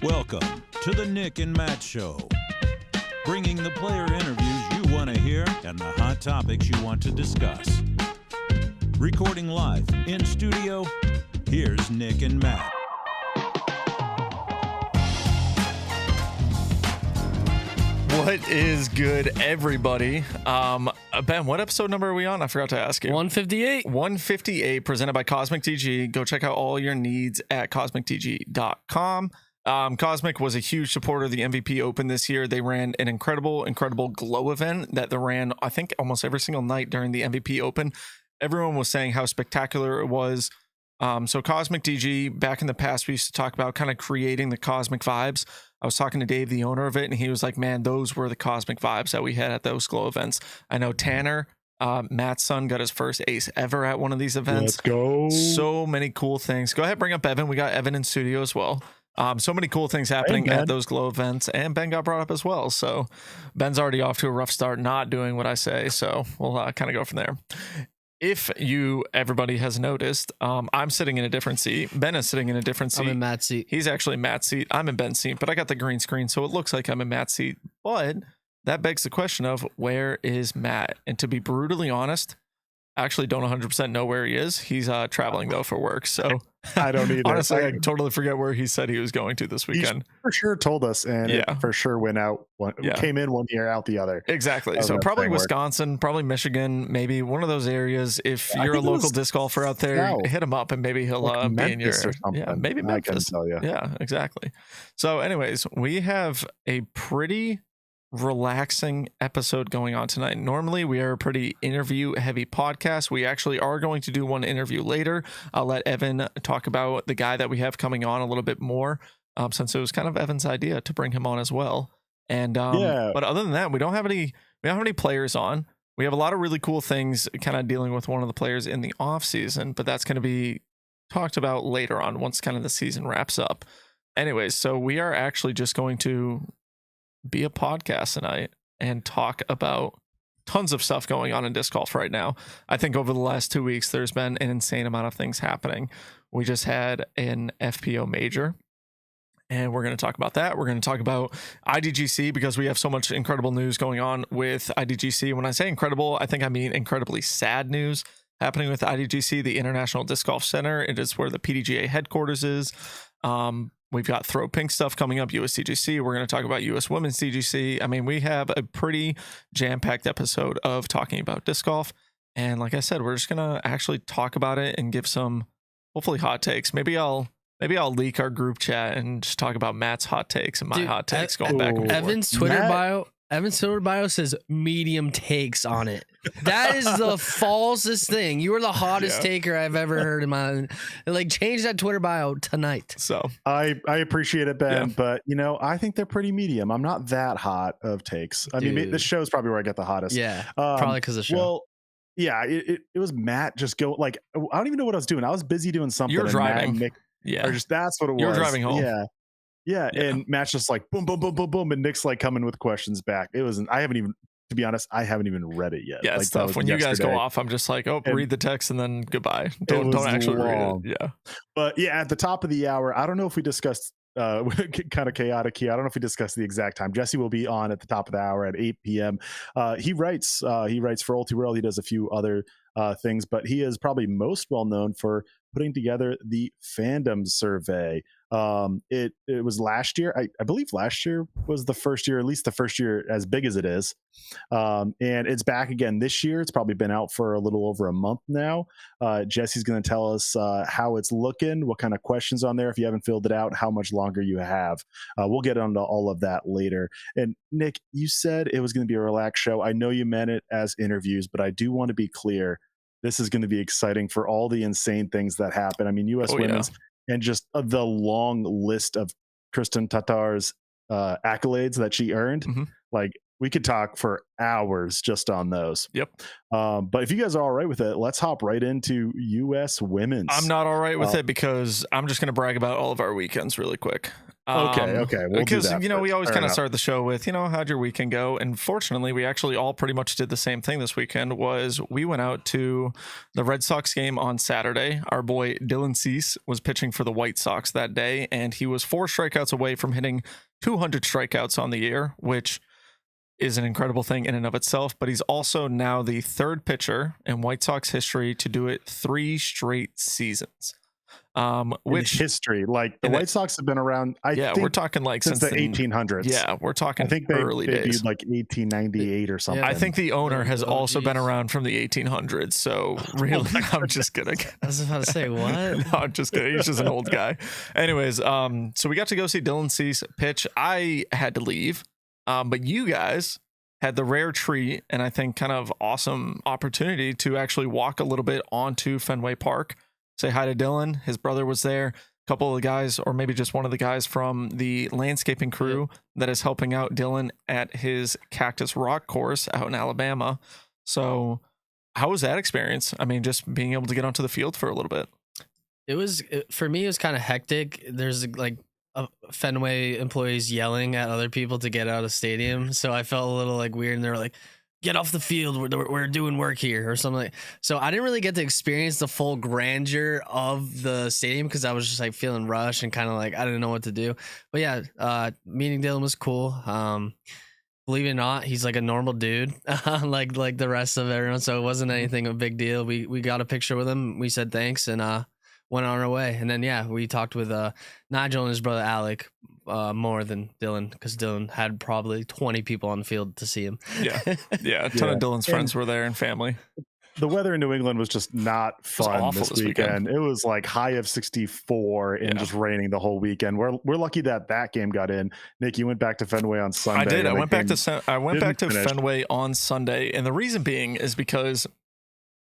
Welcome to the Nick and Matt Show, bringing the player interviews you want to hear and the hot topics you want to discuss. Recording live in studio, here's Nick and Matt. What is good, everybody? Ben, what episode number are we on? I forgot to ask you. 158. 158, presented by Cosmic TG. Go check out all your needs at CosmicTG.com. Cosmic was a huge supporter of the MVP Open this year. They ran an incredible glow event that they ran, I think, almost every single night during the MVP Open. Everyone was saying how spectacular it was. So Cosmic TG, back in the past, we used to talk about kind of creating the cosmic vibes. I was talking to Dave, the owner of it, and he was like, man, those were the cosmic vibes that we had at those glow events. I know Tanner, Matt's son, got his first ace ever at one of these events. Let's go. So many cool things. Go ahead, bring up Evan. We got Evan in studio as well. So many cool things happening at those glow events, and Ben got brought up as well. So Ben's already off to a rough start, not doing what I say. So we'll kind of go from there. If everybody has noticed, I'm sitting in a different seat. Ben is sitting in a different seat. I'm in Matt's seat. He's actually in Matt's seat. I'm in Ben's seat, but I got the green screen, so it looks like I'm in Matt's seat. But that begs the question of, where is Matt? And to be brutally honest, I actually don't 100% know where he is. He's traveling, though, for work. So I don't either. Honestly, I totally forget where he said he was going to this weekend. He for sure told us, and it for sure went out. Came in one year, out the other. Exactly. So probably Wisconsin, probably Michigan, maybe one of those areas. If you're a local disc golfer out there, hit him up, and maybe he'll be in your maybe Memphis. I can tell you. Yeah, exactly. So anyways, we have a pretty relaxing episode going on tonight. Normally we are a pretty interview heavy podcast. We actually are going to do one interview later. I'll let Evan talk about the guy that we have coming on a little bit more, since it was kind of Evan's idea to bring him on as well. And but other than that, we don't have any players on. We have a lot of really cool things kind of dealing with one of the players in the off season, but that's going to be talked about later on once kind of the season wraps up. Anyways, so we are actually just going to be a podcast tonight and talk about tons of stuff going on in disc golf right now. I think over the last 2 weeks, there's been an insane amount of things happening. We just had an FPO major, and we're going to talk about that. We're going to talk about IDGC because we have so much incredible news going on with IDGC. When I say incredible, I think I mean incredibly sad news happening with IDGC, the International Disc Golf Center. It is where the PDGA headquarters is. We've got Throw Pink stuff coming up, USDGC. We're going to talk about US Women's DGC. I mean, we have a pretty jam-packed episode of talking about disc golf. And like I said, we're just going to actually talk about it and give some, hopefully, hot takes. Maybe I'll leak our group chat and just talk about Matt's hot takes and my hot takes going back and forth. Evan's Twitter bio says medium takes on it. That is the falsest thing. You are the hottest taker I've ever heard in my change that Twitter bio tonight. So I appreciate it, Ben, but I think they're pretty medium. I'm not that hot of takes. I mean, this show's probably where I get the hottest. Yeah, probably because of the show. Well, yeah, it was Matt just go I don't even know what I was doing. I was busy doing something. You're driving. That's what it was. You're driving home. Yeah, and Matt's just like boom, boom, boom, boom, boom, and Nick's like coming with questions back. It wasn't. I haven't even, to be honest, I haven't even read it yet. Yeah, it's tough when you guys go off. I'm just like, read the text and then goodbye. Don't actually read it. Yeah, but at the top of the hour, I don't know if we discussed kind of chaotic here. I don't know if we discussed the exact time. Jesse will be on at the top of the hour at 8 p.m. He writes for Ulti World. He does a few other things, but he is probably most well known for putting together the fandom survey. It was last year. I believe last year was the first year, at least the first year as big as it is. And it's back again this year. It's probably been out for a little over a month now. Jesse's going to tell us how it's looking, what kind of questions on there. If you haven't filled it out, how much longer you have. We'll get onto all of that later. And Nick, you said it was going to be a relaxed show. I know you meant it as interviews, but I do want to be clear. This is going to be exciting for all the insane things that happen. I mean, U.S. Women's and just the long list of Kristen Tatar's accolades that she earned. Mm-hmm. Like, we could talk for hours just on those. Yep. But if you guys are all right with it, let's hop right into U.S. Women's. I'm not all right with it because I'm just going to brag about all of our weekends really quick. Okay. We'll do Because that we first. always Fair kind of enough. start the show with, how'd your weekend go? And fortunately, we actually all pretty much did the same thing this weekend. Was we went out to the Red Sox game on Saturday. Our boy Dylan Cease was pitching for the White Sox that day, and he was 4 strikeouts away from hitting 200 strikeouts on the year, which is an incredible thing in and of itself. But he's also now the 3rd pitcher in White Sox history to do it 3 straight seasons. Which history, like the White Sox have been around. I think we're talking like since the 1800s. Yeah, we're talking. I think they early days, debuted like 1898 or something. I think the owner has also been around from the 1800s. So really, I'm just kidding. I was about to say, what? No, I'm just kidding. He's just an old guy. Anyways, so we got to go see Dylan Cease pitch. I had to leave, but you guys had the rare treat and I think kind of awesome opportunity to actually walk a little bit onto Fenway Park. Say hi to Dylan. His brother was there. A couple of the guys, or maybe just one of the guys from the landscaping crew that is helping out Dylan at his Cactus Rock course out in Alabama. So how was that experience? I mean, just being able to get onto the field for a little bit. For me, it was kind of hectic. There's like Fenway employees yelling at other people to get out of the stadium. So I felt a little like weird, and they were like, get off the field, we're doing work here or something. So I didn't really get to experience the full grandeur of the stadium because I was just like feeling rushed and kind of like I didn't know what to do. But yeah, meeting Dylan was cool. Believe it or not, he's like a normal dude, like the rest of everyone. So it wasn't anything a big deal. We got a picture with him. We said thanks and went on our way. And then we talked with Nigel and his brother Alec more than Dylan, because Dylan had probably 20 people on the field to see him. A ton of Dylan's friends were there and family. The weather in New England was just not fun awful this weekend. It was like high of 64 and just raining the whole weekend. We're lucky that game got in. Nick, you went back to Fenway on Sunday. I did. I went back to finish. Fenway on Sunday, and the reason being is because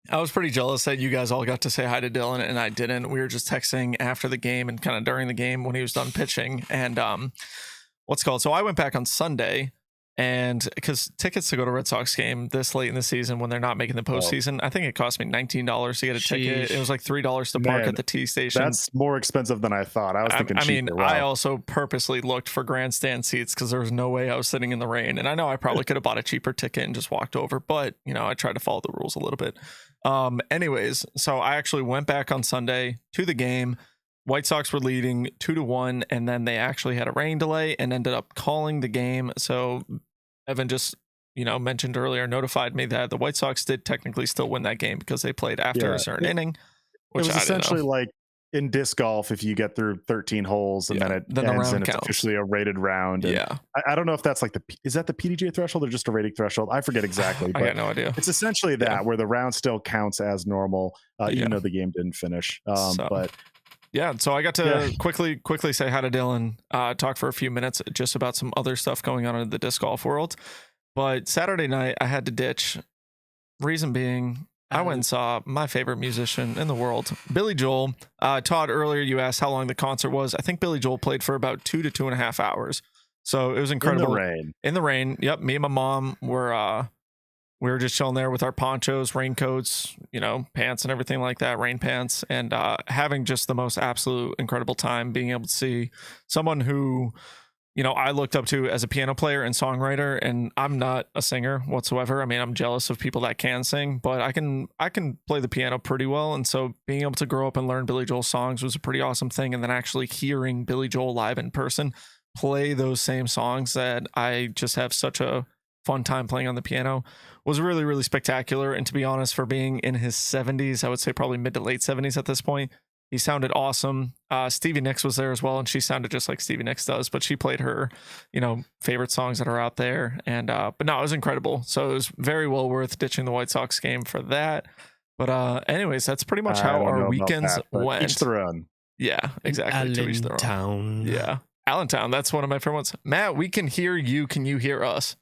I was pretty jealous that you guys all got to say hi to Dylan and I didn't. We were just texting after the game and kind of during the game when he was done pitching. And so I went back on Sunday, and because tickets to go to Red Sox game this late in the season when they're not making the postseason, I think it cost me $19 to get a ticket. It was like $3 to park at the T station. That's more expensive than I thought. I was thinking cheaper. I also purposely looked for grandstand seats because there was no way I was sitting in the rain. And I know I probably could have bought a cheaper ticket and just walked over, but I tried to follow the rules a little bit. Anyways, so I actually went back on Sunday to the game. White Sox were leading 2-1, and then they actually had a rain delay and ended up calling the game. So Evan just, mentioned earlier, notified me that the White Sox did technically still win that game because they played after a certain inning. Which it was essentially like in disc golf, if you get through 13 holes and then it ends and it's officially a rated round. And I don't know if that's like is that the PDGA threshold or just a rating threshold? I forget exactly. But I got no idea. It's essentially that where the round still counts as normal, even though the game didn't finish. But yeah, so I got to quickly say hi to Dylan, talk for a few minutes just about some other stuff going on in the disc golf world. But Saturday night, I had to ditch. Reason being, I went and saw my favorite musician in the world, Billy Joel. Todd, earlier you asked how long the concert was. I think Billy Joel played for about 2 to 2.5 hours. So it was incredible. In the rain. Yep. Me and my mom were just chilling there with our ponchos, raincoats, pants and everything like that, rain pants, and having just the most absolute incredible time being able to see someone who, I looked up to as a piano player and songwriter, and I'm not a singer whatsoever. I mean, I'm jealous of people that can sing, but I can play the piano pretty well. And so being able to grow up and learn Billy Joel songs was a pretty awesome thing. And then actually hearing Billy Joel live in person play those same songs that I just have such a fun time playing on the piano was really, really spectacular. And to be honest, for being in his 70s, I would say probably mid to late 70s at this point, he sounded awesome. Stevie Nicks was there as well, and she sounded just like Stevie Nicks does, but she played her, favorite songs that are out there. And but no, it was incredible. So it was very well worth ditching the White Sox game for that. But anyways, that's pretty much how our weekends went. Each their own. Yeah, exactly. To each their own. Allentown. Yeah, Allentown. That's one of my favorite ones. Matt, we can hear you. Can you hear us?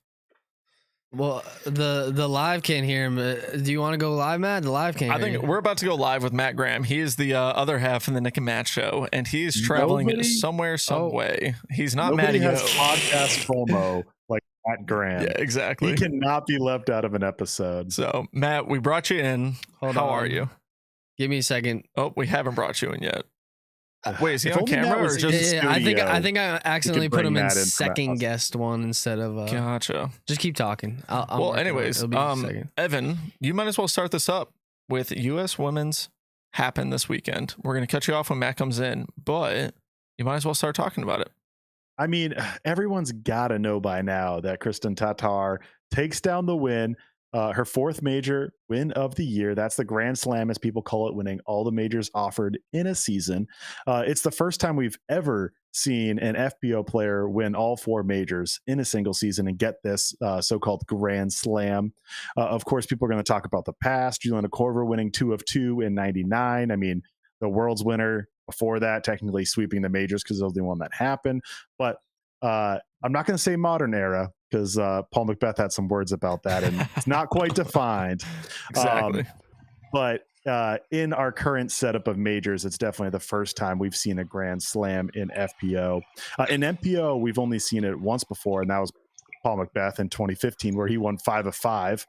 Well, the live can't hear him. Do you want to go live, Matt? The live can't. I think we're about to go live with Matt Graham. He is the other half in the Nick and Matt show, and he's traveling somewhere, some way. He's not Matty. Nobody has podcast FOMO like Matt Graham. Yeah, exactly. He cannot be left out of an episode. So, Matt, we brought you in. How are you? Give me a second. Oh, we haven't brought you in yet. Wait, is he If on only Matt camera was or in just? the Yeah, I think I accidentally put bring him in that in for second us. guest one instead of. Gotcha. Just keep talking. I'll Well, work on it. anyways, It'll be a second. Evan, you might as well start this up with U.S. Women's happen this weekend. We're gonna cut you off when Matt comes in, but you might as well start talking about it. I mean, everyone's got to know by now that Kristen Tatar takes down the win, her fourth major win of the year. That's the Grand Slam, as people call it, winning all the majors offered in a season. It's the first time we've ever seen an FPO player win all four majors in a single season and get this so-called Grand Slam. Of course, people are going to talk about the past. Juliana Korver winning 2 of 2 in 99. I mean, the world's winner before that, technically sweeping the majors because it was the one that happened. But I'm not going to say modern era because Paul Macbeth had some words about that, and it's not quite defined. Exactly. But in our current setup of majors, it's definitely the first time we've seen a Grand Slam in FPO. In MPO, we've only seen it once before, and that was Paul Macbeth in 2015, where he won 5 of 5.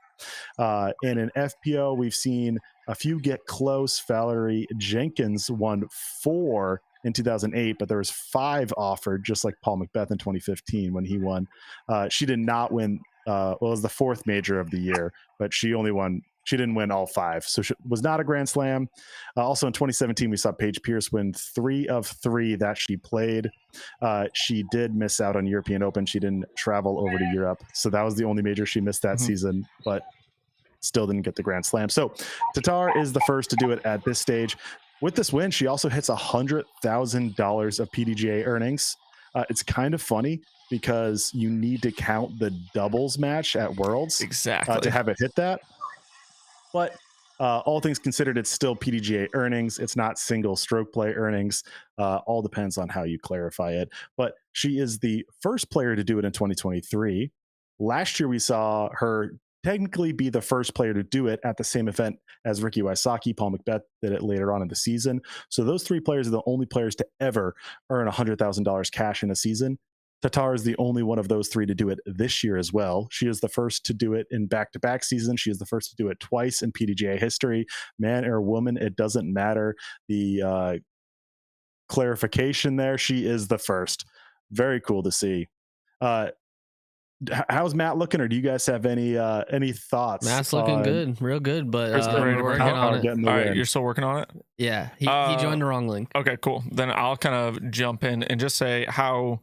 And in FPO, we've seen a few get close. Valerie Jenkins won 4 in 2008, but there was 5 offered, just like Paul Macbeth in 2015 when he won. She did not win. Well, it was the 4th major of the year, but she didn't win all 5. So she was not a Grand Slam. Also in 2017, we saw Paige Pierce win 3 of 3 that she played. She did miss out on European Open. She didn't travel over to Europe. So that was the only major she missed that season, but still didn't get the Grand Slam. So Tatar is the first to do it at this stage. With this win, she also hits $100,000 of PDGA earnings. It's kind of funny because you need to count the doubles match at Worlds Exactly. to have it hit that. But all things considered, it's still PDGA earnings. It's not single stroke play earnings. All depends on how you clarify it. But she is the first player to do it in 2023. Last year, we saw her technically be the first player to do it at the same event as Ricky Wysocki. Paul Macbeth did it later on in the season. So those 3 players are the only players to ever earn $100,000 cash in a season. Tatar is the only one of those 3 to do it this year as well. She is the first to do it in back-to-back seasons. She is the first to do it twice in PDGA history. Man or woman, it doesn't matter. The clarification there, she is the first. Very cool to see. How's Matt looking, or do you guys have any thoughts? Matt's looking good, real good, but ready to we're bring working it on it. All right, you're still working on it? Yeah, he joined the wrong link. Okay, cool. Then I'll kind of jump in and just say how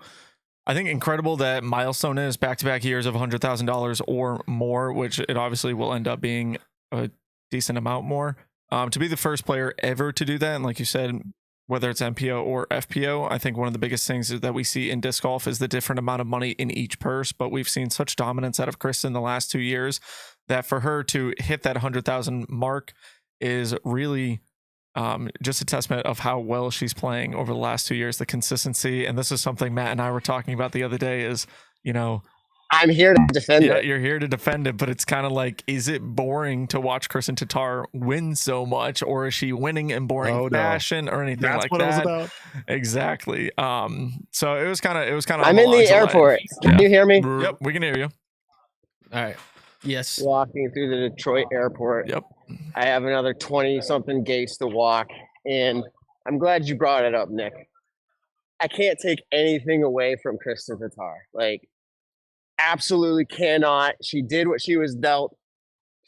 I think incredible that milestone is back-to-back years of $100,000 or more, which it obviously will end up being a decent amount more. To be the first player ever to do that, and like you said, whether it's MPO or FPO, I think one of the biggest things that we see in disc golf is the different amount of money in each purse. But we've seen such dominance out of Kristen the last 2 years that for her to hit that 100,000 mark is really just a testament of how well she's playing over the last 2 years, the consistency. And this is something Matt and I were talking about the other day is, you know, I'm here to defend it. You're here to defend it, but it's kind of like, is it boring to watch Kristen Tatar win so much, or is she winning in boring fashion or anything That's like what that? it was about. Exactly. So it was kind of. I'm in the airport. Can you hear me? Yep, we can hear you. All right. Yes. Walking through the Detroit airport. Yep. I have another 20-something gates to walk, and I'm glad you brought it up, Nick. I can't take anything away from Kristen Tatar. Like, absolutely cannot. She did what she was dealt.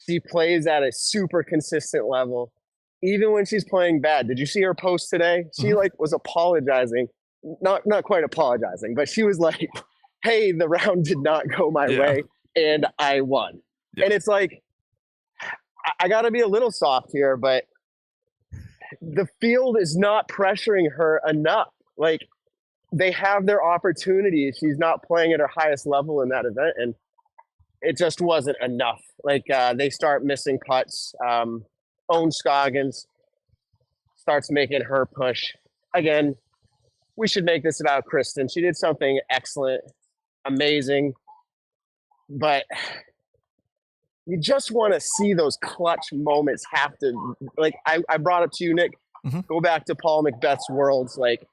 She plays at a super consistent level, even when she's playing bad. Did you see her post today? She was apologizing, not quite apologizing, but she was like, "Hey, the round did not go my way, and I won." Yeah. And it's like, I got to be a little soft here, but the field is not pressuring her enough. Like, they have their opportunities. She's not playing at her highest level in that event, and it just wasn't enough. Like, they start missing putts. Owen Scoggins starts making her push. Again, we should make this about Kristen. She did something excellent, amazing, but you just want to see those clutch moments have to, like, I brought up to you, Nick, go back to Paul Macbeth's Worlds, like,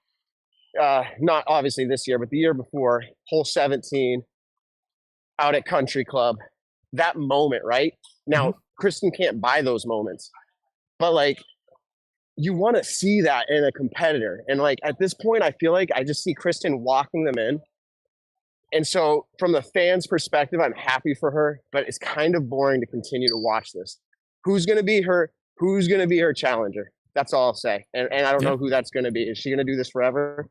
not obviously this year, but the year before, hole 17 out at Country Club. That moment, right? Now, Kristen can't buy those moments, but like, you want to see that in a competitor. And like at this point, I feel like I just see Kristen walking them in. And so from the fans' perspective, I'm happy for her, but it's kind of boring to continue to watch this. Who's going to be her challenger? That's all I'll say. And I don't know who that's going to be. Is she going to do this forever?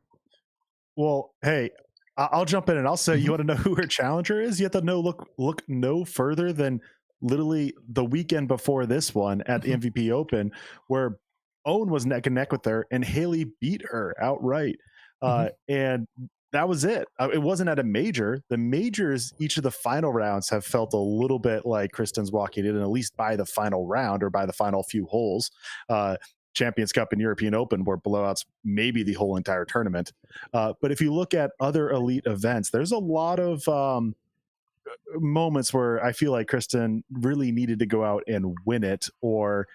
Well, hey, I'll jump in and I'll say, you want to know who her challenger is? You have to look no further than literally the weekend before this one at the MVP Open, where Owen was neck and neck with her and Haley beat her outright. And that was it. It wasn't at a major. The majors, each of the final rounds have felt a little bit like Kristen's walking in, and at least by the final round or by the final few holes. Champions Cup and European Open were blowouts maybe the whole entire tournament. But if you look at other elite events, there's a lot of moments where I feel like Kristen really needed to go out and win it or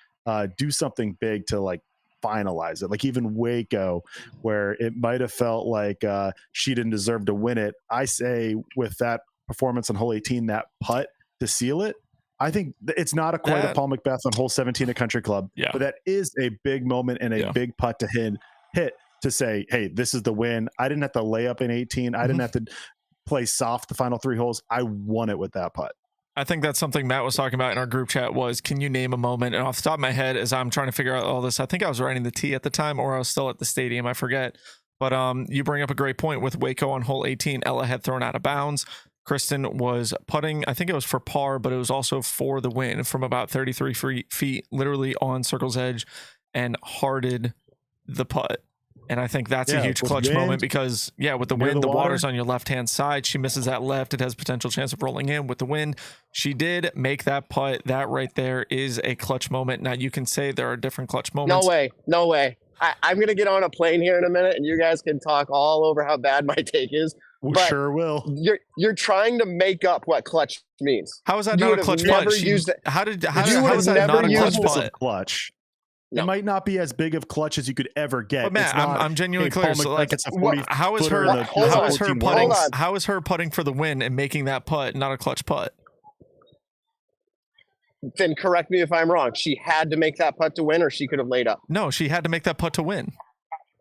do something big to like finalize it. Like even Waco, where it might have felt like she didn't deserve to win it. I say with that performance on hole 18, that putt to seal it, I think it's not quite a Paul Macbeth on hole 17 at Country Club, but that is a big moment and a big putt to hit to say, hey, this is the win. I didn't have to lay up in 18. I didn't have to play soft the final 3 holes. I won it with that putt. I think that's something Matt was talking about in our group chat was, can you name a moment? And off the top of my head, as I'm trying to figure out all this, I think I was riding the tee at the time or I was still at the stadium. I forget. But you bring up a great point with Waco on hole 18. Ella had thrown out of bounds. Kristen was putting, I think it was for par, but it was also for the win from about 33 feet, literally on circle's edge, and hearted the putt. And I think that's a huge clutch moment because, with the wind, the water's on your left-hand side. She misses that left. It has potential chance of rolling in with the wind. She did make that putt. That right there is a clutch moment. Now, you can say there are different clutch moments. No way. I'm going to get on a plane here in a minute, and you guys can talk all over how bad my take is. We sure will. You're trying to make up what clutch means. How is that not a clutch putt? How is that not a clutch putt? Clutch. No. It might not be as big of clutch as you could ever get. But Matt, I'm genuinely clear. So like, how is her putting for the win and making that putt not a clutch putt? Then correct me if I'm wrong. She had to make that putt to win, or she could have laid up. No, she had to make that putt to win.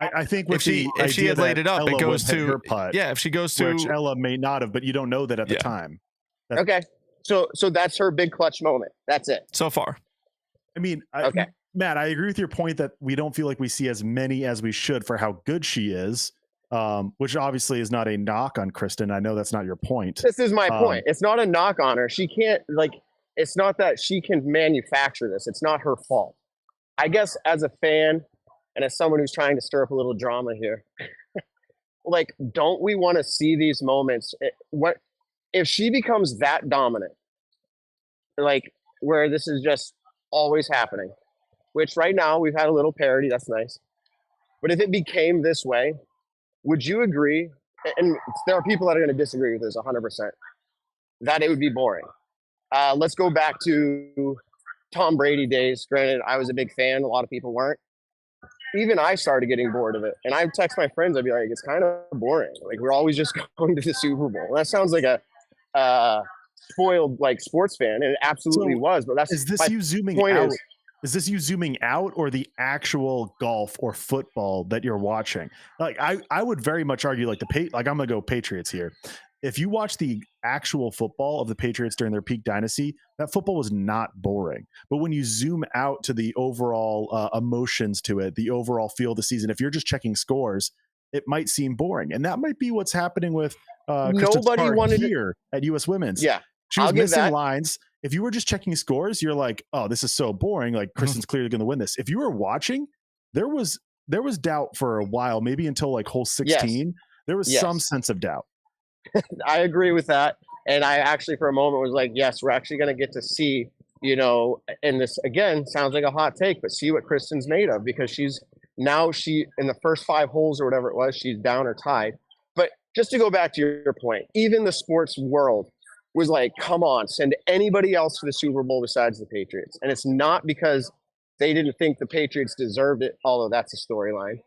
I think if she had laid it up, Ella it goes to her putt. Yeah, if she goes to which Ella may not have, but you don't know that at the time. Okay, so that's her big clutch moment. That's it so far. I mean, okay. Matt, I agree with your point that we don't feel like we see as many as we should for how good she is, which obviously is not a knock on Kristen. I know that's not your point. This is my point. It's not a knock on her. She can't, it's not that she can manufacture this. It's not her fault. I guess as a fan and as someone who's trying to stir up a little drama here, don't we want to see these moments? What if she becomes that dominant, where this is just always happening? Which right now we've had a little parody. That's nice. But if it became this way, would you agree? And there are people that are going to disagree with this 100%, that it would be boring. Let's go back to Tom Brady days. Granted, I was a big fan. A lot of people weren't. Even I started getting bored of it. And I text my friends. I'd be like, it's kind of boring. We're always just going to the Super Bowl. And that sounds like a spoiled sports fan. And it absolutely was. But is this you zooming out? Is this you zooming out or the actual golf or football that you're watching? I would very much argue I'm going to go Patriots here. If you watch the actual football of the Patriots during their peak dynasty, that football was not boring. But when you zoom out to the overall emotions to it, the overall feel of the season, if you're just checking scores, it might seem boring. And that might be what's happening with nobody wanted here at US Women's. Yeah. She was missing lines. If you were just checking scores, you're like, oh, this is so boring. Kristen's clearly going to win this. If you were watching, there was doubt for a while, maybe until hole 16. Yes. There was some sense of doubt. I agree with that. And I actually, for a moment, was like, yes, we're actually going to get to see, and this, again, sounds like a hot take, but see what Kristen's made of, because she, in the first 5 holes or whatever it was, she's down or tied. But just to go back to your point, even the sports world was like, come on, send anybody else to the Super Bowl besides the Patriots. And it's not because they didn't think the Patriots deserved it, although that's a storyline.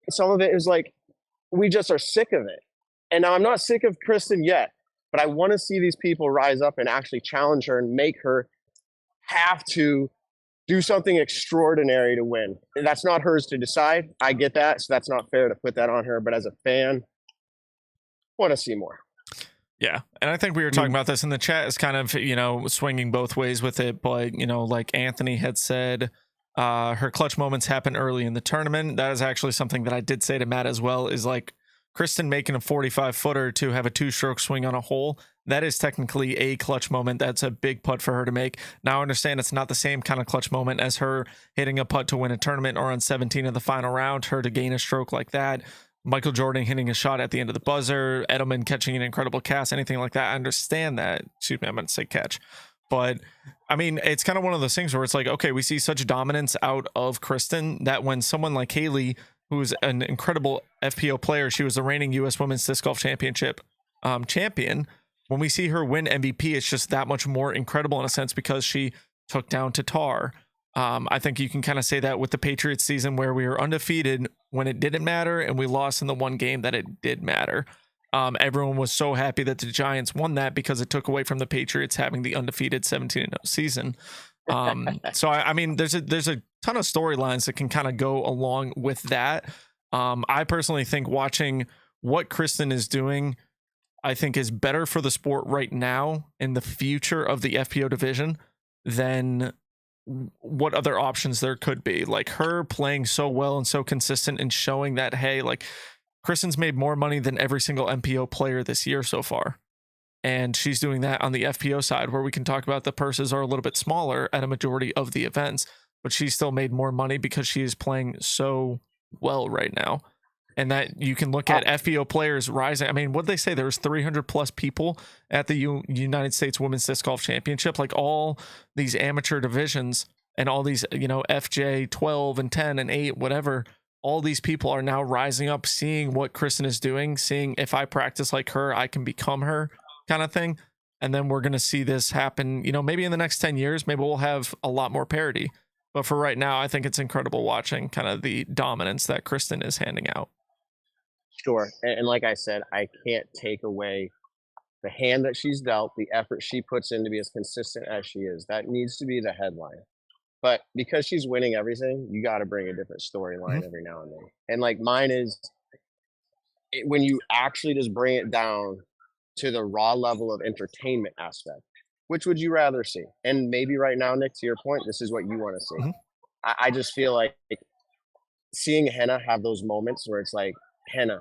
Some of it is we just are sick of it. And now I'm not sick of Kristen yet, but I want to see these people rise up and actually challenge her and make her have to do something extraordinary to win. And that's not hers to decide. I get that. So that's not fair to put that on her. But as a fan, want to see more. Yeah. And I think we were talking about this in the chat, is kind of, swinging both ways with it. But, like Anthony had said, her clutch moments happen early in the tournament. That is actually something that I did say to Matt as well, is like Kristen making a 45-footer to have a 2-stroke swing on a hole. That is technically a clutch moment. That's a big putt for her to make. Now I understand it's not the same kind of clutch moment as her hitting a putt to win a tournament or on 17 of the final round, her to gain a stroke like that. Michael Jordan hitting a shot at the end of the buzzer, Edelman catching an incredible cast, anything like that. I understand that. Excuse me, I meant to say catch. But I mean, it's kind of one of those things where it's like, okay, we see such dominance out of Kristen that when someone like Haley, who's an incredible FPO player, she was the reigning U.S. Women's Disc Golf Championship champion. When we see her win MVP, it's just that much more incredible in a sense because she took down Tatar. I think you can kind of say that with the Patriots season where we were undefeated when it didn't matter and we lost in the one game that it did matter. Everyone was so happy that the Giants won that because it took away from the Patriots having the undefeated 17-0 season. So I mean, there's a ton of storylines that can kind of go along with that. I personally think watching what Kristen is doing, I think is better for the sport right now in the future of the FPO division than what other options there could be. Like her playing so well and so consistent and showing that, hey, like Kristen's made more money than every single MPO player this year so far. And she's doing that on the FPO side where we can talk about the purses are a little bit smaller at a majority of the events, but she still made more money because she is playing so well right now. And that you can look at FPO players rising. I mean, what'd they say? There was 300 plus people at the United States Women's Disc Golf Championship. Like all these amateur divisions and all these, FJ 12 and 10 and 8, whatever. All these people are now rising up, seeing what Kristen is doing, seeing if I practice like her, I can become her kind of thing. And then we're going to see this happen, maybe in the next 10 years, maybe we'll have a lot more parity. But for right now, I think it's incredible watching kind of the dominance that Kristen is handing out. Sure. And like I said, I can't take away the hand that she's dealt, the effort she puts in to be as consistent as she is. That needs to be the headline. But because she's winning everything, you got to bring a different storyline every now and then. And like mine is when you actually just bring it down to the raw level of entertainment aspect, which would you rather see? And maybe right now, Nick, to your point, this is what you want to see. I just feel like seeing Henna have those moments where it's like, Henna,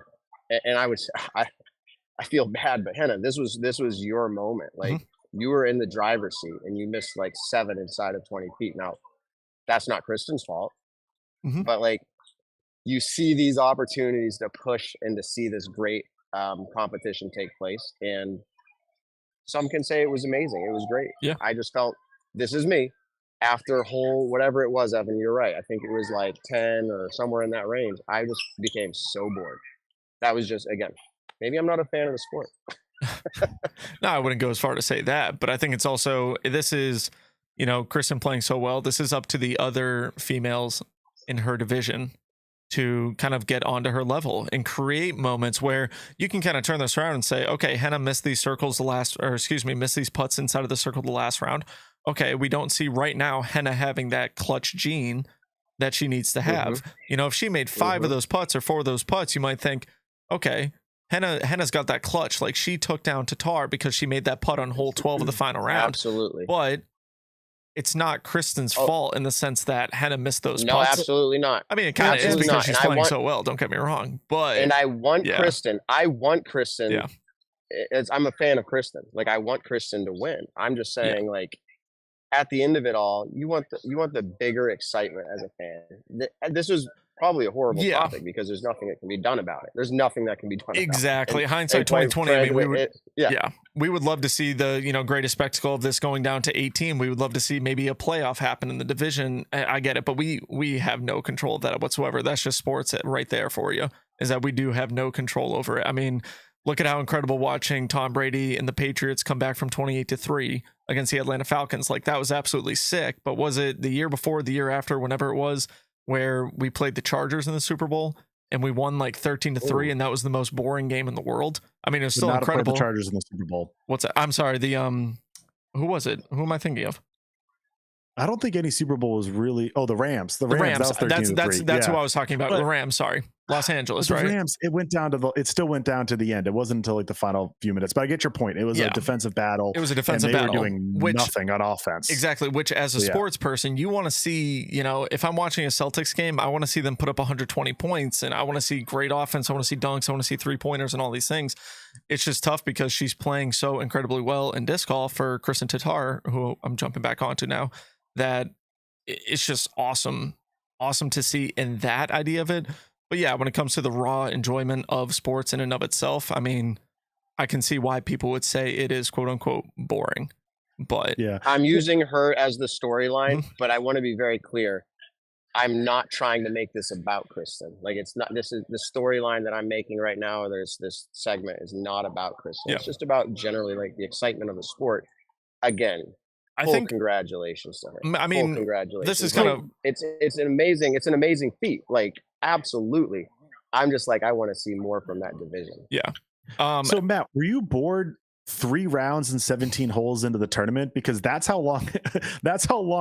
and I feel bad, but Henna, this was your moment. Like you were in the driver's seat and you missed like 7 inside of 20 feet. Now that's not Kristen's fault, but like you see these opportunities to push and to see this great competition take place. And some can say it was amazing. It was great. Yeah. I just felt this is me after hole, whatever it was, Evan, you're right. I think it was like 10 or somewhere in that range. I just became so bored. That was just, again, maybe I'm not a fan of the sport. No, I wouldn't go as far to say that, but I think it's also, this is, Kristen playing so well. This is up to the other females in her division to kind of get onto her level and create moments where you can kind of turn this around and say, okay, Henna missed these missed these putts inside of the circle the last round. Okay, we don't see right now Henna having that clutch gene that she needs to have. If she made 5 of those putts or 4 of those putts, you might think, okay, Henna's got that clutch. Like she took down Tatar because she made that putt on hole 12 of the final round. Absolutely. But it's not Kristen's fault in the sense that Henna missed those putts. No, absolutely not. I mean, it kind of is because she's playing so well. Don't get me wrong. But I want Kristen. Yeah. I'm a fan of Kristen. Like I want Kristen to win. I'm just saying, like, at the end of it all, you want the bigger excitement as a fan. This was probably a horrible topic because there's nothing that can be done about it. There's nothing that can be done exactly. About it. Hindsight 2020. I mean, we would love to see the greatest spectacle of this going down to 18. We would love to see maybe a playoff happen in the division. I get it, but we have no control of that whatsoever. That's just sports right there for you. Is that we do have no control over it. I mean, look at how incredible watching Tom Brady and the Patriots come back from 28-3 against the Atlanta Falcons. Like that was absolutely sick. But was it the year before, the year after, whenever it was, where we played the Chargers in the Super Bowl and we won like 13-3, and that was the most boring game in the world? I mean, it was still incredible. The Chargers in the Super Bowl. What's that? I'm sorry. The who was it? Who am I thinking of? I don't think any Super Bowl was really. Oh, the Rams. The The Rams. That was 13 That's yeah. who I was talking about. But- The Rams. Sorry, Los Angeles. The Right. Rams. It still went down to the end. It wasn't until like the final few minutes. But I get your point. It was a defensive battle. It was a defensive and they battle. were doing nothing on offense. Exactly. Which, as a sports person, you want to see. You know, if I'm watching a Celtics game, I want to see them put up 120 points, and I want to see great offense. I want to see dunks. I want to see 3-pointers and all these things. It's just tough because she's playing so incredibly well in disc golf for Kristen Tatar, who I'm jumping back onto now. That it's just awesome to see in that idea of it. But yeah, when it comes to the raw enjoyment of sports in and of itself, I mean, I can see why people would say it is quote unquote boring. But yeah, I'm using her as the storyline, but I want to be very clear. I'm not trying to make this about Kristen. Like, it's not, this is the storyline that I'm making right now. There's this segment is not about Kristen. Yeah. It's just about generally like the excitement of the sport. Again, I think congratulations to her. I mean, congratulations. this is kind of it's an amazing feat. Like, absolutely. I'm just like, I want to see more from that division. yeah. So Matt, were you bored 3 rounds and 17 holes into the tournament? Because that's how long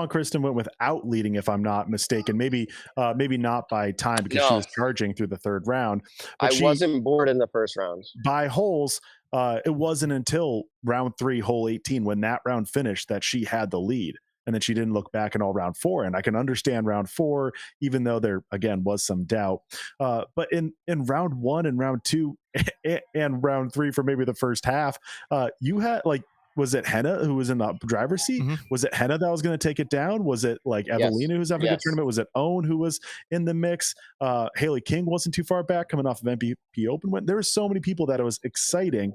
Kristen went without leading, if I'm not mistaken. Maybe not by time, because she was charging through the 3rd round. But I wasn't bored in the first round. By holes, it wasn't until round 3, hole 18, when that round finished, that she had the lead. And then she didn't look back in all round 4. And I can understand round 4, even though there, again, was some doubt. But in round 1 and round 2 and round 3 for maybe the first half, you had, like, was it Henna who was in the driver's seat? Mm-hmm. Was it Henna that was going to take it down? Was it like Evelina who's having a good tournament? Was it Owen who was in the mix? Haley King wasn't too far back, coming off of MVP Open. There were so many people that it was exciting.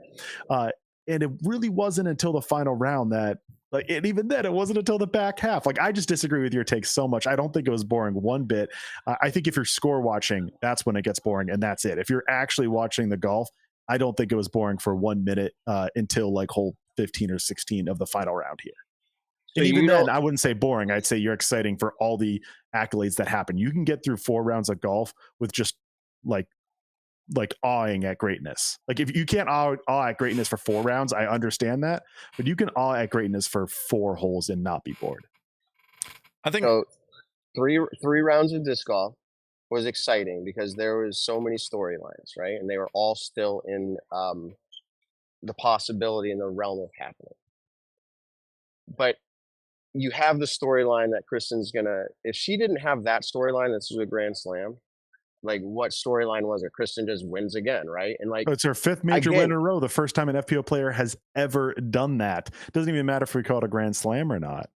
And it really wasn't until the final round that, like, and even then, it wasn't until the back half. Like, I just disagree with your take so much. I don't think it was boring one bit. I think if you're score watching, that's when it gets boring, and that's it. If you're actually watching the golf, I don't think it was boring for 1 minute until like hole 15 or 16 of the final round here. So and even then, I wouldn't say boring. I'd say you're exciting for all the accolades that happen. You can get through 4 rounds of golf with just like awing at greatness. Like, if you can't awe at greatness for 4 rounds, I understand that, but you can awe at greatness for 4 holes and not be bored. I think so. Three rounds of disc golf was exciting because there was so many storylines, right? And they were all still in the possibility in the realm of happening. But you have the storyline that Kristen's gonna, if she didn't have that storyline, this was a Grand Slam. Like, what storyline was it? Kristen just wins again, right? And like, it's her 5th major win in a row. The first time an FPO player has ever done that. Doesn't even matter if we call it a Grand Slam or not.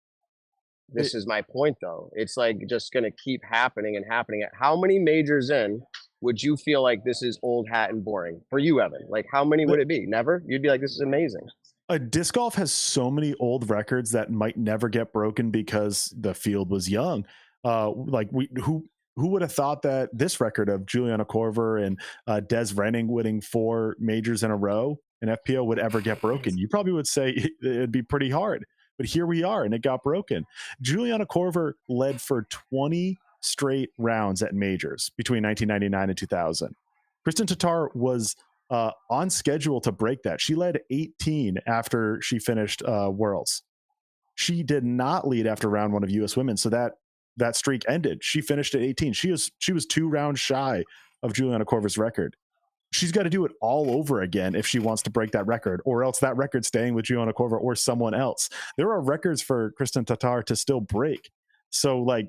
This is my point, though. It's like just going to keep happening and happening. How many majors in would you feel like this is old hat and boring for you, Evan? Like, how many would it be? Never? You'd be like, this is amazing. Disc golf has so many old records that might never get broken because the field was young. Who would have thought that this record of Juliana Korver and Des Renning winning 4 majors in a row in FPO would ever get broken? You probably would say it'd be pretty hard, but here we are, and it got broken. Juliana Korver led for 20 straight rounds at majors between 1999 and 2000. Kristen Tatar was on schedule to break that. She led 18 after she finished Worlds. She did not lead after round 1 of US Women, so that streak ended. She finished at 18. She was 2 rounds shy of Juliana Korver's record. She's got to do it all over again if she wants to break that record, or else that record's staying with Juliana Korver or someone else. There are records for Kristen Tatar to still break. So, like,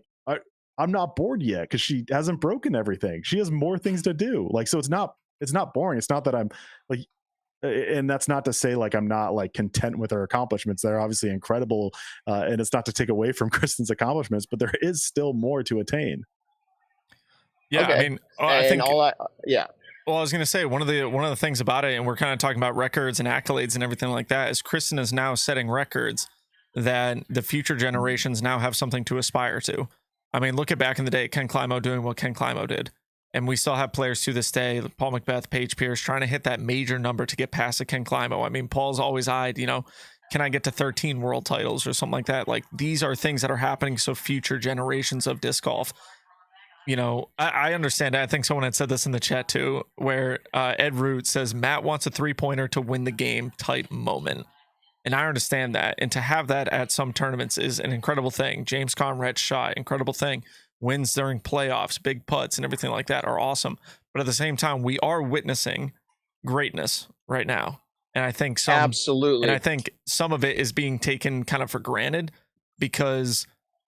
I'm not bored yet because she hasn't broken everything. She has more things to do. Like, so it's not boring. It's not that I'm like, and that's not to say like I'm not like content with her accomplishments. They're obviously incredible, and it's not to take away from Kristen's accomplishments, but there is still more to attain. Yeah, okay. I mean, I think yeah. Well, I was going to say one of the things about it, and we're kind of talking about records and accolades and everything like that, is Kristen is now setting records that the future generations now have something to aspire to. I mean, look at back in the day, Ken Climo doing what Ken Climo did. And we still have players to this day, Paul Macbeth, Paige Pierce, trying to hit that major number to get past a Ken Climo. I mean, Paul's always eyed, can I get to 13 world titles or something like that? Like, these are things that are happening so future generations of disc golf. I understand. I think someone had said this in the chat too, where Ed Root says Matt wants a 3-pointer to win the game type moment. And I understand that. And to have that at some tournaments is an incredible thing. James Conrad's shot, incredible thing. Wins during playoffs, big putts, and everything like that are awesome. But at the same time, we are witnessing greatness right now. And I think Absolutely. And I think some of it is being taken kind of for granted because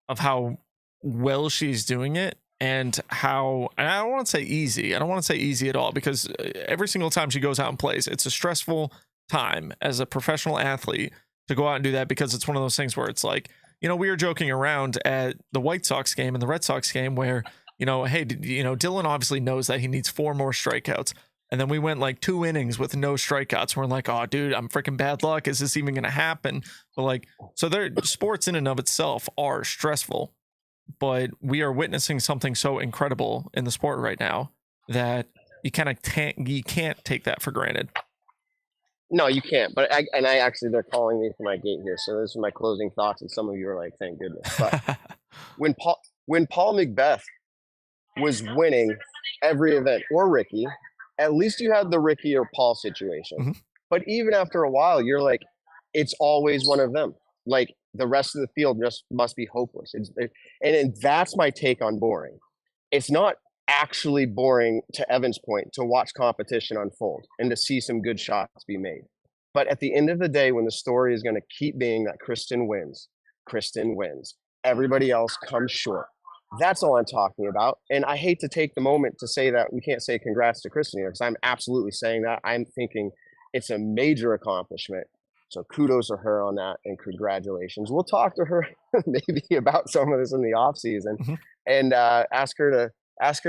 of how well she's doing it. And how, and I don't want to say easy. I don't want to say easy at all, because every single time she goes out and plays, it's a stressful time as a professional athlete to go out and do that, because it's one of those things where it's like, you know, we were joking around at the White Sox game and the Red Sox game where, you know, hey, you know, Dylan obviously knows that he needs 4 more strikeouts. And then we went like 2 innings with no strikeouts. We're like, oh, dude, I'm freaking bad luck. Is this even going to happen? But like, so sports in and of itself are stressful. But we are witnessing something so incredible in the sport right now that you can't take that for granted. No, you can't. But I actually, they're calling me for my gate here, so those are my closing thoughts. And some of you are like, "Thank goodness." But when Paul Macbeth was winning every event, or Ricky, at least you had the Ricky or Paul situation. Mm-hmm. But even after a while, you're like, it's always one of them. Like, the rest of the field just must be hopeless. And that's my take on boring. It's not actually boring, to Evan's point, to watch competition unfold and to see some good shots be made. But at the end of the day, when the story is going to keep being that Kristen wins, everybody else comes short. That's all I'm talking about. And I hate to take the moment to say that we can't say congrats to Kristen here, because I'm absolutely saying that. I'm thinking it's a major accomplishment. So kudos to her on that, and congratulations. We'll talk to her maybe about some of this in the off season, Mm-hmm. and ask her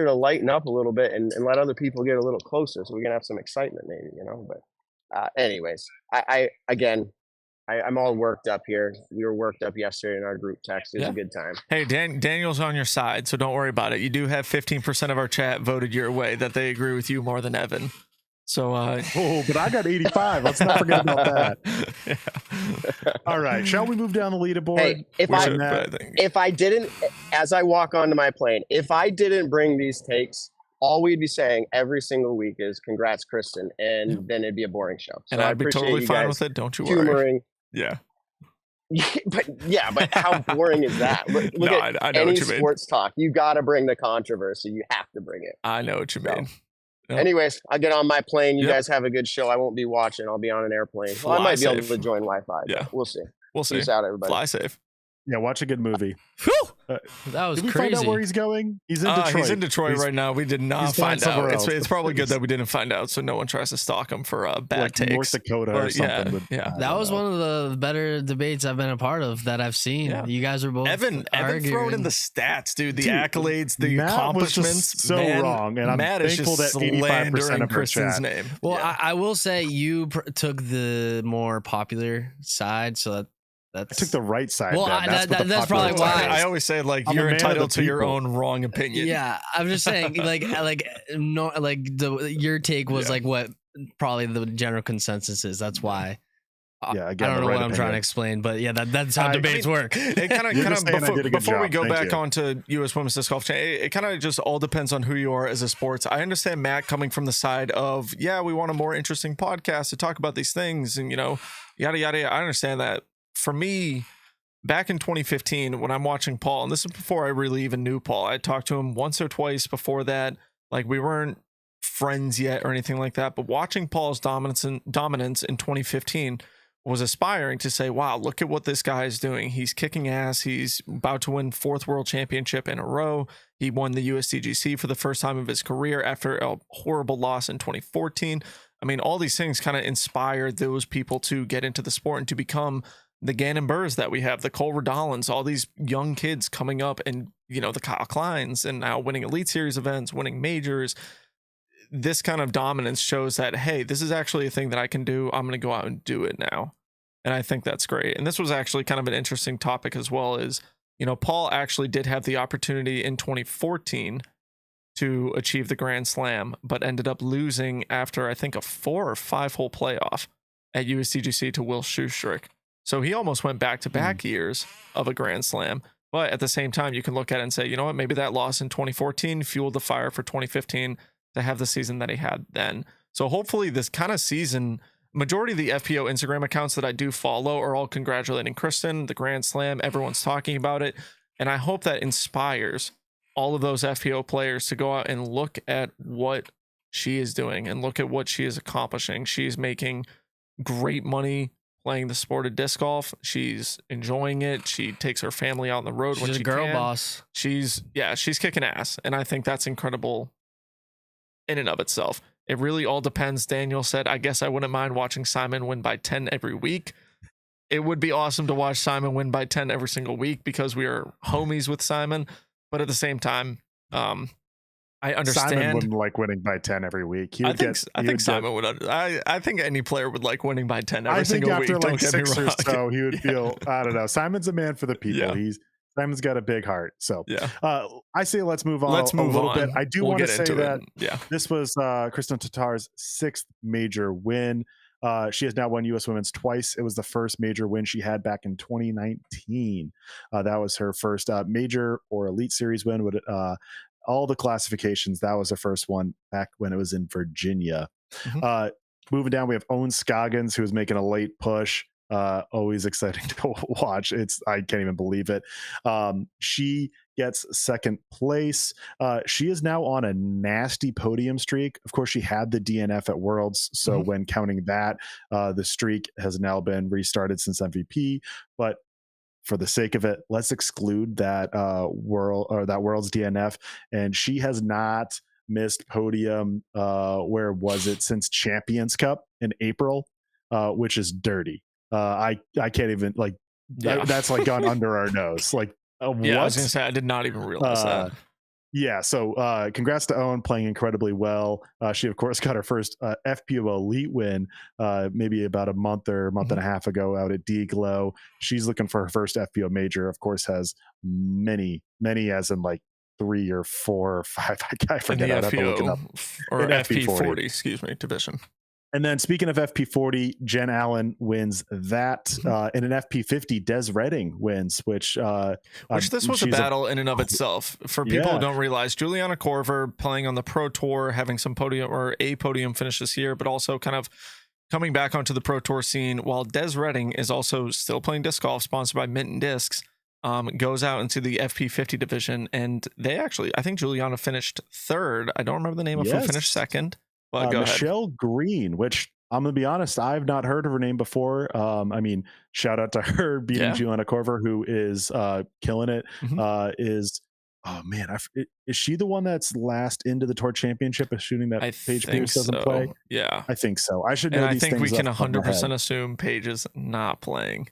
to lighten up a little bit and let other people get a little closer, so we can have some excitement, maybe, you know. But anyways, I'm all worked up here. We were worked up yesterday in our group text. It was a good time. Hey, Daniel's on your side, so don't worry about it. You do have 15% of our chat voted your way that they agree with you more than Evan. So, but I got 85. Let's not forget about that. Yeah. All right. Shall we move down the leaderboard? Hey, if I didn't, as I walk onto my plane, if I didn't bring these takes, all we'd be saying every single week is congrats, Kristen, and then it'd be a boring show. So and I'd be totally fine with it. Don't you worry. Yeah. But how boring is that? Look at I know any what you mean. sports talk. You got to bring the controversy. You have to bring it. I know what you mean. Yep. Anyways, I'll get on my plane. You guys have a good show. I won't be watching. I'll be on an airplane. Well, I might be able to join Wi-Fi. Yeah, we'll see. Peace out, everybody. Fly safe. Yeah, watch a good movie. That was did we crazy. find out where he's going? He's in Detroit. He's in Detroit right now. We did not find out. It's probably good that we didn't find out, so no one tries to stalk him for bad takes. North Dakota or something. Yeah. That was one of the better debates I've been a part of that I've seen. Yeah. You guys were both Evan throwing in the stats, dude. The accolades, the Matt accomplishments. Was just wrong, and I'm thankful that 85% of Kristen's name. Well, I will say you took the more popular side, so I took the right side. Well, that's probably why I always say, like, you're entitled to your own wrong opinion. Yeah, I'm just saying, your take was like what probably the general consensus is. That's why. Yeah, again, I don't know what I'm trying to explain, but yeah, that's how debates work. It kind of before we go back onto U.S. Women's Disc Golf, it kind of just all depends on who you are as a sports. I understand Matt coming from the side of, we want a more interesting podcast to talk about these things, and yada yada. I understand that. For me, back in 2015, when I'm watching Paul, and this is before I really even knew Paul, I talked to him once or twice before that. Like, we weren't friends yet or anything like that. But watching Paul's dominance in 2015 was aspiring to say, wow, look at what this guy is doing. He's kicking ass. He's about to win 4th world championship in a row. He won the IDGC for the first time of his career after a horrible loss in 2014. I mean, all these things kind of inspired those people to get into the sport and to become the Gannon Burrs that we have, the Cole Redolans, all these young kids coming up, and the Kyle Kleins, and now winning Elite Series events, winning majors. This kind of dominance shows that, hey, this is actually a thing that I can do. I'm going to go out and do it now. And I think that's great. And this was actually kind of an interesting topic as well, is, Paul actually did have the opportunity in 2014 to achieve the Grand Slam, but ended up losing after, I think, a 4 or 5 hole playoff at USDGC to Will Schustrick. So he almost went back-to-back years of a Grand Slam. But at the same time, you can look at it and say, you know what, maybe that loss in 2014 fueled the fire for 2015 to have the season that he had then. So hopefully this kind of season majority of the FPO Instagram accounts that I do follow are all congratulating Kristen, the Grand Slam. Everyone's talking about it. And I hope that inspires all of those FPO players to go out and look at what she is doing and look at what she is accomplishing. She's making great money playing the sport of disc golf. She's enjoying it. She takes her family out on the road when She's she a girl can. boss. She's kicking ass. And I think that's incredible in and of itself. It really all depends. Daniel said, I guess I wouldn't mind watching Simon win by 10 every week. It would be awesome to watch Simon win by 10 every single week because we are homies with Simon. But at the same time, I understand. Simon wouldn't like winning by 10 every week. I think Simon would. I think any player would like winning by 10 every single week. After like Don't get me 6 or wrong. so, he would feel, I don't know. Simon's a man for the people. Yeah. Simon's got a big heart. So Yeah. I say let's move on Let's move a little on. bit. I do We'll want to get say into that it. this was Kristen Tatar's 6th major win. She has now won U.S. Women's twice. It was the first major win she had back in 2019. That was her first major or Elite Series win with all the classifications. That was her first one back when it was in Virginia. Mhm. Moving down, we have Owen Scoggins, who is making a late push. Always exciting to watch. I can't even believe it. She gets 2nd place. She is now on a nasty podium streak. Of course, she had the DNF at Worlds, so when counting that, the streak has now been restarted since MVP. But for the sake of it, let's exclude that Worlds DNF, and she has not missed podium. Where was it since Champions Cup in April, which is dirty. I can't even that's like gone under our nose. Like what? I was gonna say I did not even realize that. Yeah, so congrats to Owen, playing incredibly well. She of course got her first FPO Elite win maybe about a month and a half ago out at D-Glow. She's looking for her first FPO major. Of course, has many as in like 3 or 4 or 5. I forget. I'd have to look it up. Or In FP40, excuse me, division. And then speaking of FP40, Jen Allen wins that. In an FP50, Des Redding wins, which this was a battle in and of itself. For people who don't realize, Juliana Korver playing on the Pro Tour, having some podium or a podium finish this year, but also kind of coming back onto the Pro Tour scene, while Des Redding is also still playing disc golf, sponsored by Minton Discs, goes out into the FP50 division. And they actually, I think Juliana finished 3rd. I don't remember the name of who finished 2nd. But go Michelle ahead. Green, which I'm gonna be honest, I've not heard of her name before. I mean, shout out to her beating Juliana Korver, who is killing it. Is she the one that's last into the Tour Championship, assuming that Paige Pierce doesn't play? Yeah, I think so. I should know. And these I think things we can off the top of my 100% head. assume Paige is not playing.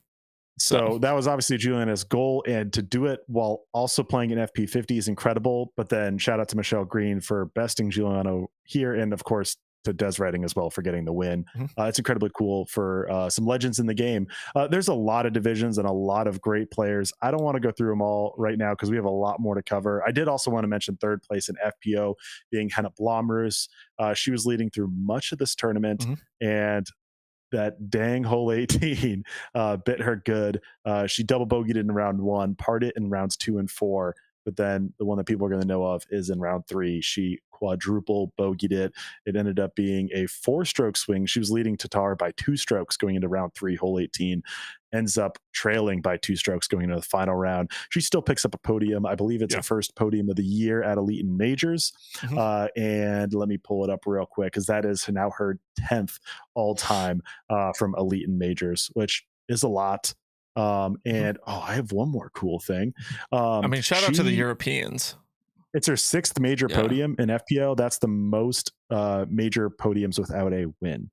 So that was obviously Juliana's goal, and to do it while also playing an FP50 is incredible. But then shout out to Michelle Green for besting Juliana here, and of course to Des Redding as well for getting the win. It's incredibly cool for some legends in the game. There's a lot of divisions and a lot of great players. I don't want to go through them all right now because we have a lot more to cover. I did also want to mention 3rd place in FPO being Hannah Blomroos. She was leading through much of this tournament, and that dang hole 18 bit her good. She double bogeyed in round 1, parred it in rounds 2 and 4. But then the one that people are going to know of is in round 3. She quadruple bogeyed it. It ended up being a 4-stroke swing. She was leading Tatar by 2 strokes going into round 3, hole 18. Ends up trailing by 2 strokes going into the final round. She still picks up a podium. I believe it's her first podium of the year at Elite and Majors. And let me pull it up real quick because that is now her 10th all time from Elite and Majors, which is a lot. And I have one more cool thing. I mean, shout out to the Europeans. It's her 6th major podium in FPO. That's the most major podiums without a win.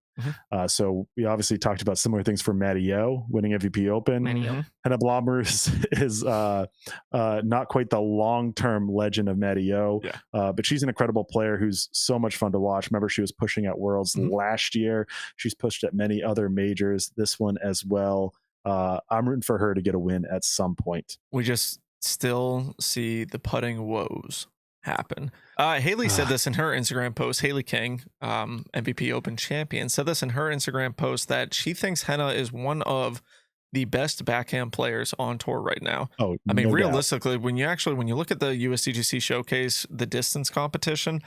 So we obviously talked about similar things for Maddie O winning MVP Open. Hannah Blomroos is not quite the long-term legend of Maddie O, but she's an incredible player who's so much fun to watch. Remember, she was pushing at Worlds last year. She's pushed at many other majors, this one as well. I'm rooting for her to get a win at some point. We just still see the putting woes happen. Haley said this in her Instagram post. Haley King, MVP Open champion, said this in her Instagram post that she thinks Henna is one of the best backhand players on tour right now. I mean, realistically, when you look at the USDGC showcase, the distance competition,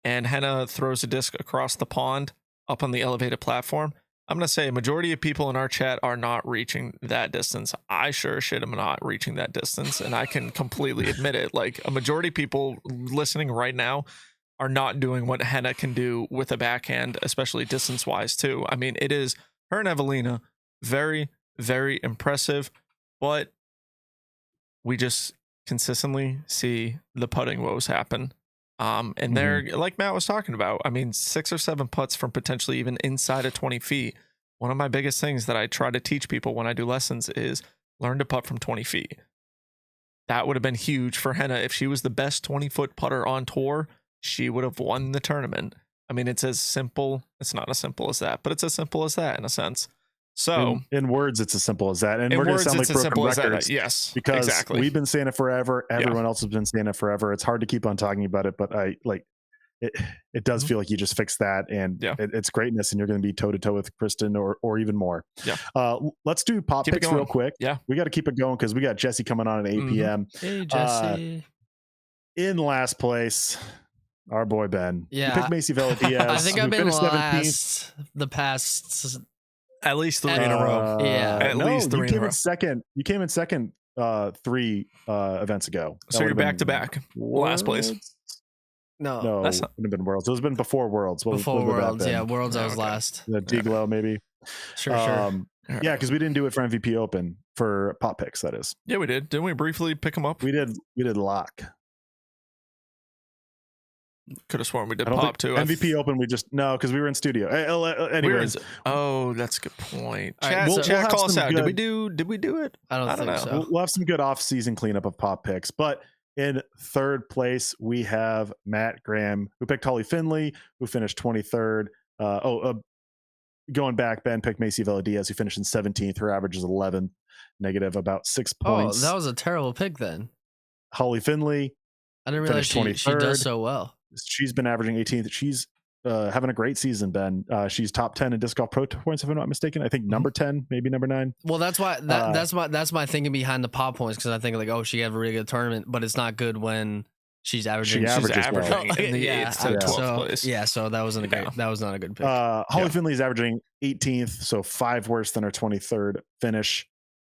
and Henna throws a disc across the pond up on the elevated platform, I'm going to say a majority of people in our chat are not reaching that distance. I sure shit am not reaching that distance, and I can completely admit it. Like, a majority of people listening right now are not doing what Henna can do with a backhand, especially distance-wise, too. I mean, it is her and Evelina, very, very impressive, but we just consistently see the putting woes happen. And they're, like Matt was talking about, I mean, 6 or 7 putts from potentially even inside of 20 feet. One of my biggest things that I try to teach people when I do lessons is learn to putt from 20 feet. That would have been huge for Henna. If she was the best 20-foot putter on tour, she would have won the tournament. I mean, it's as simple. It's not as simple as that, but it's as simple as that in a sense. So in words, it's as simple as that. And in we're going to words, sound it's like as broken simple as records. that. Yes, because exactly. we've been saying it forever. Everyone else has been saying it forever. It's hard to keep on talking about it, but it does feel like you just fixed that, and it's greatness, and you're going to be toe to toe with Kristen or even more. Yeah. Let's do pop picks real quick. Yeah. We got to keep it going because we got Jesse coming on at 8 p.m. Hey, Jesse. In last place, our boy Ben. Yeah. He picked Macy Vela-Diaz. I think I've been finished last the past. At least 3 in a row. Yeah. At least 3 in a row. You came in second 3 events ago. So you're back to back. Last place. No, that's not. It would have been Worlds. It was been before Worlds. Before Worlds, yeah. Worlds, I was last. The D-Glow, maybe. Sure. Yeah, because we didn't do it for MVP Open for pop picks. That is. Yeah, we did. Didn't we briefly pick them up? We did lock. Could have sworn we did pop too. MVP Open, we just because we were in studio. Anyways, that's a good point. All Chat, right, chat, call us out. Good, Did we do it? I don't think know. so. We'll have some good off-season cleanup of pop picks. But in third place, we have Matt Graham, who picked Holly Finley, who finished 23rd. Going back, Ben picked Macy Vela-Diaz, who finished in 17th. Her average is 11th, negative about 6 points. Oh, that was a terrible pick then. Holly Finley. I didn't realize she does so well. She's been averaging 18th. She's having a great season, Ben. She's top 10 in disc golf pro points, if I'm not mistaken. I think number 10, maybe number 9. Well, that's why that's my thinking behind the pop points, because I think like, she had a really good tournament, but it's not good when she's averaging. She's averaging in the 8th to 12th place. Yeah, so that wasn't that was not a good pick. Holly Finley is averaging 18th, so 5 worse than her 23rd finish.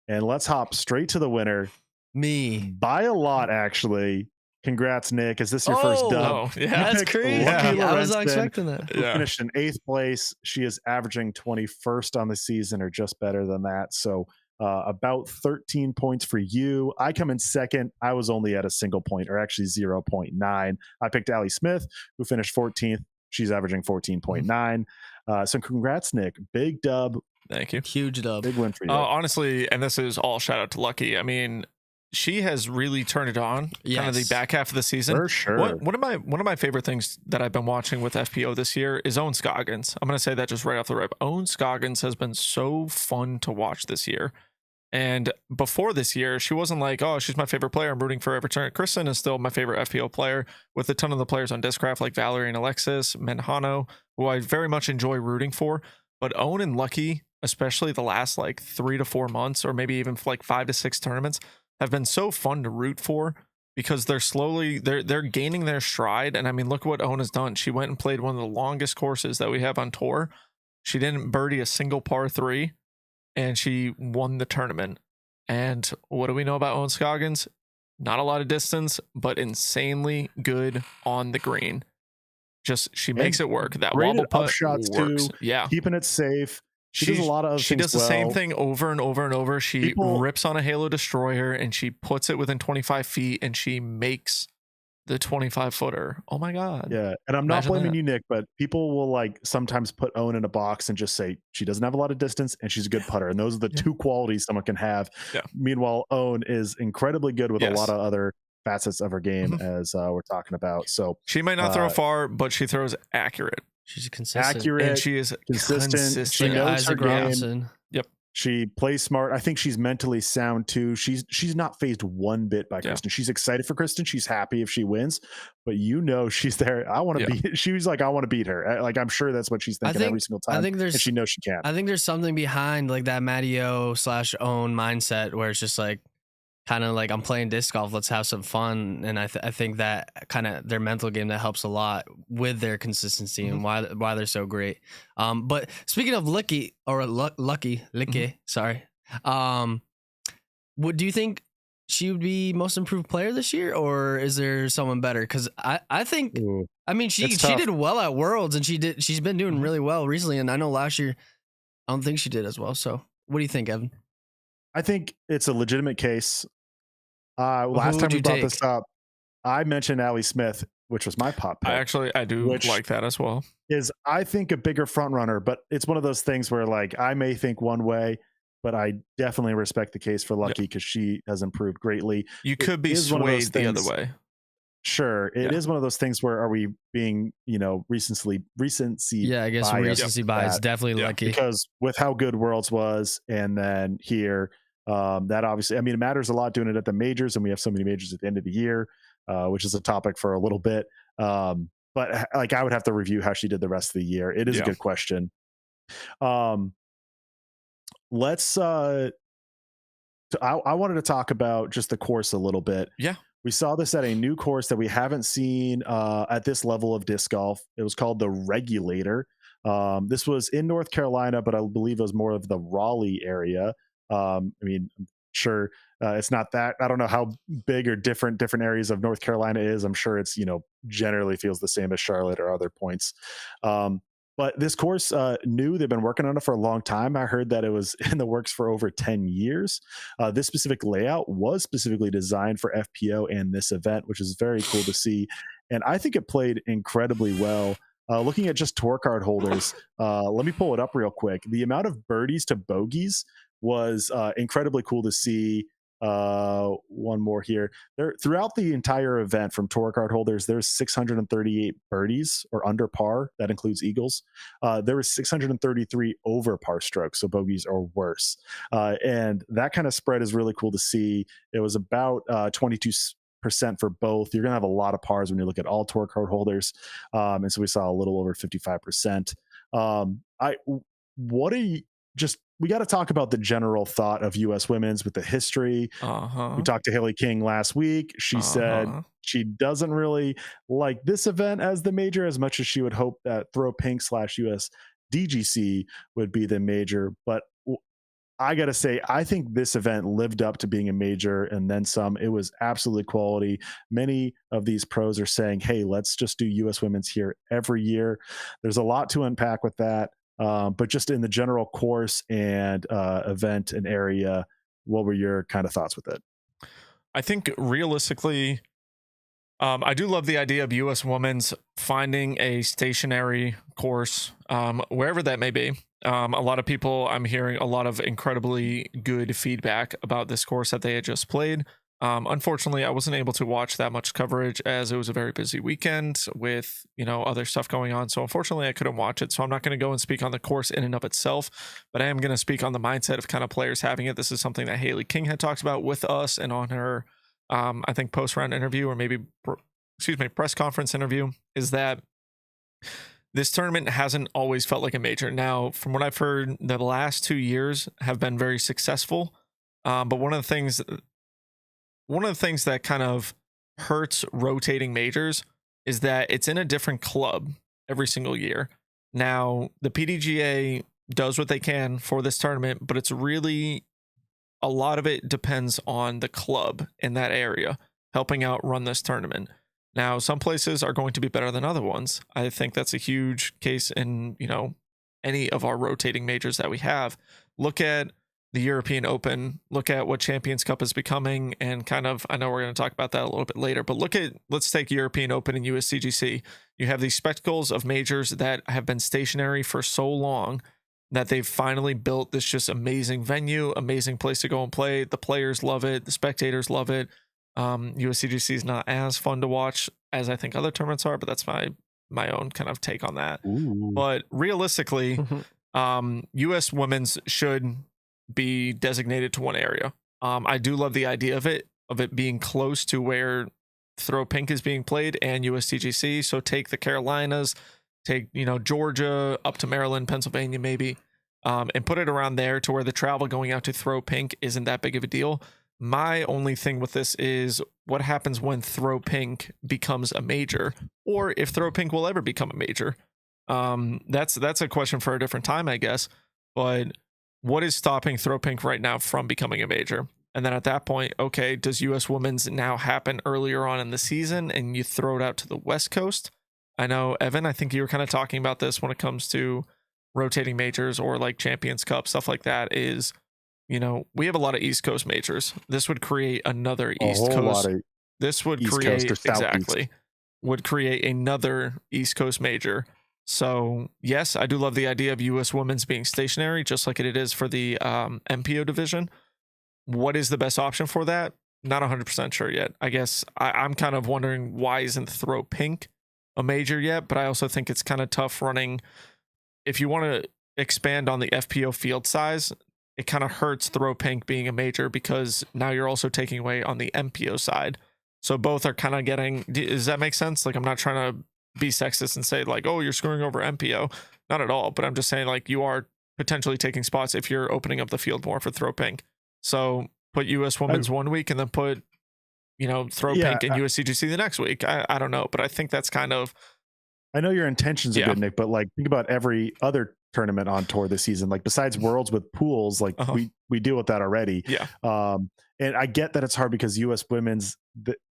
And let's hop straight to the winner. Me by a lot, actually. Congrats, Nick. Is this your first dub? Oh, yeah. That's crazy. I was not expecting that. Who finished in 8th place. She is averaging 21st on the season, or just better than that. So about 13 points for you. I come in second. I was only at a single point, or actually 0.9. I picked Allie Smith, who finished 14th. She's averaging 14.9. So congrats, Nick. Big dub. Thank you. Huge dub. Big win for you. Honestly, and this is all shout out to Lucky. I mean, she has really turned it on kind of the back half of the season. For sure. One of my favorite things that I've been watching with FPO this year is Owen Scoggins. I'm going to say that just right off the rip. Owen Scoggins has been so fun to watch this year. And before this year, she wasn't like, oh, she's my favorite player, I'm rooting for every turn. Kristen is still my favorite FPO player, with a ton of the players on Discraft like Valerie and Alexis, Menhano, who I very much enjoy rooting for. But Owen and Lucky, especially the last like 3 to 4 months, or maybe even like 5 to 6 tournaments, have been so fun to root for, because they're gaining their stride. And I mean, look what Owen has done. She went and played one of the longest courses that we have on tour. She didn't birdie a single par 3, and she won the tournament. And what do we know about Owen Scoggins? Not a lot of distance, but insanely good on the green. Just she makes it work. That wobble putt shots works. too. Yeah, keeping it safe. She does a lot of other she things does the same thing over and over and over. She rips on a Halo Destroyer and she puts it within 25 feet and she makes the 25-footer. Oh my God. Yeah. And I'm not blaming you, Nick, but people will like sometimes put Owen in a box and just say she doesn't have a lot of distance and she's a good putter. And those are the two qualities someone can have. Yeah. Meanwhile, Owen is incredibly good with a lot of other facets of her game, as we're talking about. So she might not throw far, but she throws accurate. She's consistent. Accurate, and she is consistent. She knows her game. Yep. She plays smart. I think she's mentally sound too. She's not phased one bit by Kristen. She's excited for Kristen. She's happy if she wins, but she's there. I want to beat. She was like, I want to beat her. Like, I'm sure that's what she's thinking every single time. I think and she knows she can. I think there's something behind like that Matteo /Own mindset where it's just like, kind of like, I'm playing disc golf, let's have some fun. And I think that kind of their mental game, that helps a lot with their consistency and why they're so great. But speaking of Lucky, sorry. Do you think she would be most improved player this year, or is there someone better? Because I think, I mean, she did well at Worlds, and she's been doing really well recently. And I know last year, I don't think she did as well. So what do you think, Evan? I think it's a legitimate case. Last time we brought this up, I mentioned Allie Smith, which was my pop pick. I do like that as well. Is, I think, a bigger front runner, but it's one of those things where, like, I may think one way, but I definitely respect the case for Lucky because she has improved greatly. You could be swayed the other way. Sure. It is one of those things where, are we being, recency Yeah, I guess recency bias, definitely Lucky. Because with how good Worlds was, and then here, that obviously, I mean, it matters a lot doing it at the majors, and we have so many majors at the end of the year, which is a topic for a little bit. But like, I would have to review how she did the rest of the year. It is a good question. Let's I wanted to talk about just the course a little bit. Yeah. We saw this at a new course that we haven't seen at this level of disc golf. It was called the Regulator. This was in North Carolina, but I believe it was more of the Raleigh area. I mean, I'm sure it's not that. I don't know how big or different areas of North Carolina is. I'm sure it's, generally feels the same as Charlotte or other points. But this course, new, they've been working on it for a long time. I heard that it was in the works for over 10 years. This specific layout was specifically designed for FPO and this event, which is very cool to see. And I think it played incredibly well. Looking at just tour card holders, let me pull it up real quick. The amount of birdies to bogeys was incredibly cool to see. One more here. There, throughout the entire event, from tour card holders, there's 638 birdies or under par. That includes eagles. There was 633 over par strokes, so bogeys or worse. And that kind of spread is really cool to see. It was about 22% for both. You're gonna have a lot of pars when you look at all tour card holders, and so we saw a little over 55%. We got to talk about the general thought of U.S. women's with the history. We talked to Haley King last week. She said she doesn't really like this event as the major as much as she would hope that Throw Pink /US DGC would be the major. But I got to say, I think this event lived up to being a major and then some. It was absolutely quality. Many of these pros are saying, hey, let's just do U.S. women's here every year. There's a lot to unpack with that. But just in the general course and event and area, what were your kind of thoughts with it? I think realistically, I do love the idea of U.S. women's finding a stationary course, wherever that may be. A lot of people, I'm hearing a lot of incredibly good feedback about this course that they had just played. Unfortunately, I wasn't able to watch that much coverage as it was a very busy weekend with, other stuff going on. So unfortunately, I couldn't watch it. So I'm not going to go and speak on the course in and of itself, but I am going to speak on the mindset of kind of players having it. This is something that Haley King had talked about with us and on her, I think, post-round interview or maybe, press conference interview, is that this tournament hasn't always felt like a major. Now, from what I've heard, the last 2 years have been very successful. But one of the things that kind of hurts rotating majors is that it's in a different club every single year. Now, the PDGA does what they can for this tournament, but it's really, a lot of it depends on the club in that area helping out run this tournament. Now, some places are going to be better than other ones. I think that's a huge case in, any of our rotating majors that we have. Look at the European Open, look at what Champions Cup is becoming, and kind of, I know we're going to talk about that a little bit later, but let's take European Open and USCGC. You have these spectacles of majors that have been stationary for so long that they've finally built this just amazing venue, amazing place to go and play. The players love it. The spectators love it. USCGC is not as fun to watch as I think other tournaments are, but that's my own kind of take on that. Ooh. But realistically, US women's should be designated to one area. I do love the idea of it being close to where Throw Pink is being played and USTGC. So take the Carolinas, take Georgia up to Maryland, Pennsylvania maybe, and put it around there to where the travel going out to Throw Pink isn't that big of a deal. My only thing with this is what happens when throw pink becomes a major, or if throw pink will ever become a major. That's a question for a different time, I guess. But what is stopping throw pink right now from becoming a major? And then at that point, okay, does US Women's now happen earlier on in the season and you throw it out to the West Coast? I know, Evan, I think you were kind of talking about this when it comes to rotating majors or like Champions Cup, stuff like that is, you know, we have a lot of East Coast majors. This would create another East Coast. This would create exactly would create another East Coast major. So yes, I do love the idea of US Women's being stationary, just like it is for the MPO division. What is the best option for that? Not 100% sure yet. I guess I'm kind of wondering why isn't throw pink a major yet, but I also think it's kind of tough running. If you want to expand on the FPO field size, it kind of hurts throw pink being a major because now you're also taking away on the MPO side. So both are kind of getting, does that make sense? Like, I'm not trying to be sexist and say like, oh, you're screwing over MPO. Not at all. But I'm just saying like you are potentially taking spots if you're opening up the field more for throw pink. So put US Women's 1 week and then put, you know, throw pink and USCGC the next week. I don't know, but I think that's kind of. I know your intentions are good, Nick, but like think about every other tournament on tour this season. Like besides Worlds with pools, like we deal with that already. Yeah. And I get that it's hard because US Women's,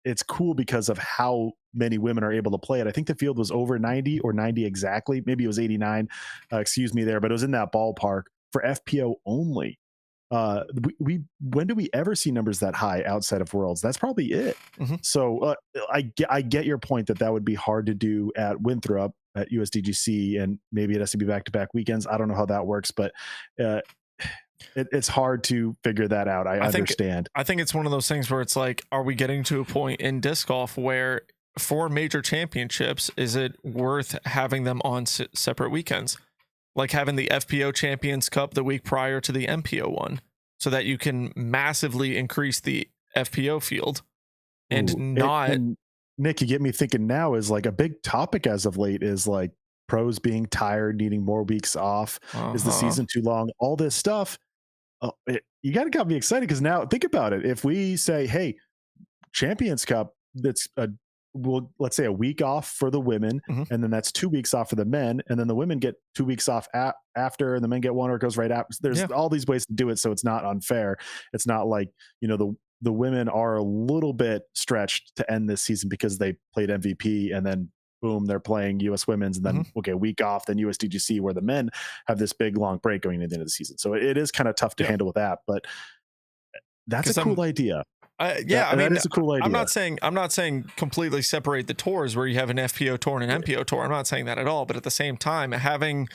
it's cool because of how many women are able to play it. I think the field was over 90 or 90 exactly. Maybe it was 89. Excuse me there, but it was in that ballpark for FPO only. When do we ever see numbers that high outside of Worlds? That's probably it. So I get your point that would be hard to do at Winthrop, at USDGC, and maybe it has to be back-to-back weekends. I don't know how that works, but it's hard to figure that out. I understand. I think it's one of those things where it's like, are we getting to a point in disc golf where for major championships, is it worth having them on separate weekends? Like having the FPO Champions Cup the week prior to the MPO one, so that you can massively increase the FPO field and and Nick, you get me thinking now is like a big topic as of late is like pros being tired, needing more weeks off. Is the season too long? All this stuff. You got me excited because now think about it. If we say, hey, Champions Cup, that's let's say a week off for the women, and then that's 2 weeks off for the men, and then the women get 2 weeks off after, and the men get one, or it goes right after. There's all these ways to do it, so it's not unfair. It's not like, you know, the women are a little bit stretched to end this season because they played MVP, and then boom, they're playing US Women's, and then a week off, then USDGC, where the men have this big long break going into the end of the season. So it is kind of tough to handle with that, but that's a cool idea. I mean, that is a cool idea. I'm not saying completely separate the tours where you have an FPO tour and an MPO tour. I'm not saying that at all. But at the same time, having,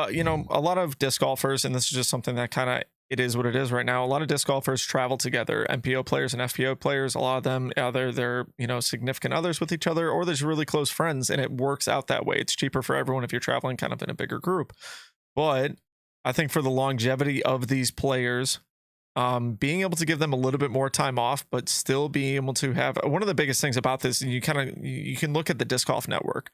you know, a lot of disc golfers, and this is just something that kind of, it is what it is right now. A lot of disc golfers travel together, MPO players and FPO players. A lot of them, either they're, you know, significant others with each other, or there's really close friends, and it works out that way. It's cheaper for everyone if you're traveling kind of in a bigger group. But I think for the longevity of these players, being able to give them a little bit more time off, but still being able to have one of the biggest things about this, and you can look at the Disc Golf Network.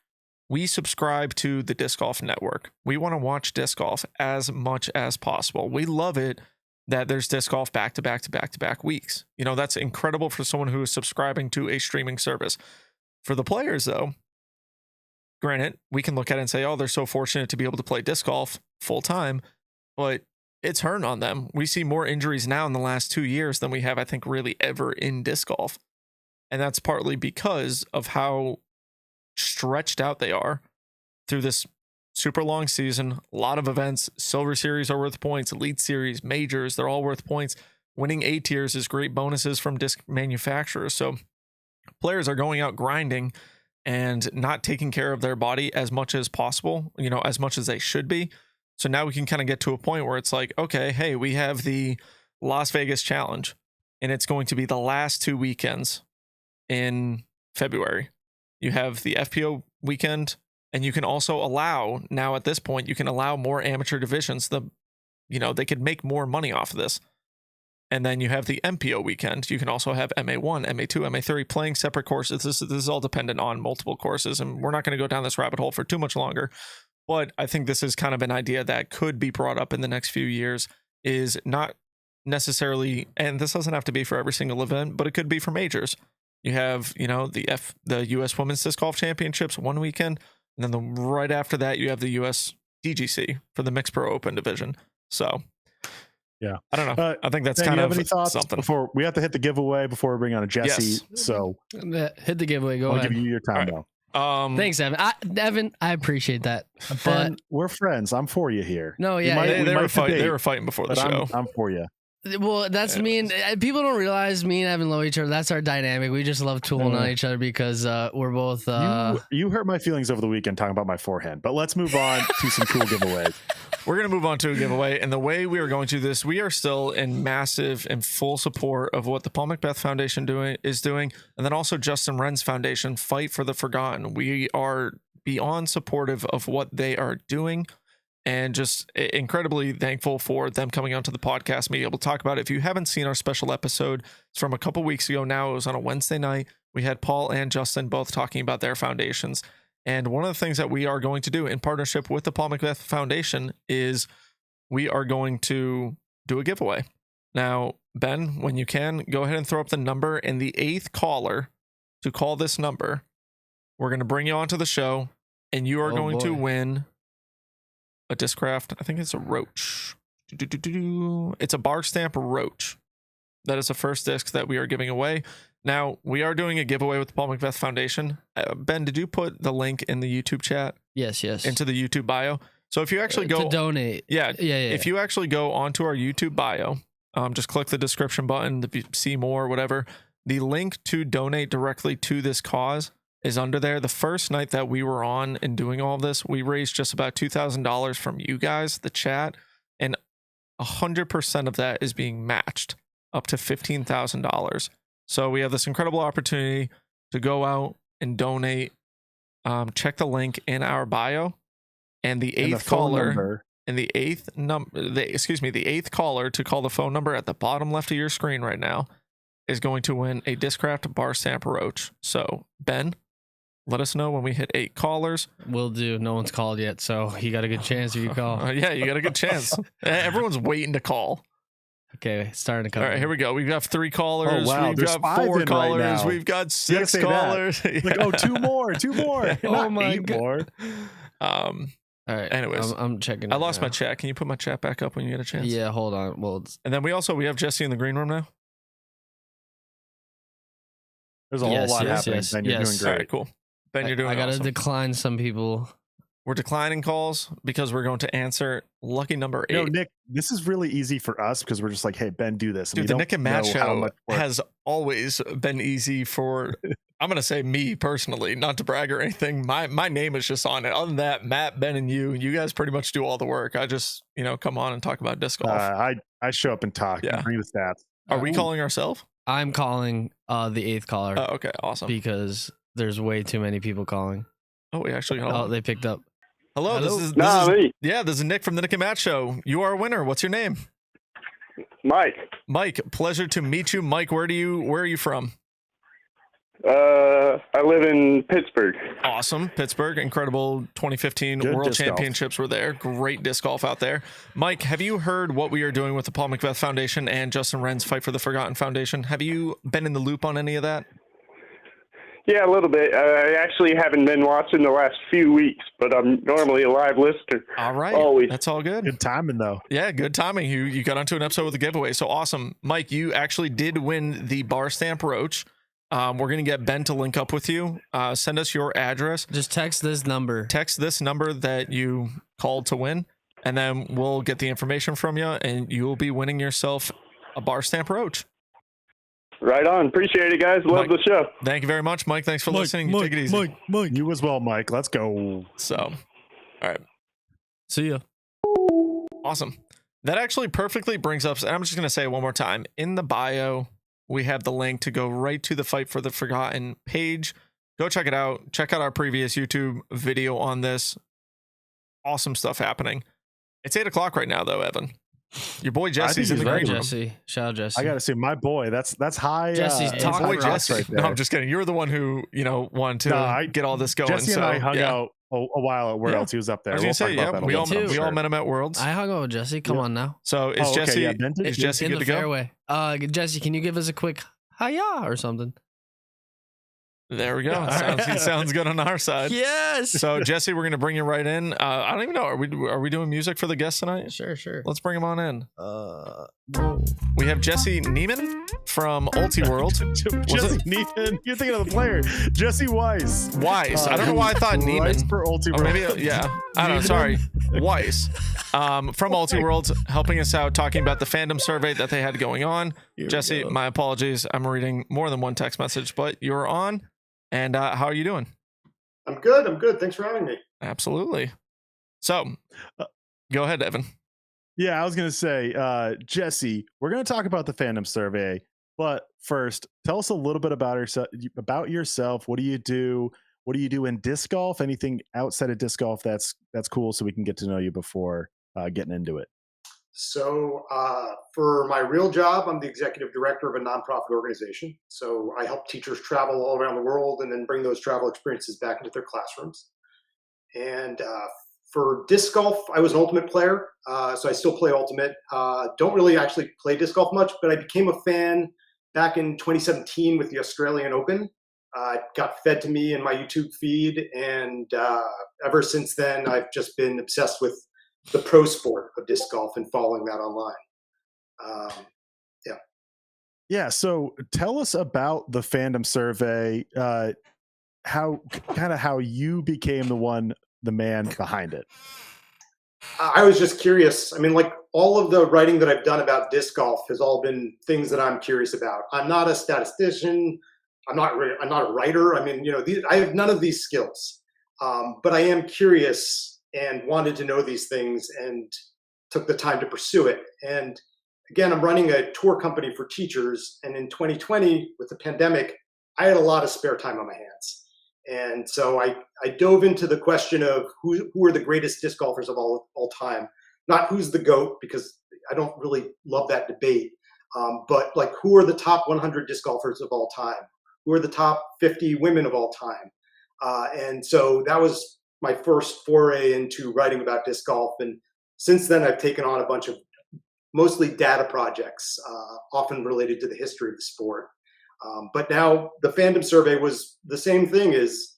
We subscribe to the Disc Golf Network. We want to watch disc golf as much as possible. We love it that there's disc golf back to back to back to back weeks. You know, that's incredible for someone who is subscribing to a streaming service. For the players, though, granted, we can look at it and say, oh, they're so fortunate to be able to play disc golf full time, but it's hurting on them. We see more injuries now in the last 2 years than we have, I think, really ever in disc golf. And that's partly because of how stretched out they are through this super long season. A lot of events. Silver Series are worth points. Elite Series, majors, they're all worth points. Winning A tiers is great bonuses from disc manufacturers. So players are going out grinding and not taking care of their body as much as possible, you know, as much as they should be. So now we can kind of get to a point where it's like, okay, hey, we have the Las Vegas Challenge, and it's going to be the last 2 weekends in February. You have the FPO weekend, and you can also allow, now at this point, you can allow more amateur divisions. They could make more money off of this. And then you have the MPO weekend. You can also have MA1, MA2, MA3 playing separate courses. This is all dependent on multiple courses, and we're not going to go down this rabbit hole for too much longer. But I think this is kind of an idea that could be brought up in the next few years, is not necessarily, and this doesn't have to be for every single event, but it could be for majors. You have, the U.S. Women's Disc Golf Championships one weekend, and then right after that, you have the U.S. DGC for the Mixed Pro Open division. So, yeah, I don't know. I think that's Ben, kind you have of any thoughts something. before we have to hit the giveaway before we bring on a Jesse. Yes. So Hit the giveaway. Go I'll ahead. give you your time All now. Thanks, Evan. Evan, I appreciate that. But Ben, we're friends. I'm for you here. no, yeah, might- yeah. They might were fighting. They debate, were fighting before the But show. I'm for you. Well, that's me and people don't realize me and Evan love each other. That's our dynamic. We just love tooling on each other because we're both. You hurt my feelings over the weekend talking about my forehand, but let's move on to some cool giveaways. We're going to move on to a giveaway. And the way we are going to this, we are still in massive and full support of what the Paul Macbeth Foundation is doing. And then also Justin Wren's Foundation, Fight for the Forgotten. We are beyond supportive of what they are doing and just incredibly thankful for them coming onto the podcast, being able to talk about it. If you haven't seen our special episode, it's from a couple weeks ago now. It was on a Wednesday night. We had Paul and Justin both talking about their foundations. And one of the things that we are going to do in partnership with the Paul Macbeth Foundation is we are going to do a giveaway. Now, Ben, when you can, go ahead and throw up the number, and the 8th caller to call this number, we're going to bring you onto the show, and you are going to win a Discraft. I think it's a Roach. It's a bar stamp Roach. That is the first disc that we are giving away. Now, we are doing a giveaway with the Paul Macbeth Foundation. Ben, did you put the link in the YouTube chat? yes. Into the YouTube bio? So if you actually go to donate. Yeah. Yeah. If you actually go onto our YouTube bio, just click the description button to see more, whatever. The link to donate directly to this cause is under there. The first night that we were on and doing all of this, we raised just about $2,000 from you guys, the chat, and 100% of that is being matched up to $15,000. So we have this incredible opportunity to go out and donate. Check the link in our bio, and the 8th caller and the 8th caller to call the phone number at the bottom left of your screen right now is going to win a Discraft bar stamp Roach. So Ben, let us know when we hit 8 callers. Will do. No one's called yet, so you got a good chance if you call. Yeah, you got a good chance. Everyone's waiting to call. Okay, starting to come. All right, here we go. We've got 3 callers. Oh, wow. We've There's got 5 4 in callers. right now. We've got 6 say that. callers. Like, oh, 2 more. Oh Not my 8 God. more. All right. Anyways, I'm checking. I lost my chat. Can you put my chat back up when you get a chance? Yeah, hold on. Well, And then we have Jesse in the green room now. There's a whole lot happening. yes, Ben, you're yes. doing great. All right, cool. Ben, you're doing I gotta awesome. decline some people. We're declining calls because we're going to answer lucky number 8. You know, Nick, this is really easy for us because we're just like, hey, Ben, do this. Dude, we the don't Nick and Matt know how show much work- has always been easy for, I'm going to say me personally, not to brag or anything. My name is just on it. Other than that, Matt, Ben, and you guys pretty much do all the work. I just, come on and talk about disc golf. I show up and talk. Yeah. Yeah. Bring the stats. Are we calling ourselves? I'm calling the 8th caller Oh, okay, awesome. because there's way too many people calling. Oh, we actually got Oh, they picked up. Hello, Hello? this is me. yeah, this is Nick from the Nick and Matt Show. You are a winner. What's your name? Mike. Mike, pleasure to meet you. Mike, where are you from? I live in Pittsburgh. Awesome. Pittsburgh, incredible 2015 Good World disc golf. Championships were there. Great disc golf out there. Mike, have you heard what we are doing with the Paul Macbeth Foundation and Justin Wren's Fight for the Forgotten Foundation? Have you been in the loop on any of that? Yeah, a little bit. I actually haven't been watching the last few weeks, but I'm normally a live listener. All right. Always. That's all good. Good timing, though. Yeah, good timing. You got onto an episode with a giveaway. So awesome. Mike, you actually did win the bar stamp Roach. We're going to get Ben to link up with you. Send us your address. Just text this number. Text this number that you called to win, and then we'll get the information from you, and you'll be winning yourself a bar stamp Roach. Right on. Appreciate it, guys. Love the show. Thank you very much, Mike. Thanks for listening. You take it easy. Mike. You as well, Mike. Let's go. So, all right. See ya. Awesome. That actually perfectly brings up, and I'm just going to say it one more time. In the bio, we have the link to go right to the Fight for the Forgotten page. Go check it out. Check out our previous YouTube video on this. Awesome stuff happening. It's 8 o'clock right now, though, Evan. Your boy Jesse's in he's the ready. green room. Jesse. Shout out Jesse. I got to say, my boy, that's high. Jesse's talking Boy for us Jesse. right there. No, I'm just kidding. You're the one who, wanted to No, get all this going. Jesse and I hung out a while at Worlds. Yeah. He was up there. I was gonna say, talk about that we a all little bit, I'm we all sure. met him at Worlds. I hung out with Jesse. Come on now. So is Oh, okay, Jesse yeah, vintage, is yeah. Jesse In good the to go? fairway. Jesse, can you give us a quick hiya or something? There we go. He sounds good on our side. Yes. So Jesse, we're gonna bring you right in. I don't even know. Are we doing music for the guest tonight? Sure. Let's bring him on in. We have Jesse Neiman from Ultiworld. Jesse Neiman. You're thinking of the player, Jesse Weiss. Weiss. I don't know why I thought Weiss Neiman. for Or Ultiworld. maybe, yeah. I don't know. Sorry. Weiss. From Ultiworld, helping us out, talking about the fandom survey that they had going on. Jesse, my apologies. I'm reading more than one text message, but you're on. And how are you doing? I'm good. Thanks for having me. Absolutely. So, go ahead, Evan. Yeah, I was gonna say, Jesse, we're gonna talk about the fandom survey, but first, tell us a little bit about yourself. What do you do? What do you do in disc golf? Anything outside of disc golf that's cool, so we can get to know you before getting into it. So, for my real job, I'm the executive director of a nonprofit organization. So, I help teachers travel all around the world and then bring those travel experiences back into their classrooms. And for disc golf, I was an ultimate player, so I still play ultimate. Don't really actually play disc golf much, but I became a fan back in 2017 with the Australian Open. It got fed to me in my YouTube feed, and ever since then, I've just been obsessed with the pro sport of disc golf and following that online. Yeah. So tell us about the fandom survey. How you became the man behind it. I was just curious. I mean, like all of the writing that I've done about disc golf has all been things that I'm curious about. I'm not a statistician. I'm not a writer. I mean, I have none of these skills, but I am curious and wanted to know these things and took the time to pursue it. And again, I'm running a tour company for teachers. And in 2020, with the pandemic, I had a lot of spare time on my hands. And so I dove into the question of who are the greatest disc golfers of all time. Not who's the GOAT, because I don't really love that debate, but like who are the top 100 disc golfers of all time? Who are the top 50 women of all time? And so that was my first foray into writing about disc golf. And since then, I've taken on a bunch of mostly data projects, often related to the history of the sport. But now the fandom survey was the same thing: is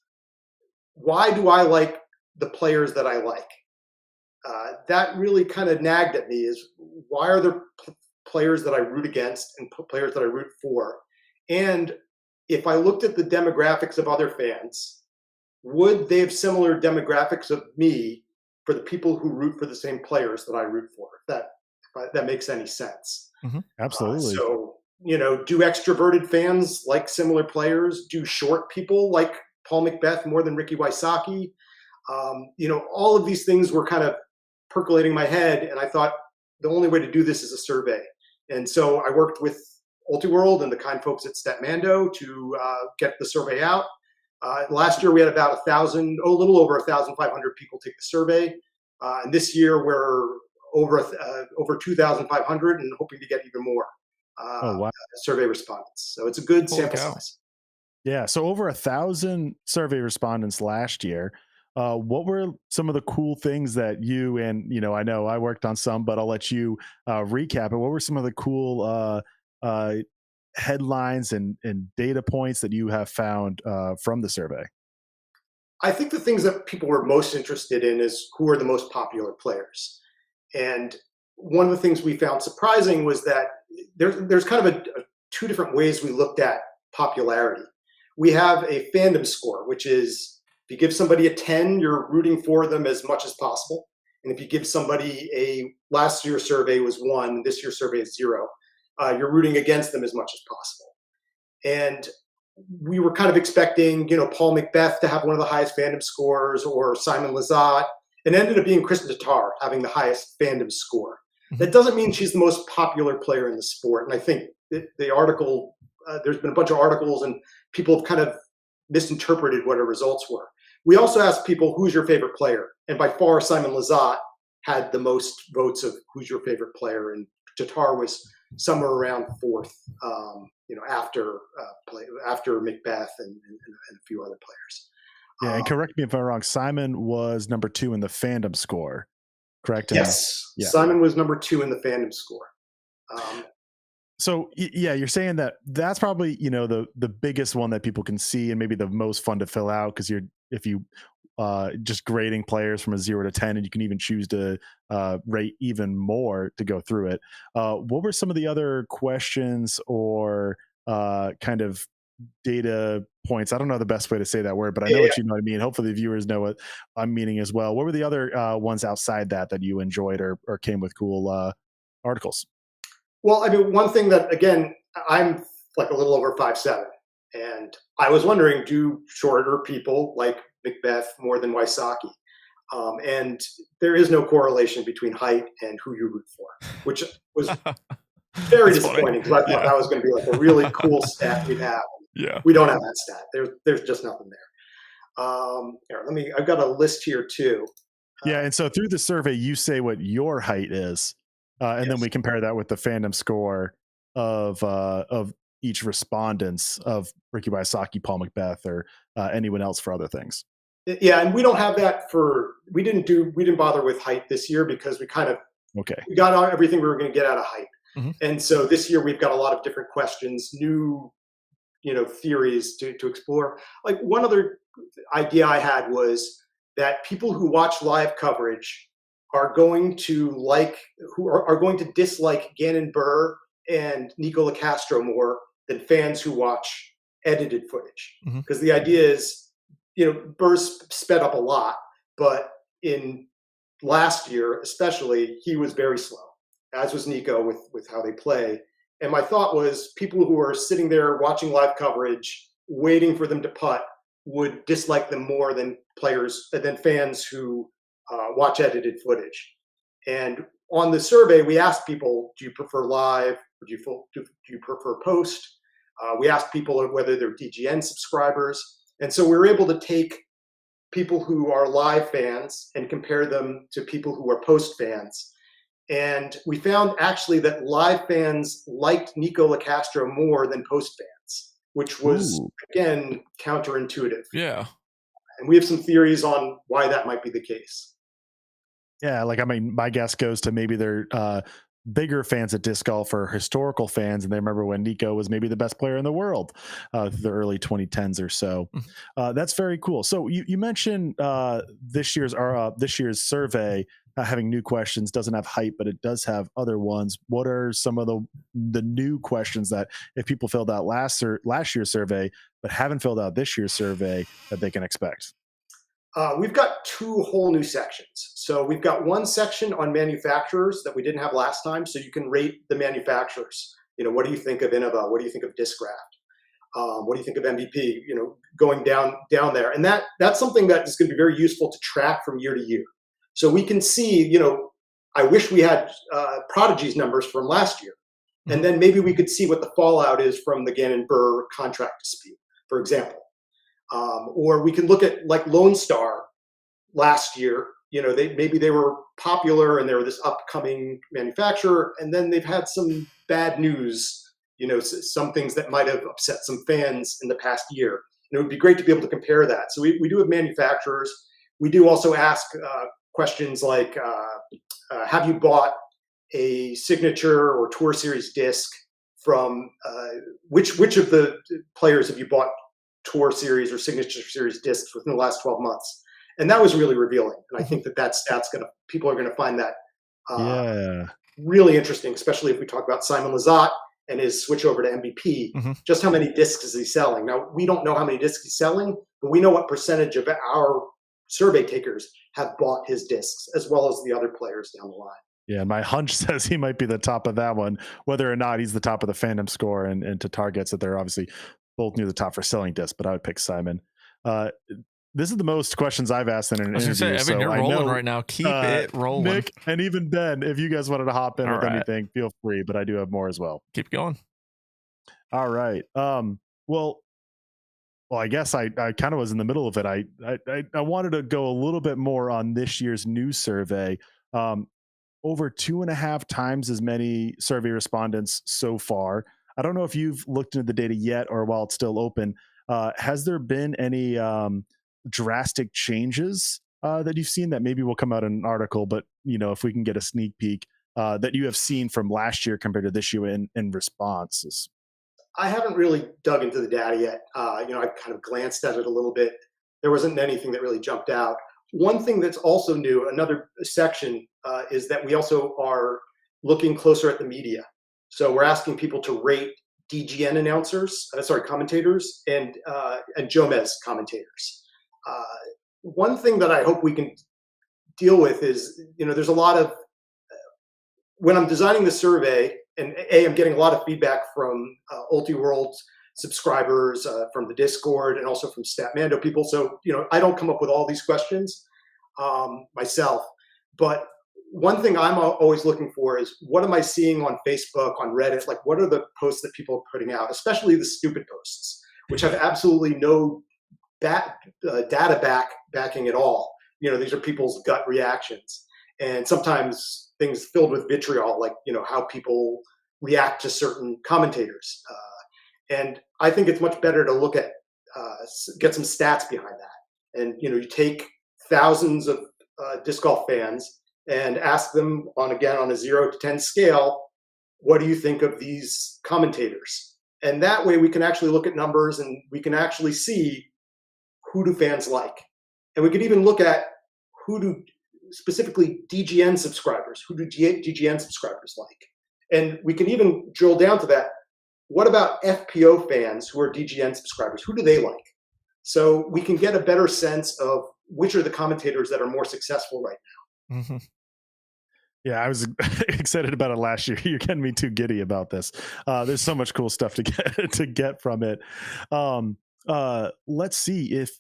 why do I like the players that I like? That really kind of nagged at me, is why are there players that I root against and players that I root for? And if I looked at the demographics of other fans, would they have similar demographics of me for the people who root for the same players that I root for? If that makes any sense. Mm-hmm. Absolutely. So, do extroverted fans like similar players? Do short people like Paul McBeth more than Ricky Wysocki? All of these things were kind of percolating in my head, and I thought the only way to do this is a survey. And so I worked with Ultiworld and the kind folks at Statmando to get the survey out. Last year we had about a little over 1,500 people take the survey, and this year we're over 2,500 and hoping to get even more survey respondents. So it's a good sample size. Yeah, so over 1,000 survey respondents last year. What were some of the cool things that you and I know I worked on some, but I'll let you recap it. What were some of the cool headlines and data points that you have found from the survey? I think the things that people were most interested in is who are the most popular players. And one of the things we found surprising was that there's kind of two different ways we looked at popularity. We have a fandom score, which is if you give somebody a 10, you're rooting for them as much as possible. And if you give somebody last year's survey was 1, this year's survey is 0, you're rooting against them as much as possible. And we were kind of expecting, Paul McBeth to have one of the highest fandom scores, or Simon Lizotte. It ended up being Kristen Tatar having the highest fandom score. That doesn't mean she's the most popular player in the sport. And I think the article, there's been a bunch of articles and people have kind of misinterpreted what her results were. We also asked people, who's your favorite player? And by far, Simon Lizotte had the most votes of who's your favorite player. And Tatar was somewhere around 4th, after McBeth and a few other players. Yeah, and correct me if I'm wrong. Simon was number 2 in the fandom score, correct? Yes, Yeah. Simon was number 2 in the fandom score. So yeah, you're saying that that's probably the biggest one that people can see and maybe the most fun to fill out because if you just grading players from a 0 to 10 and you can even choose to rate even more to go through it. What were some of the other questions or kind of data points? I don't know the best way to say that word, but I know what you know what I mean. Hopefully the viewers know what I'm meaning as well. What were the other ones outside that you enjoyed or came with cool articles? Well, I mean, one thing that, again, I'm like a little over 5'7", and I was wondering, do shorter people like Macbeth more than Wysocki? And there is no correlation between height and who you root for, which was very disappointing because I thought that was going to be like a really cool stat we'd have. Yeah, we don't have that stat. There's just nothing there. Here, I've got a list here too. Yeah, and so through the survey, you say what your height is. And then we compare that with the fandom score of each respondents of Ricky Wysocki, Paul Macbeth, or anyone else for other things. Yeah, and we don't have that we didn't bother with height this year because we got everything we were going to get out of height. Mm-hmm. And so this year we've got a lot of different questions, new theories to explore. Like one other idea I had was that people who watch live coverage are going to dislike Gannon Buhr and Nico LaCastro more than fans who watch edited footage. Because the idea is, Burr's sped up a lot, but in last year, especially, he was very slow, as was Nico with how they play. And my thought was people who are sitting there watching live coverage, waiting for them to putt, would dislike them more than fans who watch edited footage. And on the survey, we asked people, do you prefer live or do you prefer post? We asked people whether they're DGN subscribers. And so we were able to take people who are live fans and compare them to people who are post fans. And we found actually that live fans liked Nico LaCastro more than post fans, which was, again, counterintuitive. Yeah. And we have some theories on why that might be the case. Yeah, my guess goes to maybe they're bigger fans of disc golf or historical fans, and they remember when Nico was maybe the best player in the world through the early 2010s or so. That's very cool. So you mentioned this year's survey having new questions, doesn't have height, but it does have other ones. What are some of the new questions that if people filled out last year's survey but haven't filled out this year's survey that they can expect? We've got 2 whole new sections. So we've got one section on manufacturers that we didn't have last time. So you can rate the manufacturers. What do you think of Innova? What do you think of Discraft? What do you think of MVP? Going down there. And that's something that is going to be very useful to track from year to year. So we can see, I wish we had Prodigy's numbers from last year. And then maybe we could see what the fallout is from the Gannon Buhr contract dispute, for example. Or we can look at like Lone Star last year. They were popular and they were this upcoming manufacturer, and then they've had some bad news. Some things that might have upset some fans in the past year. And it would be great to be able to compare that. So we do have manufacturers. We do also ask questions like, have you bought a signature or Tour Series disc from which of the players have you bought Tour Series or Signature Series discs within the last 12 months? And that was really revealing. And I think that stat's people are going to find that really interesting, especially if we talk about Simon Lizotte and his switch over to MVP. Just how many discs is he selling? Now, we don't know how many discs he's selling, but we know what percentage of our survey takers have bought his discs, as well as the other players down the line. Yeah, my hunch says he might be the top of that one, whether or not he's the top of the fandom score and to targets that they're obviously both near the top for selling discs, but I would pick Simon. This is the most questions I've asked in an interview. I was going to say, Evan, you're rolling right now. Keep it rolling. Nick, and even Ben, if you guys wanted to hop in with anything, feel free, but I do have more as well. Keep going. All right. Well, I guess I kind of was in the middle of it. I wanted to go a little bit more on this year's new survey. Over 2.5 times as many survey respondents so far. I don't know if you've looked into the data yet or while it's still open. Has there been any drastic changes that you've seen that maybe will come out in an article, but if we can get a sneak peek that you have seen from last year compared to this year in responses? I haven't really dug into the data yet. I kind of glanced at it a little bit. There wasn't anything that really jumped out. One thing that's also new, another section, is that we also are looking closer at the media. So we're asking people to rate DGN commentators and Jomez commentators. One thing that I hope we can deal with is, there's a lot of, when I'm designing the survey, and I'm getting a lot of feedback from Ultiworld subscribers, from the Discord, and also from Statmando people. So, I don't come up with all these questions myself. But one thing I'm always looking for is, what am I seeing on Facebook, on Reddit? Like, what are the posts that people are putting out, especially the stupid posts, which have absolutely no data backing at all. These are people's gut reactions. And sometimes things filled with vitriol, like, how people react to certain commentators. And I think it's much better to look at, get some stats behind that. And, you take thousands of disc golf fans and ask them on a 0 to 10 scale, what do you think of these commentators? And that way we can actually look at numbers and we can actually see who do fans like. And we could even look at who do specifically DGN subscribers, who do DGN subscribers like? And we can even drill down to that. What about FPO fans who are DGN subscribers? Who do they like? So we can get a better sense of which are the commentators that are more successful right now. Mm-hmm. Yeah, I was excited about it last year. You're getting me too giddy about this. There's so much cool stuff to get from it. Let's see if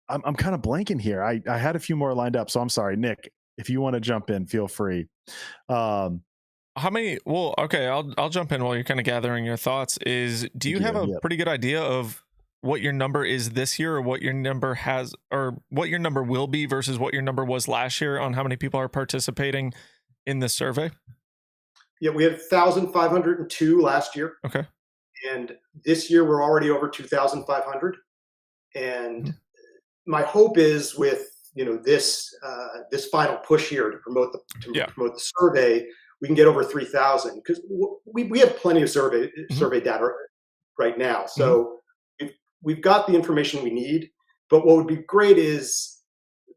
I'm kind of blanking here. I had a few more lined up, so I'm sorry, Nick. If you want to jump in, feel free. How many? Well, okay, I'll jump in while you're kind of gathering your thoughts. Do you have a pretty good idea of what your number is this year, or what your number has, or what your number will be versus what your number was last year on how many people are participating in this survey? Yeah, we had 1,502 last year. Okay. And this year we're already over 2,500. And my hope is with, this final push here to promote the survey, we can get over 3,000, because we have plenty of survey data right now. So we've got the information we need, but what would be great is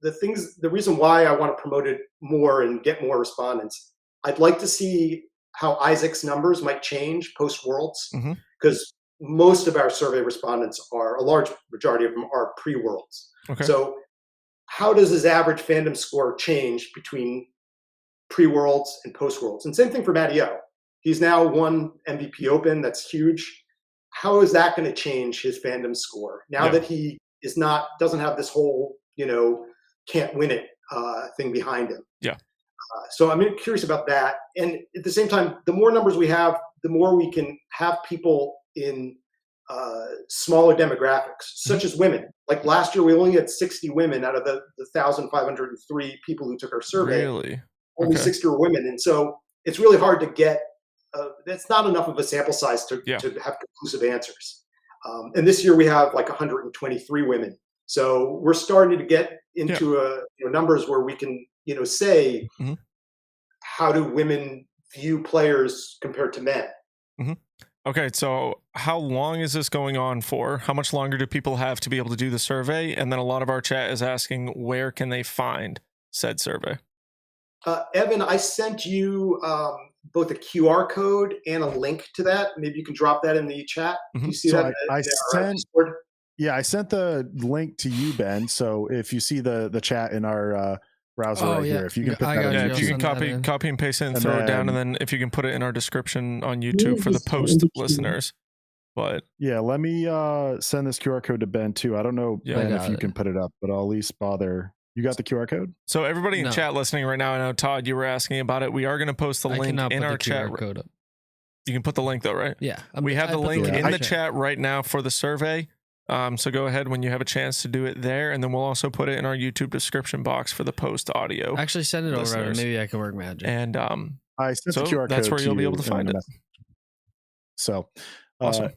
the reason why I want to promote it more and get more respondents. I'd like to see how Isaac's numbers might change post Worlds, because most of our survey respondents a large majority of them are pre-Worlds. Okay. So how does his average fandom score change between pre-Worlds and post-Worlds? And same thing for Matty O. He's now won MVP Open. That's huge. How is that going to change his fandom score now that he doesn't have this whole, can't win it thing behind him? Yeah. So I'm curious about that. And at the same time, the more numbers we have, the more we can have people in smaller demographics, such as women. Like last year, we only had 60 women out of the 1,503 people who took our survey. Really? Only 60 were women. And so it's really hard to get, that's not enough of a sample size to have conclusive answers. And this year we have like 123 women. So we're starting to get into numbers where we can, say, how do women view players compared to men? Okay, so how long is this going on for? How much longer do people have to be able to do the survey? And then a lot of our chat is asking, where can they find said survey? Evan, I sent you both a QR code and a link to that. Maybe you can drop that in the chat. You see so that? I sent the link to you, Ben. So if you see the chat in our browser here, if you can put that if you can copy and paste it and throw it down, and then if you can put it in our description on YouTube for the post listeners. But yeah, let me send this QR code to Ben too. I don't know, Ben, if you can put it up, but I'll at least bother. You got the QR code? So everybody in chat listening right now, I know, Todd, you were asking about it. We are going to post the link in our chat. Code up. You can put the link though, right? Yeah. We have the link in the chat right now for the survey. So go ahead when you have a chance to do it there, and then we'll also put it in our YouTube description box for the post audio. Actually, send it over. Maybe I can work magic. And I sent the QR code. That's where you'll be able to find it. So, awesome.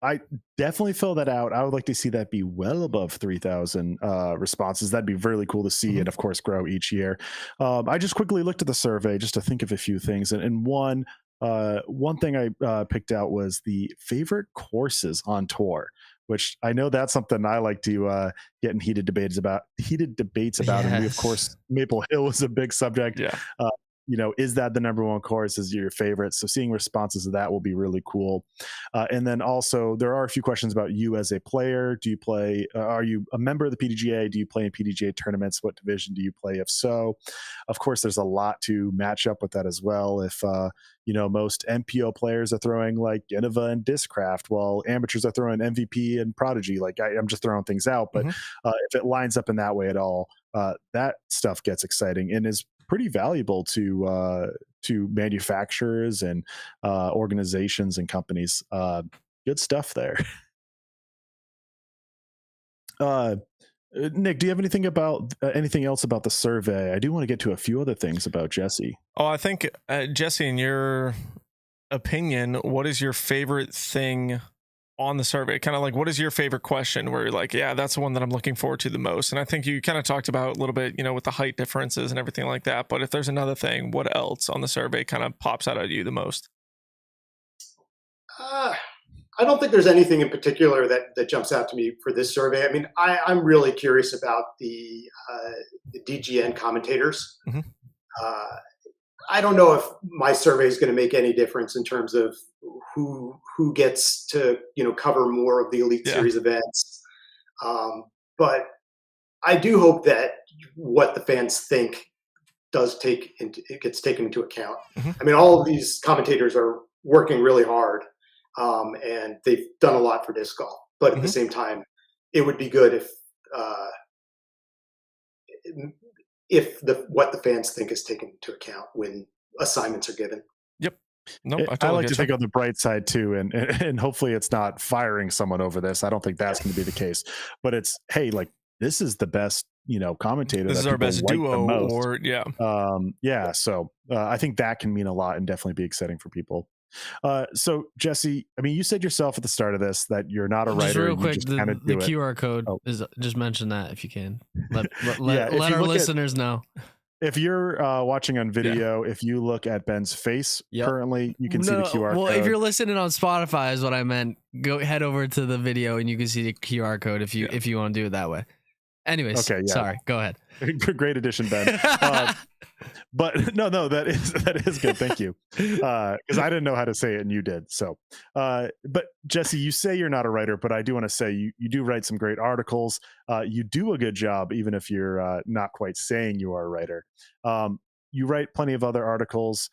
I definitely fill that out. I would like to see that be well above 3,000 responses. That'd be really cool to see, and of course, grow each year. I just quickly looked at the survey just to think of a few things, and one thing I picked out was the favorite courses on tour, which I know that's something I like to get in heated debates about. And we, of course, Maple Hill is a big subject. Yeah. Is that the number one course? Is your favorite? So seeing responses to that will be really cool. And then also there are a few questions about you as a player. Do you play? Are you a member of the PDGA? Do you play in PDGA tournaments? What division do you play? If so, of course, there's a lot to match up with that as well. If most MPO players are throwing like Innova and Discraft, while amateurs are throwing MVP and Prodigy. Like I'm just throwing things out, but if it lines up in that way at all, that stuff gets exciting and is pretty valuable to manufacturers and organizations and companies. Good stuff there. Nick, do you have anything else about the survey? I do want to get to a few other things about Jesse. Oh, I think Jesse, in your opinion, what is your favorite thing on the survey? Kind of like, what is your favorite question where you're like, yeah, that's the one that I'm looking forward to the most? And I think you kind of talked about a little bit, with the height differences and everything like that. But if there's another thing, what else on the survey kind of pops out at you the most? I don't think there's anything in particular that jumps out to me for this survey. I mean, I'm really curious about the DGN commentators. I don't know if my survey is going to make any difference in terms of who gets to cover more of the Elite Series events, but I do hope that what the fans think gets taken into account. I mean, all of these commentators are working really hard, and they've done a lot for disc golf. But at the same time, it would be good if what the fans think is taken into account when assignments are given. Yep. Nope, I like to think on the bright side too, and hopefully it's not firing someone over this. I don't think that's going to be the case, but it's, hey, like this is the best, commentator. This is our best duo, or So I think that can mean a lot and definitely be exciting for people. So Jesse, I mean, you said yourself at the start of this that you're not a writer. Just real quick, just the QR code is just mention that if you can. Let our listeners know. If you're watching on video, if you look at Ben's face currently, you can see the QR code. Well, if you're listening on Spotify is what I meant. Go head over to the video and you can see the QR code if you want to do it that way. Anyways, sorry, go ahead. Great addition, Ben. But no, that is good. Thank you. Because I didn't know how to say it and you did. So, but Jesse, you say you're not a writer, but I do want to say you do write some great articles. You do a good job, even if you're not quite saying you are a writer. You write plenty of other articles.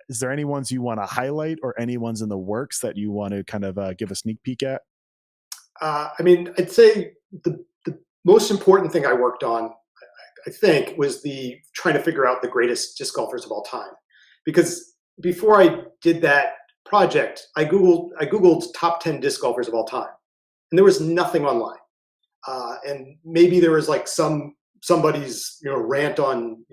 Is there any ones you want to highlight or any ones in the works that you want to kind of give a sneak peek at? I mean, I'd say the most important thing I worked on, I think, was trying to figure out the greatest disc golfers of all time. Because before I did that project, I Googled top 10 disc golfers of all time, and there was nothing online. And maybe there was like somebody's rant on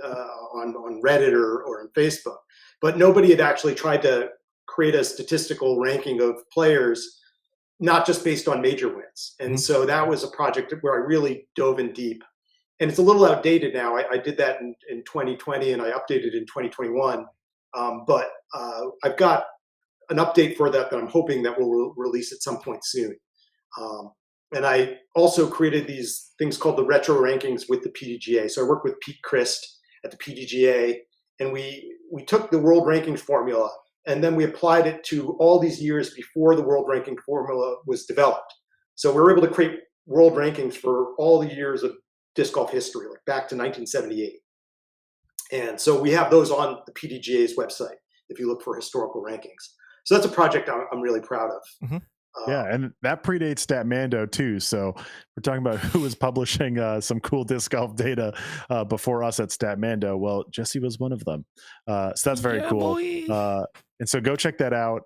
on Reddit or on Facebook, but nobody had actually tried to create a statistical ranking of players, not just based on major wins. And so that was a project where I really dove in deep. And it's a little outdated now. I did that in 2020 and I updated in 2021. But I've got an update for that I'm hoping that we'll release at some point soon. And I also created these things called the retro rankings with the PDGA. So I worked with Pete Christ at the PDGA, and we took the world rankings formula and then we applied it to all these years before the world ranking formula was developed. So we were able to create world rankings for all the years of disc golf history, like back to 1978. And so we have those on the PDGA's website if you look for historical rankings. So that's a project I'm really proud of. And that predates Statmando too. So we're talking about who was publishing some cool disc golf data before us at Statmando. Well, Jesse was one of them. So that's very cool. And so go check that out,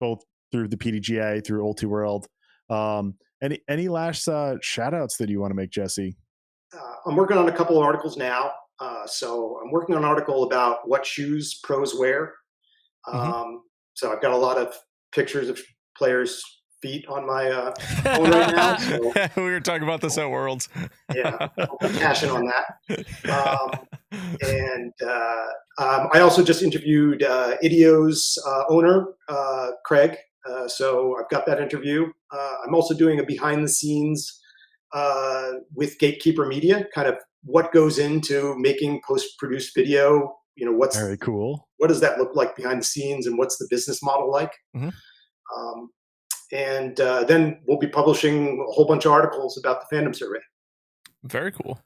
both through the PDGA, through Ultiworld. Any last shout outs that you want to make, Jesse? I'm working on a couple of articles now. So I'm working on an article about what shoes pros wear. So I've got a lot of pictures of players' feet on my phone right now. So, We were talking about this at Worlds. yeah, I'm cashing on that. I also just interviewed Idio's owner, Craig. So I've got that interview. I'm also doing a behind the scenes with Gatekeeper Media, kind of what goes into making post-produced video. What's Very cool. What does that look like behind the scenes, and what's the business model like? Mm-hmm. Then we'll be publishing a whole bunch of articles about the fandom survey. Very cool.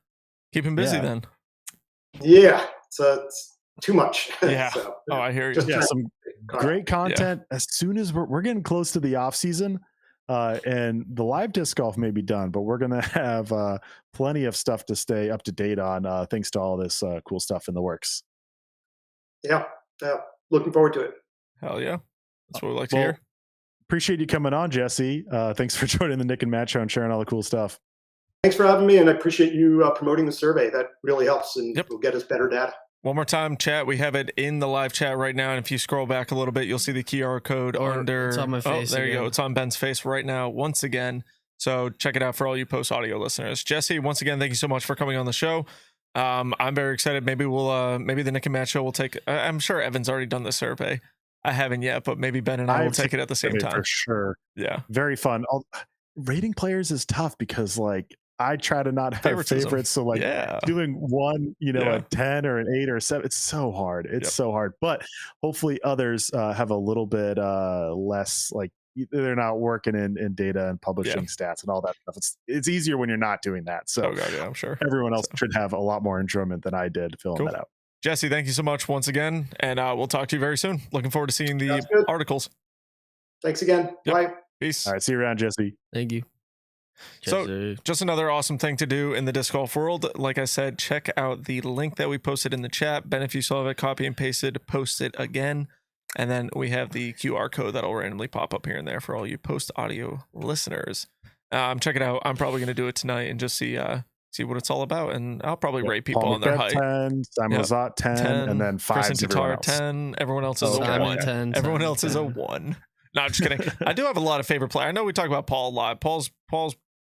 Keep him busy then. Yeah, so it's too much. Yeah. So, I hear you. just trying Some great content. As soon as we're getting close to the off season, and the live disc golf may be done, but we're gonna have plenty of stuff to stay up to date on, thanks to all this cool stuff in the works. Yeah, looking forward to it. Hell yeah. That's what we like to hear. Appreciate you coming on, Jesse. Thanks for joining the Nick and Matt show and sharing all the cool stuff. Thanks for having me, and I appreciate you promoting the survey. That really helps, and will get us better data. One more time, chat. We have it in the live chat right now, and if you scroll back a little bit, you'll see the QR code under. It's on my face. Oh, there you again. go. It's on Ben's face right now. Once again, so check it out for all you post audio listeners. Jesse, once again, thank you so much for coming on the show. I'm very excited. Maybe we'll maybe the Nick and Matt show will take. I'm sure Evan's already done the survey. I haven't yet, but maybe Ben and I will take it at the same time for sure. Yeah, very fun. Rating players is tough because I try to not have favorites. So doing one, a 10 or an 8 or a 7, it's so hard. It's so hard. But hopefully others have a little bit less, they're not working in data and publishing stats and all that stuff. It's easier when you're not doing that. So I'm sure everyone else should have a lot more enjoyment than I did filling that out. Jesse, thank you so much once again. And we'll talk to you very soon. Looking forward to seeing the articles. Thanks again. Bye. Peace. All right. See you around, Jesse. Thank you. So just another awesome thing to do in the disc golf world. Like I said, check out the link that we posted in the chat. Ben, if you still have it, copy and paste it, post it again. And then we have the QR code that'll randomly pop up here and there for all you post audio listeners. Check it out. I'm probably going to do it tonight and just see what it's all about. And I'll probably rate people on their height. 10, Simon Lazat 10, and then 5 everyone else. 10. Everyone else is a 1. 10, everyone else is a 1. No, I'm just kidding. I do have a lot of favorite players. I know we talk about Paul a lot. Paul's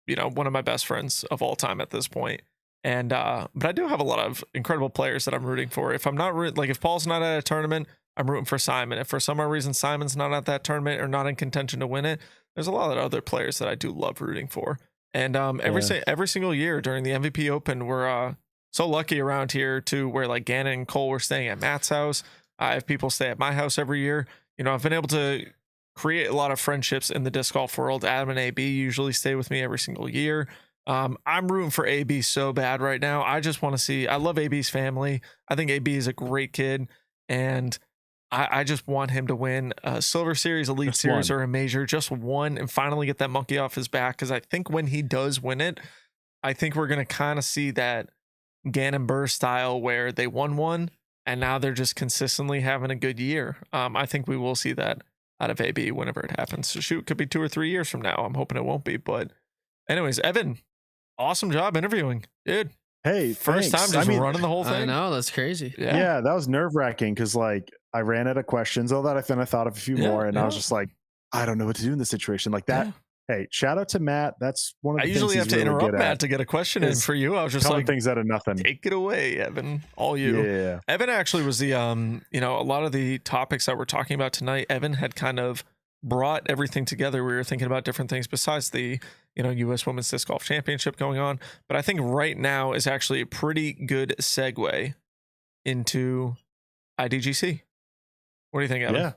one of my best friends of all time at this point. And but I do have a lot of incredible players that I'm rooting for. If I'm not if Paul's not at a tournament, I'm rooting for Simon. If for some reason Simon's not at that tournament or not in contention to win it, there's a lot of other players that I do love rooting for. And every single year during the MVP Open, we're so lucky around here to where Gannon and Cole were staying at Matt's house. I have people stay at my house every year. I've been able to create a lot of friendships in the disc golf world. Adam and AB usually stay with me every single year. I'm rooting for AB so bad right now. I just want to see. I love AB's family. I think AB is a great kid, and I just want him to win a Silver Series, Elite Series, or a major, just one, and finally get that monkey off his back. Because I think when he does win it, I think we're going to kind of see that Gannon Burr style where they won one, and now they're just consistently having a good year. I think we will see that out of AB whenever it happens. So shoot, could be 2 or 3 years from now. I'm hoping it won't be. But anyways, Evan, awesome job interviewing, dude. Hey, first time just running the whole thing. I know, that's crazy. Yeah, that was nerve wracking because I ran out of questions. Then I thought of a few more, and I was just I don't know what to do in this situation like that. Yeah. Hey, shout out to Matt. That's one of the I things usually have to really interrupt Matt to get a question in for you. I was just things out of nothing. Take it away, Evan. All you. Yeah. Evan actually was the a lot of the topics that we're talking about tonight. Evan had kind of brought everything together. We were thinking about different things besides the U.S. Women's Disc Golf Championship going on. But I think right now is actually a pretty good segue into IDGC. What do you think, Evan? Yeah.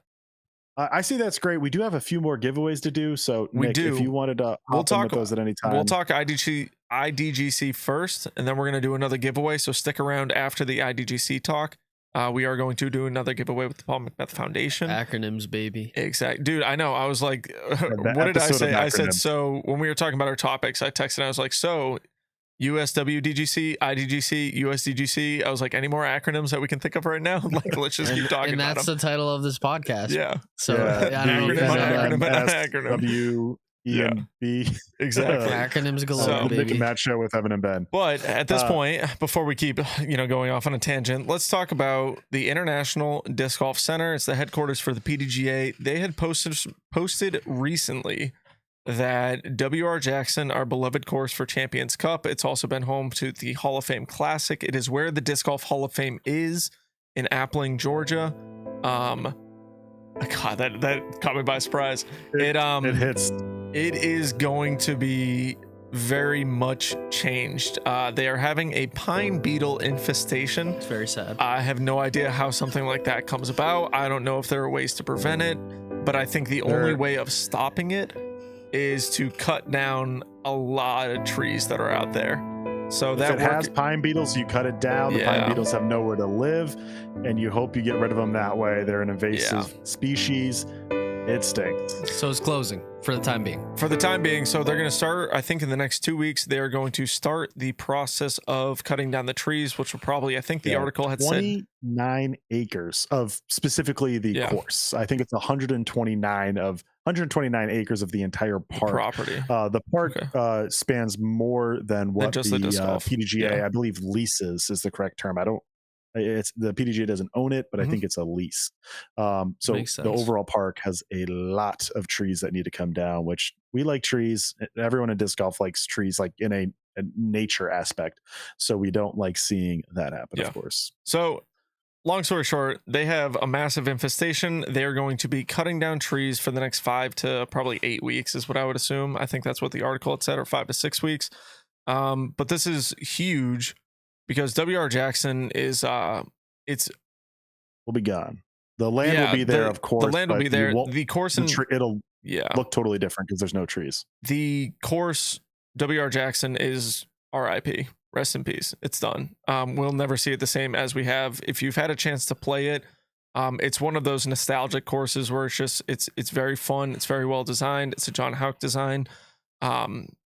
I see that's great. We do have a few more giveaways to do. So, Nick, if you wanted to hop in with those at any time. We'll talk IDGC first, and then we're going to do another giveaway. So stick around after the IDGC talk. We are going to do another giveaway with the Paul Macbeth Foundation. Acronyms, baby. Exactly. Dude, I know. I was like, what did I say? I said, so when we were talking about our topics, I texted, I was like, so USWDGC, IDGC, USDGC. I was like, any more acronyms that we can think of right now? Let's just keep talking about them. And that's the title of this podcast. Yeah. So acronym. W, EMB. Exactly. Acronyms galore, So- The Nick baby. and Matt show with Evan and Ben. But at this Uh, point, before we keep going off on a tangent, let's talk about the International Disc Golf Center. It's the headquarters for the PDGA. They had posted recently that WR Jackson, our beloved course for Champions Cup, it's also been home to the Hall of Fame Classic. It is where the Disc Golf Hall of Fame is in Appling, Georgia. God, that caught me by surprise. It hits. It is going to be very much changed. They are having a pine beetle infestation. It's very sad. I have no idea how something like that comes about. I don't know if there are ways to prevent it, but I think the only way of stopping it is to cut down a lot of trees that are out there. So If that it has pine beetles, you cut it down. The Yeah. pine beetles have nowhere to live, and you hope you get rid of them that way. They're an invasive species. It stinks. So it's closing for the time being. for the time being. So they're going to start, I think in the next 2 weeks, they're going to start the process of cutting down the trees, which will probably, I think the article had said 29 acres of specifically the course. I think it's 129 acres of the entire park. property. The park spans more than what just the the disc golf. PDGA, Yeah. I believe, leases is the correct term. It's the PDGA doesn't own it, but I think it's a lease. So Makes the sense. overall park has a lot of trees that need to come down, which we like trees. Everyone in disc golf likes trees, like in a nature aspect. So we don't like seeing that happen, of course. So long story short, they have a massive infestation. They're going to be cutting down trees for the next 5 to probably 8 weeks is what I would assume. I think that's what the article had said, or 5 to 6 weeks. But this is huge because WR Jackson is will be gone. The land will be there, of course. The land will but be there. you won't- The course it'll yeah. look totally different because there's no trees. The course WR Jackson is RIP. Rest in peace. It's done. We'll never see it the same as we have. If you've had a chance to play it, it's one of those nostalgic courses where it's very fun. It's very well designed. It's a John Houck design.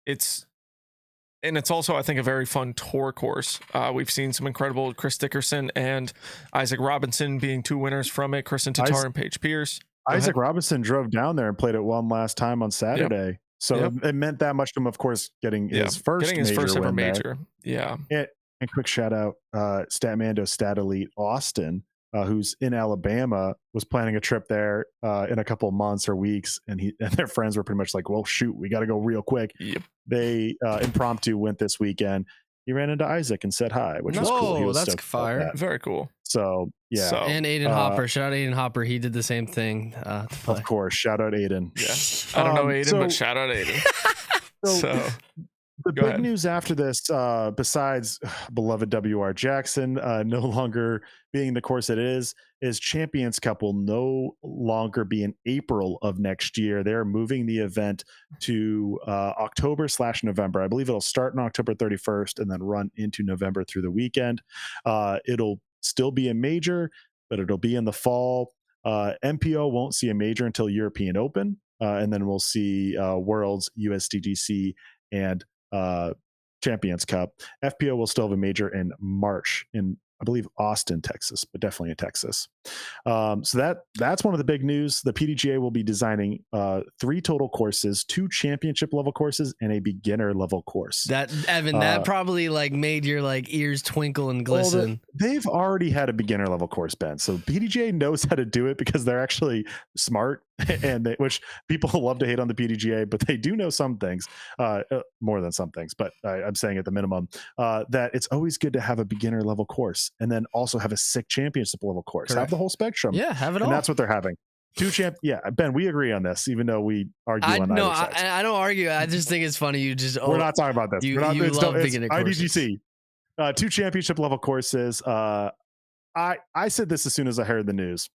It's also, I think, a very fun tour course. We've seen some incredible Chris Dickerson and Isaac Robinson being 2 winners from it. Kristen Tatar and Paige Pierce. Isaac Robinson drove down there and played it one last time on Saturday. So it meant that much to him, of course, getting his first ever win major. there. And quick shout out, Statmando Stat Elite Austin, who's in Alabama, was planning a trip there in a couple of months or weeks, and their friends were pretty much like, well, shoot, we got to go real quick. They impromptu went this weekend. He ran into Isaac and said hi, which was cool. He was that's stoked about fire. that. Very cool. So yeah, And Aiden Hopper. Shout out Aiden Hopper. He did the same thing. To play. of course, shout out Aiden. Yeah, I don't know Aiden, but shout out Aiden. So the Go big ahead. news after this, besides beloved WR Jackson no longer being the course it is Champions Cup will no longer be in April of next year. They're moving the event to October/November. I believe it'll start on October 31st and then run into November through the weekend. It'll still be a major, but it'll be in the fall. MPO won't see a major until European Open, and then we'll see Worlds, USDGC, and Champions Cup. FPO will still have a major in March in, I believe, Austin, Texas, but definitely in Texas. So that's one of the big news. The PDGA will be designing 3 total courses, 2 championship level courses, and a beginner level course. That Evan, that probably like made your ears twinkle and glisten. Well, they've already had a beginner level course, Ben. So PDGA knows how to do it because they're actually smart, and which people love to hate on the PDGA, but they do know some things, more than some things. But I'm saying at the minimum that it's always good to have a beginner level course, and then also have a sick championship level course. Correct. Have the whole spectrum. Yeah, have it all. And that's what they're having. 2 champ. Yeah, Ben, we agree on this, even though we argue on either side. I don't argue. I just think it's funny. You just We're not talking about this. You We're not, love it's beginner courses. IDGC. 2 championship level courses. I said this as soon as I heard the news.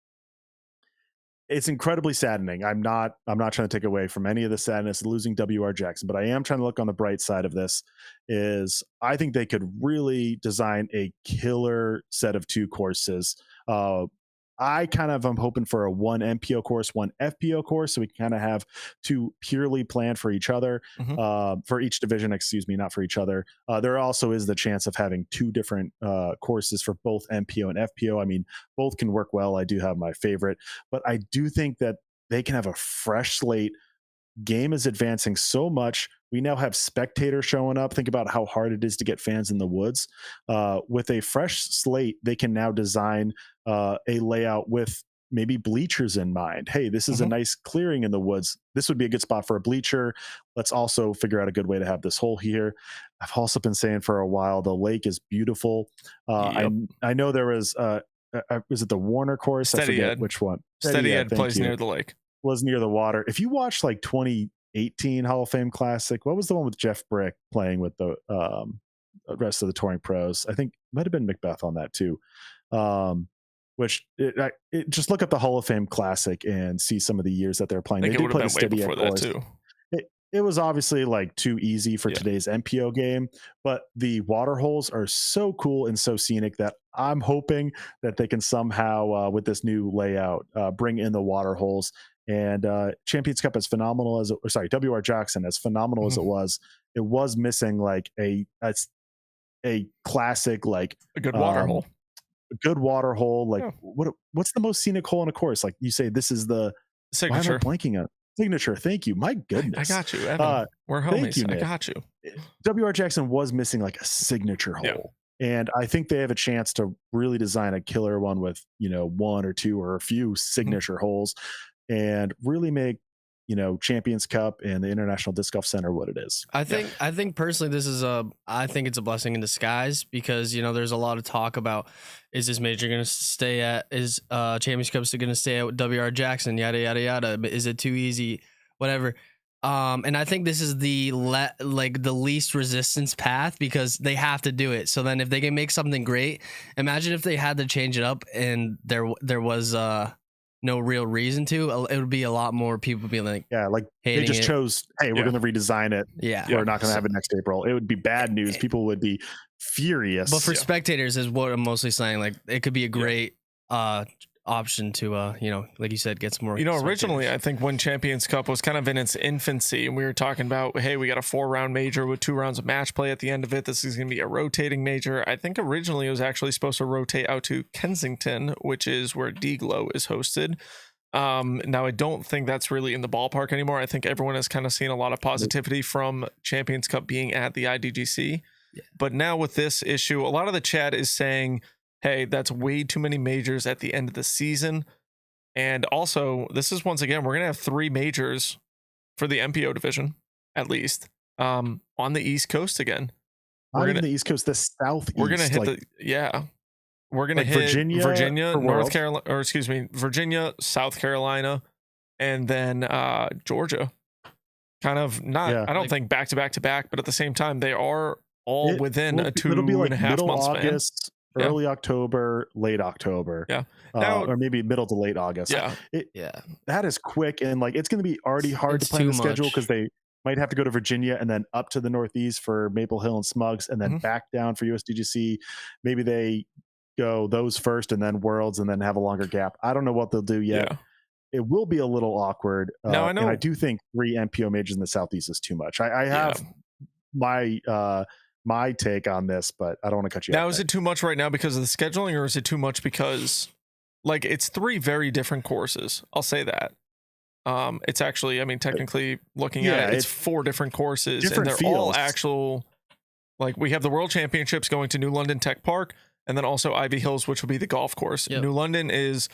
It's incredibly saddening. I'm not trying to take away from any of the sadness of losing WR Jackson, but I am trying to look on the bright side of this. Is I think they could really design a killer set of 2 courses. I kind of am hoping for a 1 MPO course, 1 FPO course, so we can kind of have 2 purely planned for each other, for each division, excuse me, not for each other. There also is the chance of having 2 different courses for both MPO and FPO. I mean, both can work well. I do have my favorite, but I do think that they can have a fresh slate game is advancing so much. We now have spectators showing up. Think about how hard it is to get fans in the woods. With a fresh slate, they can now design a layout with maybe bleachers in mind. Hey, this is a nice clearing in the woods. This would be a good spot for a bleacher. Let's also figure out a good way to have this hole here. I've also been saying for a while, the lake is beautiful. I know there was it the Warner course? Steady I forget Ed. which one. Steady Ed plays near the lake. Was near the water. If you watch like 2018 Hall of Fame Classic, what was the one with Jeff Brick playing with the rest of the touring pros? I think might have been Macbeth on that too. Just look up the Hall of Fame Classic and see some of the years that they're playing. I think They it did would have play been the way Steady before Ed that course. too. It was obviously like too easy for today's MPO game, but the water holes are so cool and so scenic that I'm hoping that they can somehow, with this new layout, bring in the water holes. And Champions Cup, as phenomenal as WR Jackson, as phenomenal as it was missing like a classic, like a good water hole. A good water hole. Like what's the most scenic hole in a course? Like you say, this is the signature. Why am I blanking on signature? Thank you. My goodness. I got you, Evan. We're homies. You, I got you. WR Jackson was missing like a signature hole. And I think they have a chance to really design a killer one with, one or two or a few signature holes and really make, Champions Cup and the International Disc Golf Center what it is. I think personally this is I think it's a blessing in disguise because there's a lot of talk about is this major going to stay at Champions Cup going to stay at WR Jackson, yada yada yada, is it too easy, whatever. And I think this is the least resistance path because they have to do it. So then if they can make something great, imagine if they had to change it up and there was no real reason to. It would be a lot more people being like, they just chose, hey, we're going to redesign it. We're not going to have it next April. It would be bad news. People would be furious. But for spectators is what I'm mostly saying. Like it could be a great option to like you said, get some more. Originally I think when Champions Cup was kind of in its infancy and we were talking about, hey, we got a 4-round major with 2 rounds of match play at the end of it. This is going to be a rotating major. I think originally it was actually supposed to rotate out to Kensington, which is where D-Glow is hosted. Now I don't think that's really in the ballpark anymore. I think everyone has kind of seen a lot of positivity from Champions Cup being at the IDGC. But now with this issue, a lot of the chat is saying, hey, that's way too many majors at the end of the season. And also, this is once again, we're going to have 3 majors for the MPO division, at least, on the East Coast again. Not even the East Coast, the Southeast. We're going to hit we're going to hit Virginia, North Carolina, or excuse me, Virginia, South Carolina, and then Georgia. Kind of not, I don't think back to back to back, but at the same time, they are all within a 2.5 month span. Early October, late October, now, or maybe middle to late August. That is quick, and like it's going to be already hard to plan the schedule because they might have to go to Virginia and then up to the Northeast for Maple Hill and Smugs, and then back down for USDGC. Maybe they go those first and then Worlds, and then have a longer gap. I don't know what they'll do yet. It will be a little awkward. Now I know, and I do think 3 MPO majors in the Southeast is too much. I have my take on this, but I don't want to cut you now. Out is it too much right now because of the scheduling, or is it too much because like it's 3 very different courses? I'll say that. It's actually, I mean, technically looking at it, it's 4 different courses, and they're all actual. Like we have the World Championships going to New London Tech Park, and then also Ivy Hills, which will be the golf course. New London it's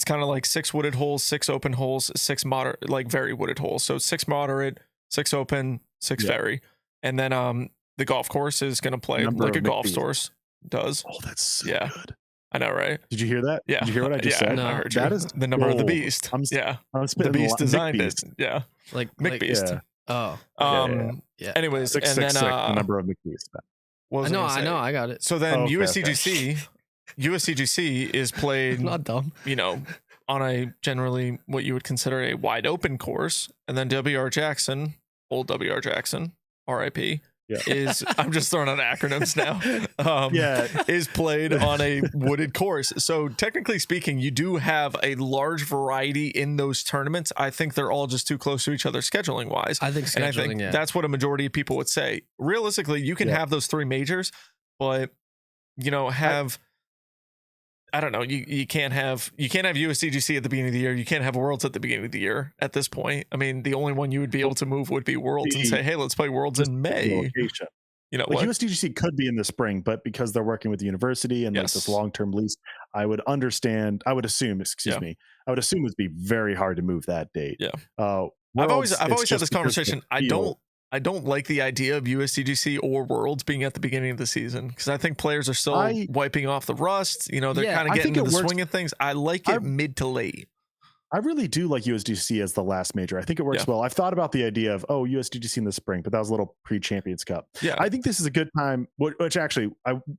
kind of like 6 wooded holes, 6 open holes, 6 moderate, like very wooded holes. So 6 moderate, 6 open, 6 very, and then the golf course is going to play like a golf course does. Oh, that's so good. I know, right? Did you hear that? Yeah. Did you hear what I just said? No. I heard that you. is the number of the beast. I'm the beast designed it. Yeah. Like McBeast. Yeah. Oh. Anyways, 666, the number of McBeast. I know, I got it. So then USDGC is played not dumb. On a generally what you would consider a wide open course, and then WR Jackson, old WR Jackson, RIP. Is I'm just throwing out acronyms now. Is played on a wooded course. So technically speaking, you do have a large variety in those tournaments. I think they're all just too close to each other scheduling wise. I think that's what a majority of people would say. Realistically, you can have those 3 majors, but I don't know. You can't have USDGC at the beginning of the year. You can't have Worlds at the beginning of the year at this point. I mean, the only one you would be able to move would be Worlds and say, hey, let's play Worlds in May. Location. You know, like what? USDGC could be in the spring, but because they're working with the university and like this long-term lease, I would assume it would be very hard to move that date. Yeah. I've always had this conversation. I don't like the idea of USDGC or Worlds being at the beginning of the season because I think players are still wiping off the rust. You know, they're kind of getting into the swing of things. I like it mid to late. I really do like USDGC as the last major. I think it works well. I've thought about the idea of, USDGC in the spring, but that was a little pre-Champions Cup. Yeah. I think this is a good time, which actually,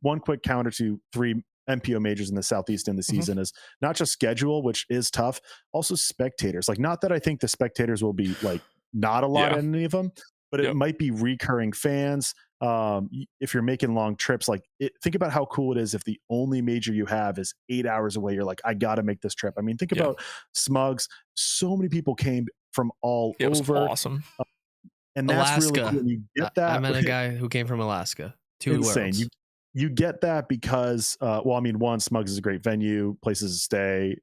one quick counter to 3 MPO majors in the Southeast in the season is not just schedule, which is tough, also spectators. Like, not that I think the spectators will be like not a lot in any of them, but it might be recurring fans. If you're making long trips, think about how cool it is if the only major you have is 8 hours away. You're like, I got to make this trip. I mean, think about Smugs. So many people came from all over. It was awesome. And that's Alaska. really cool. You get that. I met a guy who came from Alaska. 2 insane. Worlds. You get that because, one, Smugs is a great venue, places to stay,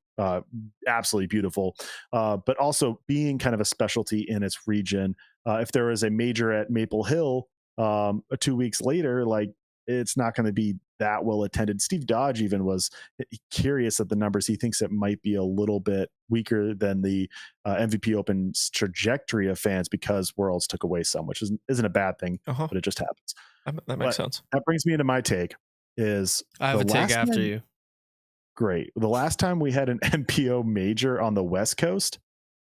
absolutely beautiful, but also being kind of a specialty in its region. If there was a major at Maple Hill 2 weeks later, like, it's not going to be that well attended. Steve Dodge even was curious at the numbers. He thinks it might be a little bit weaker than the MVP Open's trajectory of fans because Worlds took away some, which isn't a bad thing, but it just happens. That makes sense. That brings me into my take. I have a take after you. Great. The last time we had an MPO major on the West Coast,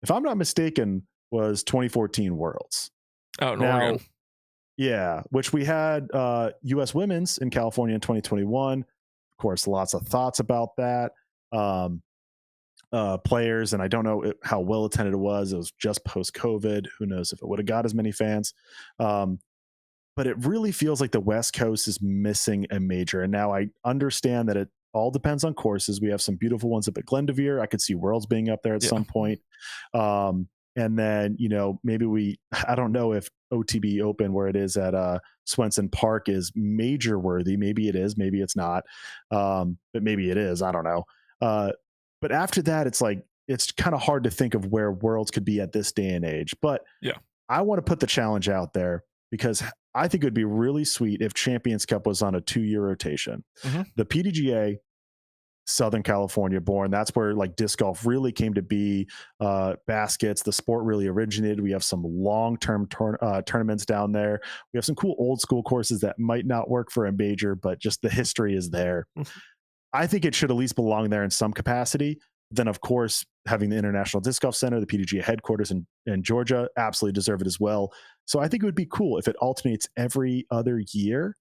if I'm not mistaken, was 2014 Worlds. Oh, no. Oregon. Yeah, which we had U.S. Women's in California in 2021. Of course, lots of thoughts about that. Players, and I don't know how well attended it was. It was just post-COVID. Who knows if it would have got as many fans. But it really feels like the West Coast is missing a major. And now I understand that it all depends on courses. We have some beautiful ones up at Glendoveer. I could see Worlds being up there at some point. And then, maybe I don't know if OTB Open, where it is at Swenson Park, is major worthy. Maybe it is, maybe it's not. But maybe it is. I don't know. But after that, it's kind of hard to think of where Worlds could be at this day and age. But I want to put the challenge out there because I think it would be really sweet if Champions Cup was on a 2-year rotation. The PDGA, Southern California born, that's where like disc golf really came to be. Baskets, the sport really originated. We have some long-term tournaments down there. We have some cool old school courses that might not work for a major, but just the history is there. I think it should at least belong there in some capacity. Then, of course, having the International Disc Golf Center, the PDGA headquarters in Georgia, absolutely deserve it as well. So I think it would be cool if it alternates every other year.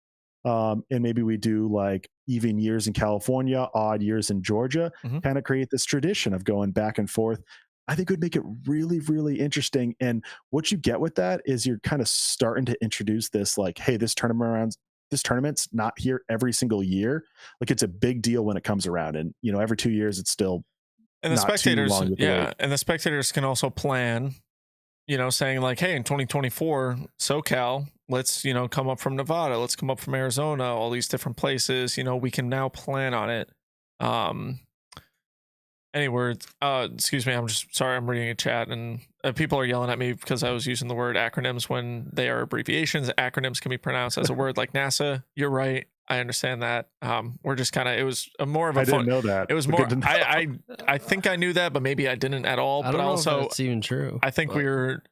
And maybe we do like even years in California, odd years in Georgia, kind of create this tradition of going back and forth. I think it would make it really, really interesting. And what you get with that is you're kind of starting to introduce this, like, hey, this tournament's not here every single year. Like, it's a big deal when it comes around. And, every 2 years, it's still and the spectators, and the spectators can also plan, saying like, hey, in 2024, SoCal, let's, come up from Nevada, let's come up from Arizona, all these different places, we can now plan on it. Any words? Excuse me, I'm just sorry, I'm reading a chat and people are yelling at me because I was using the word acronyms when they are abbreviations. Acronyms can be pronounced as a word like NASA. You're right. I understand that. We're just kind of, it was more of a fun. I didn't know that. It was more, I think I knew that, but maybe I didn't at all. I don't know if that's even true. I think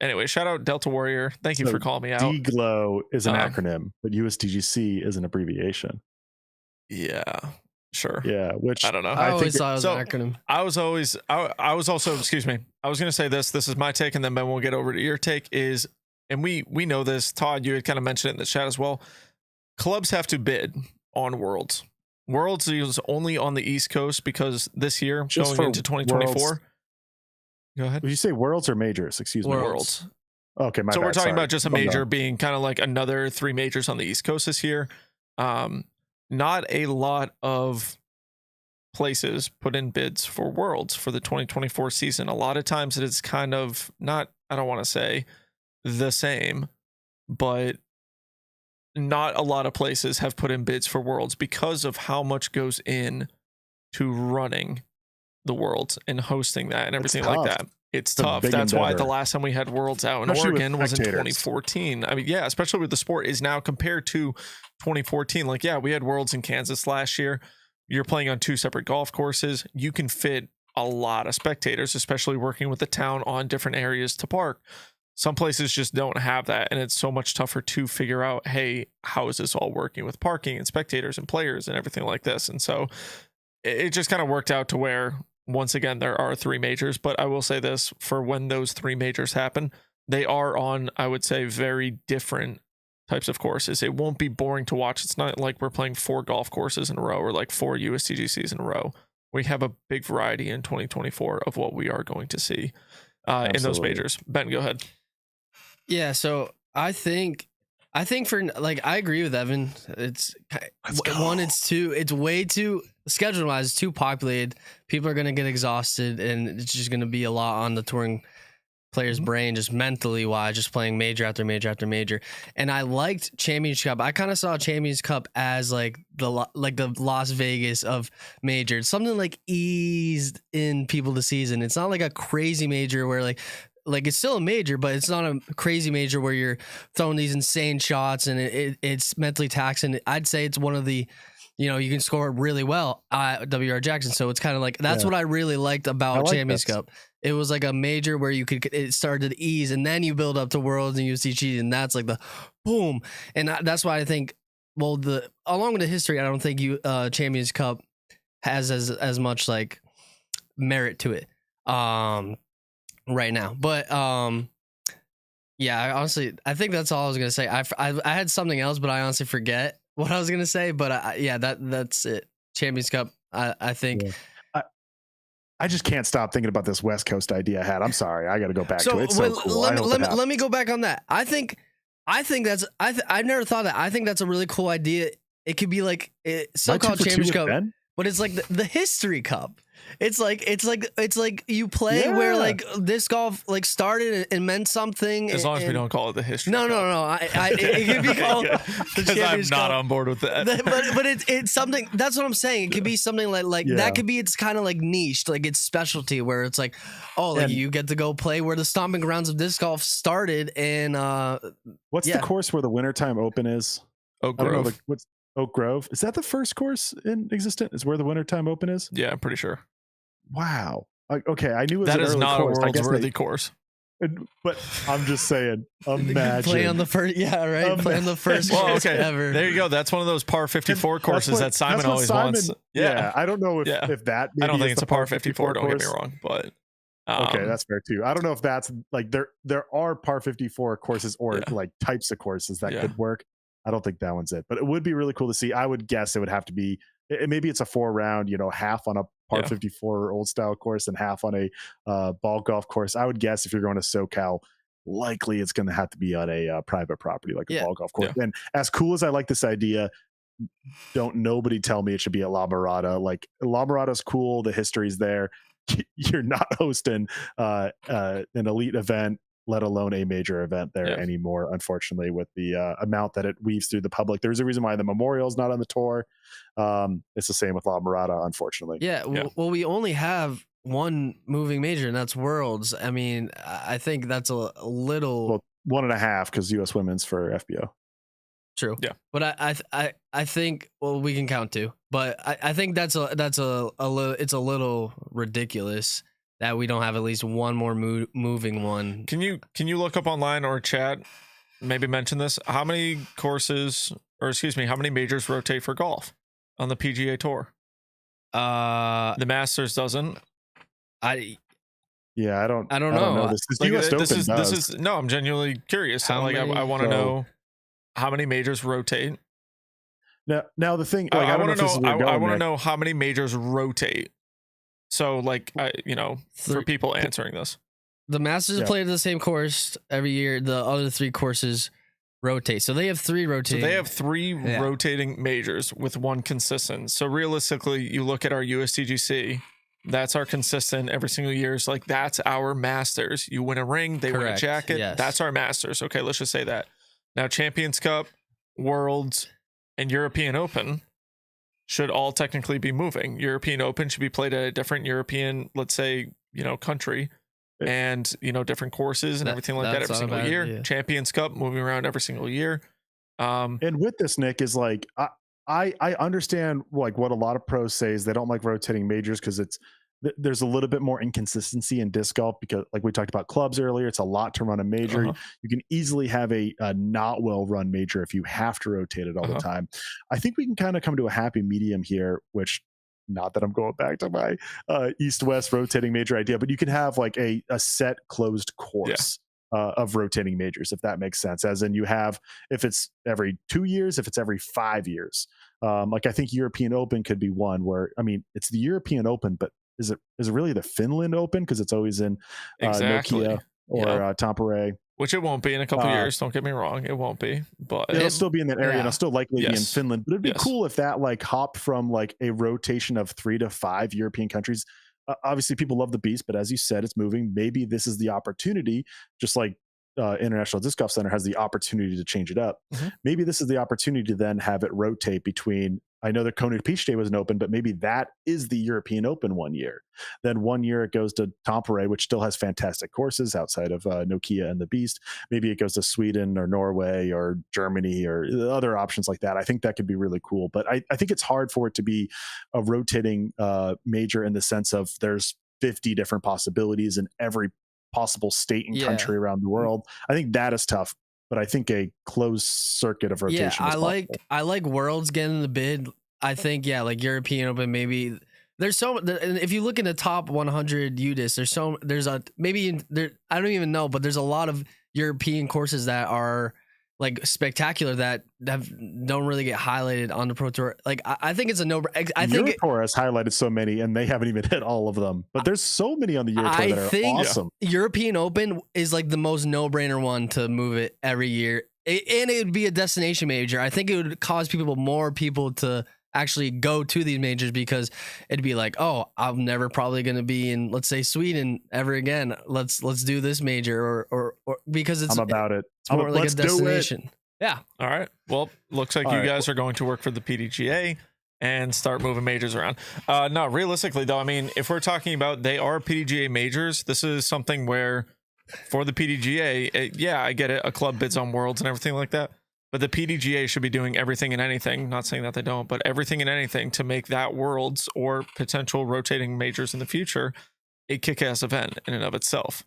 anyway, shout out Delta Warrior. Thank you for calling me out. DGLO is an acronym, but USDGC is an abbreviation. Yeah, sure. Yeah, which I don't know. I always thought it was an acronym. I was also, excuse me, I was going to say this is my take, and then Ben, we'll get over to your take is, and we know this, Todd, you had kind of mentioned it in the chat as well. Clubs have to bid on Worlds. Worlds is only on the East Coast because this year, just going into 2024. Go ahead. Did you say Worlds or majors? Excuse me. Worlds. Okay, my so bad. We're talking Sorry. about just a major being kind of like another 3 majors on the East Coast this year. Not a lot of places put in bids for Worlds for the 2024 season. A lot of times it is kind of not, I don't want to say the same, but not a lot of places have put in bids for Worlds because of how much goes in to running the Worlds and hosting that and everything tough. like that. It's a tough. big That's why endeavor. the last time we had Worlds out in Especially with Oregon was in spectators. 2014. I mean, yeah, especially with the sport is now compared to 2014. Like, yeah, we had Worlds in Kansas last year. You're playing on 2 separate golf courses. You can fit a lot of spectators, especially working with the town on different areas to park. Some places just don't have that, and it's so much tougher to figure out, hey, how is this all working with parking and spectators and players and everything like this? And so it just kind of worked out to where, once again, there are 3 majors. But I will say this, for when those 3 majors happen, they are on, I would say, very different types of courses. It won't be boring to watch. It's not like we're playing 4 golf courses in a row or like 4 USDGCs in a row. We have a big variety in 2024 of what we are going to see in those Absolutely. majors. Ben, go ahead. Yeah, so I think for like I agree with Evan. It's it's way too schedule wise, it's too populated. People are gonna get exhausted, and it's just gonna be a lot on the touring player's brain, just mentally wise, just playing major after major after major. And I liked Champions Cup. I kind of saw Champions Cup as like the Las Vegas of majors, something like eased in people to season. It's not like a crazy major where like it's still a major, but it's not a crazy major where you're throwing these insane shots and it's mentally taxing. I'd say it's one of the, you can score really well at WR Jackson. So it's kind of like, that's what I really liked about Champions Cup. It was like a major where it started to ease and then you build up to Worlds and USDG, and that's like the boom. And that's why I think, well, along with the history, I don't think Champions Cup has as much like merit to it. Right now, but yeah, I think that's all I was gonna say. I had something else, but I honestly forget what I was gonna say. But that's it. Champions Cup. I think. Yeah. I just can't stop thinking about this West Coast idea I had. I'm sorry, I got to go back to it. It's so cool. Let me go back on that. I think that's I've never thought that. I think that's a really cool idea. It could be like so-called Champions Cup, but it's like the History Cup. It's like you play where like disc golf like started and meant something. As long as we don't call it the History Cup. No. It could be called because I'm not on board with that. But it's something. That's what I'm saying. It could be something like that. Could be it's kind of like niche, like it's specialty where it's like, you get to go play where the stomping grounds of disc golf started. And what's the course where the Wintertime Open is? Oak Grove. What's Oak Grove? Is that the first course in existence? Is where the Wintertime Open is? Yeah, I'm pretty sure. Wow. Okay, I knew it was that an is early not course. a world's worthy course. But I'm just saying, imagine play on the first, play on the first course ever. There you go. That's one of those par 54 courses that Simon always wants. Yeah, I don't know if that. I don't think it's a par 54. Don't get me wrong, but okay, that's fair too. I don't know if that's like there are par 54 courses or like types of courses that could work. I don't think that one's it, but it would be really cool to see. I would guess it would have to be. Maybe it's a 4-round, half on a par 54 old style course and half on a ball golf course. I would guess if you're going to SoCal, likely it's going to have to be on a private property like a ball golf course. And as cool as I like this idea, don't nobody tell me it should be at La Mirada. Like La Mirada's cool, the history's there. You're not hosting an elite event, let alone a major event there anymore, unfortunately, with the amount that it weaves through the public. There's a reason why the Memorial's not on the tour. It's the same with La Mirada, unfortunately. Well, we only have one moving major, and that's Worlds. I mean, I think that's a little... Well, 1.5, because U.S. Women's for FBO. True. Yeah. But I think, well, we can count 2. But I think it's a little ridiculous that we don't have at least one more moving one. Can you look up online or chat, maybe mention this? How many majors rotate for golf on the PGA Tour? The Masters doesn't. I don't know. This is no, I'm genuinely curious. I want to know how many majors rotate. Now the thing, I want to know how many majors rotate. So, for people answering this, the Masters play the same course every year. The other 3 courses rotate, so they have 3 rotating. So they have 3 rotating majors with 1 consistent. So realistically, you look at our USDGC. That's our consistent every single year. It's like that's our Masters. You win a ring, they win a jacket. Yes. That's our Masters. Okay, let's just say that. Now, Champions Cup, Worlds, and European Open. should all technically be moving. European Open should be played at a different European, let's say, country, and different courses and everything like that every single year. Yeah. Champions Cup moving around every single year. And with this, Nick, is like I understand like what a lot of pros say is they don't like rotating majors because there's a little bit more inconsistency in disc golf because, like we talked about clubs earlier, it's a lot to run a major. You can easily have a not well run major if you have to rotate it all the time. I think we can kind of come to a happy medium here, which, not that I'm going back to my east-west rotating major idea, but you can have like a set closed course of rotating majors, if that makes sense. As in you have, if it's every 2 years, if it's every 5 years. Like I think European Open could be one where, I mean, it's the European Open, but is it really the Finland Open? Because it's always in Nokia or Tampere. Which it won't be in a couple years. Don't get me wrong, it won't be, but it'll still be in that area, and it'll still likely be in Finland. But it'd be cool if that like hopped from like a rotation of 3 to 5 European countries. Obviously, people love the beast, but as you said, it's moving. Maybe this is the opportunity, just like International Disc Golf Center has the opportunity to change it up. Maybe this is the opportunity to then have it rotate between. I know the Kona Peach Day was an open, but maybe that is the European Open 1 year. Then 1 year it goes to Tampere, which still has fantastic courses outside of Nokia and the Beast. Maybe it goes to Sweden or Norway or Germany or other options like that. I think that could be really cool. But I think it's hard for it to be a rotating major in the sense of there's 50 different possibilities in every possible state and country around the world. I think that is tough. But I think a closed circuit of rotation. Yeah, I like Worlds getting the bid. I think like European Open maybe. There's if you look in the top 100 UDIS, I don't even know, but there's a lot of European courses that are like spectacular that don't really get highlighted on the Pro Tour. Like I think it's a no. I think Eurotour has highlighted so many, and they haven't even hit all of them. But there's so many on the Eurotour that are awesome. European Open is like the most no-brainer one to move it every year, and it would be a destination major. I think it would cause more people to actually go to these majors because it'd be like, oh, I'm never probably going to be in, let's say, Sweden ever again. Let's do this major or because it's I'm about it. It's more like a destination. Yeah. All right. Well, looks like you guys are going to work for the PDGA and start moving majors around. No, realistically though, I mean, if we're talking about they are PDGA majors, this is something where for the PDGA, I get it. A club bids on Worlds and everything like that. But the PDGA should be doing everything and anything, not saying that they don't, but everything and anything to make that Worlds or potential rotating majors in the future a kick-ass event in and of itself.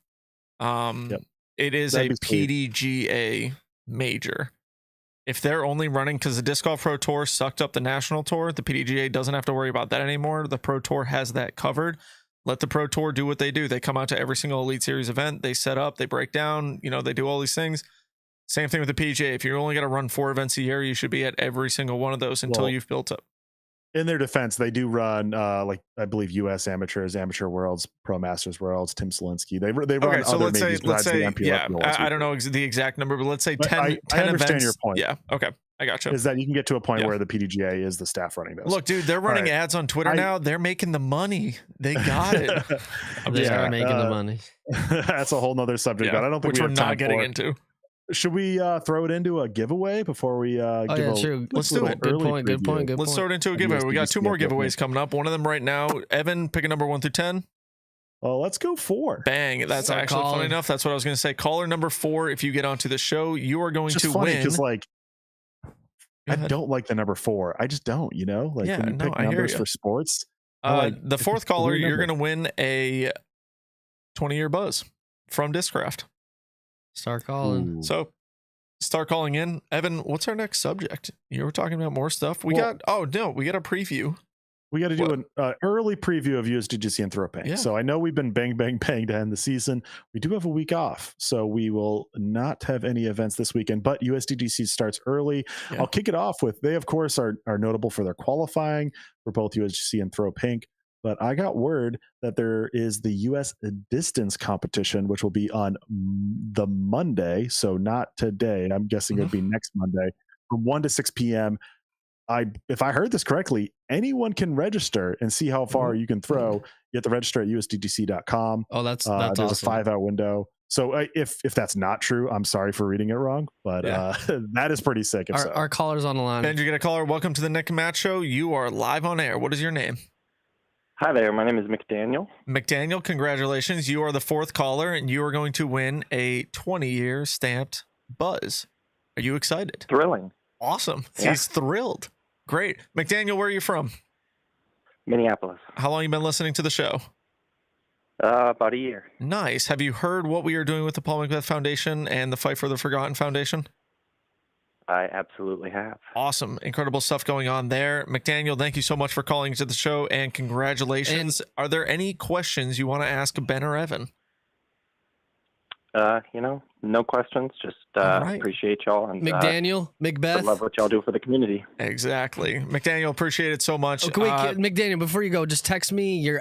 It is a PDGA major. If they're only running, because the Disc Golf Pro Tour sucked up the National Tour, the PDGA doesn't have to worry about that anymore. The Pro Tour has that covered. Let the Pro Tour do what they do. They come out to every single Elite Series event. They set up, they break down, they do all these things. Same thing with the PGA. If you're only going to run 4 events a year, you should be at every single one of those until you've built up. In their defense, they do run like I believe U.S. Amateurs, Amateur Worlds, Pro Masters Worlds, Tim Selinsky. They run okay, so other let's say I don't know the exact number, but let's say 10 I understand events. Your point. Yeah, okay, I got you. Is that you can get to a point where the PDGA is the staff running those. Look, dude, they're running ads on Twitter now. They're making the money. They got it. They are making the money. That's a whole nother subject, but I don't think we're not getting into. Should we throw it into a giveaway before we true. Let's do it. Good point. Let's throw it into a giveaway. We got 2 more giveaways coming up. One of them right now. Evan, pick a number 1 through 10. Well, let's go 4. Bang. That's actually funny enough. That's what I was going to say. Caller number 4, if you get onto the show, you are going to win. Because I don't like the number 4. I just don't, when you pick numbers for sports. The 4th caller, you're going to win a 20-year buzz from Discraft. Start calling. Ooh. So start calling in. Evan, what's our next subject? You were talking about more stuff. We got a preview. We got to do an early preview of USDGC and Throw Paint. Yeah. So I know we've been bang to end the season. We do have a week off, so we will not have any events this weekend, but USDGC starts early. Yeah. I'll kick it off with, they of course are notable for their qualifying for both USDGC and Throw Pink. But I got word that there is the U.S. distance competition, which will be on the Monday. So not today. I'm guessing it'll be next Monday from 1 to 6 p.m. If I heard this correctly, anyone can register and see how far you can throw. You have to register at usdgc.com. Oh, that's there's awesome. a 5-hour window. So if that's not true, I'm sorry for reading it wrong, but that is pretty sick. If Our caller's on the line. And you get a caller. Welcome to the Nick and Matt Show. You are live on air. What is your name? Hi there. My name is McDaniel. McDaniel, congratulations. You are the fourth caller, and you are going to win a 20-year stamped Buzz. Are you excited? Thrilling. Awesome. Yeah. He's thrilled. Great. McDaniel, where are you from? Minneapolis. How long have you been listening to the show? About a year. Nice. Have you heard what we are doing with the Paul Macbeth Foundation and the Fight for the Forgotten Foundation? I absolutely have. Awesome. Incredible stuff going on there. McDaniel, thank you so much for calling into the show, and congratulations. Are there any questions you want to ask Ben or Evan? No questions. Just right. appreciate y'all. And McDaniel, I Macbeth. love what y'all do for the community. Exactly. McDaniel, appreciate it so much. Okay, wait, McDaniel, before you go, just text me your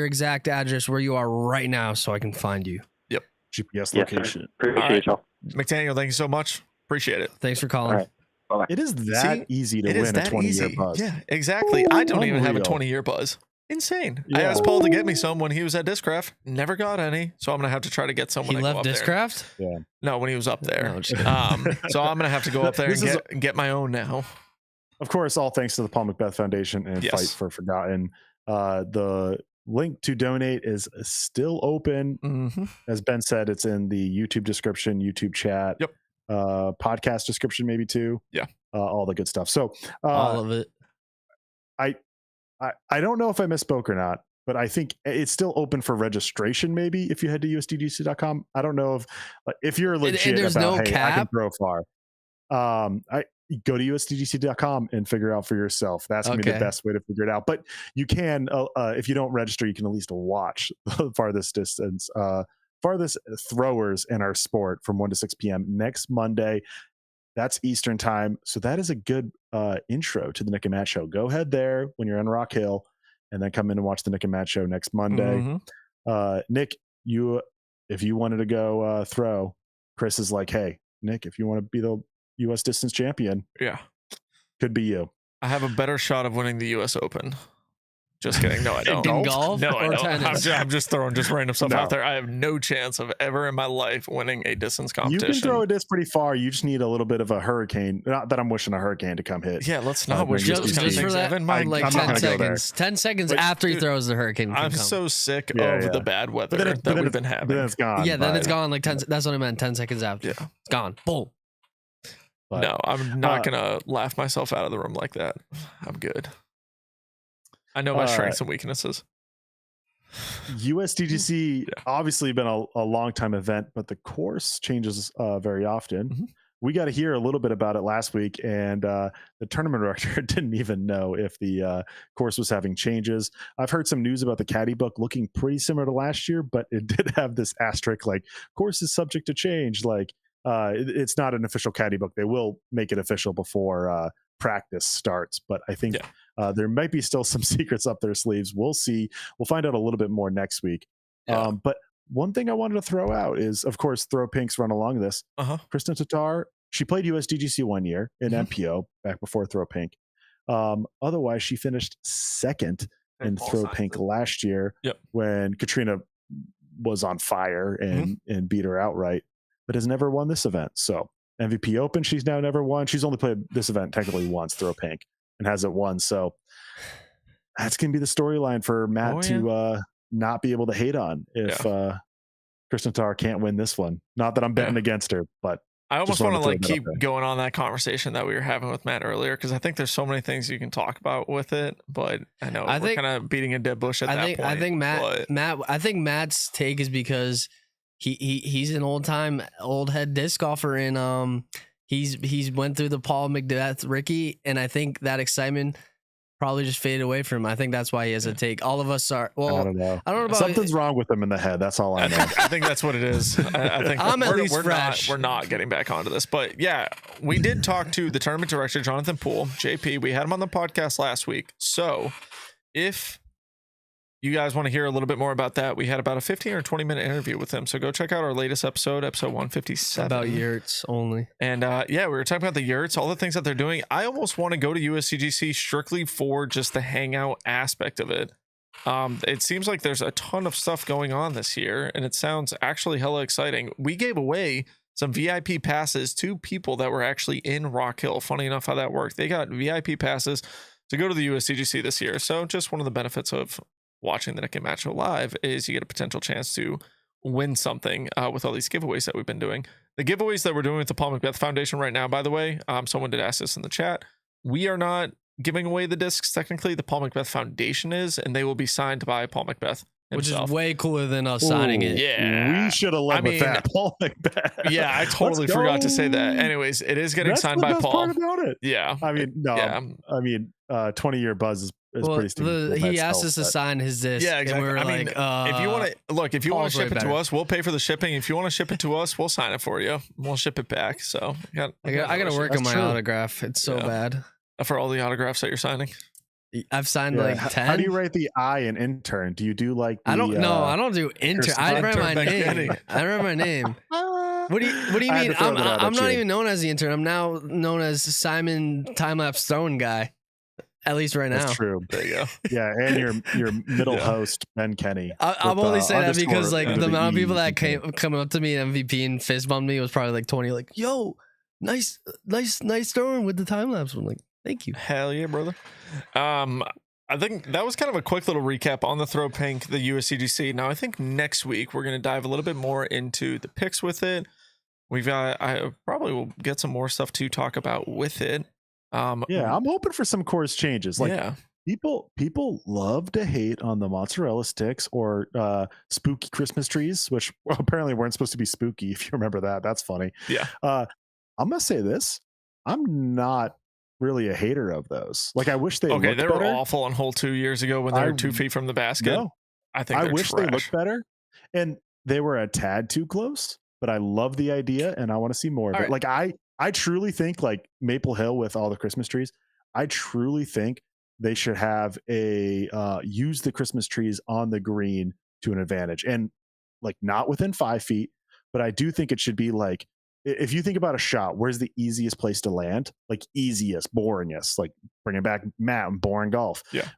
exact address where you are right now so I can find you. Yep. GPS Yes, location. appreciate y'all. McDaniel, thank you so much. Appreciate it. Thanks for calling. All right. Bye-bye. It is that easy to It is win a that 20-year easy. Buzz. Yeah, exactly. I don't even have a Unreal. 20-year Buzz. Insane. I Yeah. asked Paul to get me some when he was at Discraft. Never got any, so I'm gonna have to try to get some when He I go left up there. Discraft? No, when he was up there. No, just kidding. So I'm gonna have to go up there This is and get my own now. Of course, all thanks to the Paul Macbeth Foundation and Yes. Fight for Forgotten. The link to donate is still open. Mm-hmm. As Ben said, it's in the YouTube description, YouTube chat, Yep. Podcast description, maybe too. Yeah. All the good stuff. So All of it. I don't know if I misspoke or not, but I think it's still open for registration. Maybe if you head to usdgc.com. I don't know if you're legit there's about, no hey, I can cap? throw far. I go to usdgc.com and figure it out for yourself. That's gonna be the Okay. best way to figure it out. But you can, if you don't register, you can at least watch the farthest distance, farthest throwers in our sport from 1 to 6 p.m. next Monday. That's Eastern time. So that is a good intro to the Nick and Matt Show. Go ahead there when you're in Rock Hill and then come in and watch the Nick and Matt Show next Monday. Mhm. Nick, if you wanted to go throw, Chris is like, hey, Nick, if you want to be the U.S. distance champion, Yeah. could be you. I have a better shot of winning the U.S. Open. Just kidding. No, I don't. In golf No, I or don't. tennis? I'm just throwing just random stuff No. out there. I have no chance of ever in my life winning a distance competition. You can throw a disc pretty far. You just need a little bit of a hurricane. Not that I'm wishing a hurricane to come hit. Yeah, let's not wish just- those kind of Just for things, that, Evan. My like I'm not 10 gonna go there. seconds. 10 seconds But- after he Dude, throws the hurricane. can I'm come. so sick Yeah, of yeah. the bad weather But then that we've it's- been But having. then it's gone. Yeah, then by- it's gone like 10. That's what I meant. 10 seconds after. Yeah. It's gone. Boom. but- No, I'm not gonna laugh myself out of the room like that. I'm good. I know my strengths and weaknesses. USDGC Yeah. obviously been a long time event, but the course changes very often. Mhm. We got to hear a little bit about it last week, and the tournament director didn't even know if the course was having changes. I've heard some news about the caddy book looking pretty similar to last year, but it did have this asterisk like course is subject to change. Like it's not an official caddy book. They will make it official before practice starts, but I think there might be still some secrets up their sleeves. We'll see. We'll find out a little bit more next week. Yeah. But one thing I wanted to throw out is, of course, Throw Pink's run along this. Kristen Tatar, she played USDGC 1 year in MPO back before Throw Pink. Otherwise, she finished second in Throw Pink last year when Katrina was on fire and beat her outright, but has never won this event. So MVP Open, she's now never won. She's only played this event technically once, Throw Pink, and hasn't won. So that's going to be the storyline for Matt to not be able to hate on if Kristen Tar can't win this one. Not that I'm betting against her, but I almost just want to wanted to throw that keep up there. going on that conversation that we were having with Matt earlier, because I think there's so many things you can talk about with it, but I know we're kind of beating a dead bush at that point. I think Matt's take is because he's an old head disc golfer, and he's went through the Paul Macbeth Ricky, and I think that excitement probably just faded away from him. I think that's why he has a take. All of us are. Well, I don't know. about Something's wrong with him in the head. That's all I know. I think that's what it is. I think I'm at least fresh. We're not getting back onto this, but yeah, we did talk to the tournament director, Jonathan Poole, JP. We had him on the podcast last week. So if you guys want to hear a little bit more about that, we had about a 15 or 20-minute interview with him. So go check out our latest episode 157. About yurts only. And we were talking about the yurts, all the things that they're doing. I almost want to go to USCGC strictly for just the hangout aspect of it. It seems like there's a ton of stuff going on this year, and it sounds actually hella exciting. We gave away some VIP passes to people that were actually in Rock Hill. Funny enough how that worked. They got VIP passes to go to the USDGC this year. So just one of the benefits of watching the Nick and Matt Show live is you get a potential chance to win something with all these giveaways that we've been doing. The giveaways that we're doing with the Paul Macbeth Foundation right now, by the way, someone did ask this in the chat. We are not giving away the discs. Technically, the Paul Macbeth Foundation is, and they will be signed by Paul Macbeth himself. Which is way cooler than us signing it. Yeah. We should have led with that, Paul Macbeth. Yeah, I totally forgot to say that. Anyways, it is getting signed by Paul. Part about it. Yeah. I mean, no. Yeah. I mean, 20-year buzz is pretty stupid. He asked us to sign his disc. Yeah, exactly. And we were like, if you want to look, if you want to ship it better. to us, we'll pay for the shipping. If you want to ship it to us, we'll sign it for you. We'll ship it back. So I got to work on my autograph. It's so bad. For all the autographs that you're signing. I've signed like 10. How do you write the I in intern? Do you do like the, I don't know. I don't do intern. I write my name. I write my name. What do you mean? I'm not even known as the intern. I'm now known as Simon Time-Lapse Throwing Guy. At least right now. That's true. There you go. Yeah, and your middle host, Ben Kenny. I'm only saying that because like the amount of people that came coming up to me in MVP and fist bumped me was probably like 20. Like, yo, nice throwing with the time lapse. I'm like, thank you. Hell yeah, brother. I think that was kind of a quick little recap on the Throw Pink, the USDGC. Now I think next week we're gonna dive a little bit more into the picks with it. I probably will get some more stuff to talk about with it. Yeah, I'm hoping for some course changes. Like people love to hate on the mozzarella sticks or spooky Christmas trees, which apparently weren't supposed to be spooky. If you remember that, that's funny. Yeah. I'm gonna say this. I'm not really a hater of those. Like I wish they they were better. awful on hole 2 years ago when they were 2 feet from the basket. No, I wish they looked better, and they were a tad too close. But I love the idea, and I want to see more of it. Like I truly think like Maple Hill with all the Christmas trees, I truly think they should have a use the Christmas trees on the green to an advantage, and like not within 5 feet, but I do think it should be like, if you think about a shot, where's the easiest place to land? Like easiest, boringest, like bringing back Matt and boring golf. Yeah.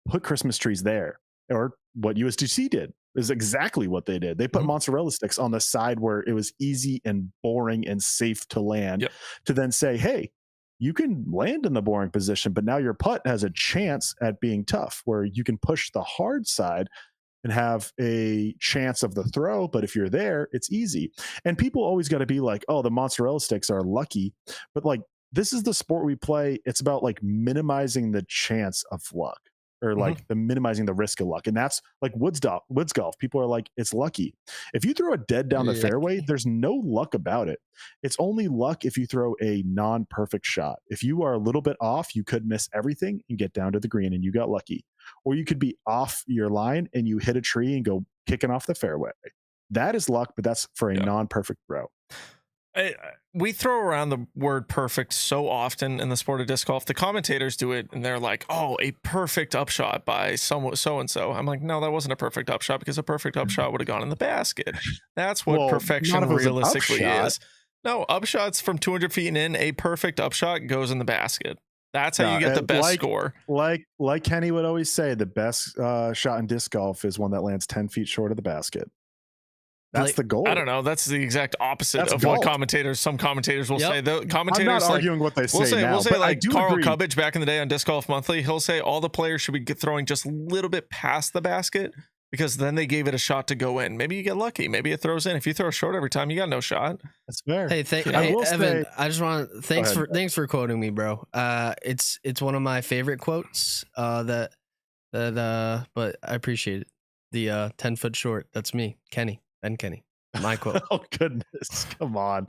Put Christmas trees there, or what USDC did is exactly what they did. They put mozzarella sticks on the side where it was easy and boring and safe to land, to then say, hey, you can land in the boring position, but now your putt has a chance at being tough, where you can push the hard side and have a chance of the throw. But if you're there, it's easy. And people always got to be like, oh, the mozzarella sticks are lucky. But like, this is the sport we play. It's about like minimizing the chance of luck, or like the minimizing the risk of luck. And that's like woods golf. People are like, it's lucky. If you throw a dead down the fairway, there's no luck about it. It's only luck if you throw a non-perfect shot. If you are a little bit off, you could miss everything and get down to the green and you got lucky. Or you could be off your line and you hit a tree and go kicking off the fairway. That is luck, but that's for a non-perfect throw. We throw around the word perfect so often in the sport of disc golf. The commentators do it and they're like, oh, a perfect upshot by so-and-so. I'm like, no, that wasn't a perfect upshot, because a perfect upshot would have gone in the basket. That's what perfection realistically is. No, upshots from 200 feet and in, a perfect upshot goes in the basket. That's how you get the best score. Like Kenny would always say, the best shot in disc golf is one that lands 10 feet short of the basket. That's the goal. I don't know. That's the exact opposite of what some commentators will say. The commentators, I'm not arguing what they say. We'll say like Carl Cubbage back in the day on Disc Golf Monthly. He'll say all the players should be throwing just a little bit past the basket, because then they gave it a shot to go in. Maybe you get lucky. Maybe it throws in. If you throw short every time, you got no shot. That's fair. Hey, Evan, I just want to thanks for quoting me, bro. It's one of my favorite quotes. But I appreciate it. The 10-foot short. That's me, Kenny. Ben Kenny. My quote. Oh goodness, come on!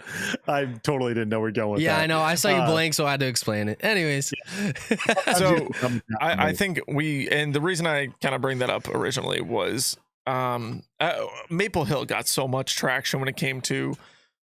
I totally didn't know we're going with that. Yeah, I know. I saw you blank, so I had to explain it. Anyways, so I think and the reason I kind of bring that up originally was Maple Hill got so much traction when it came to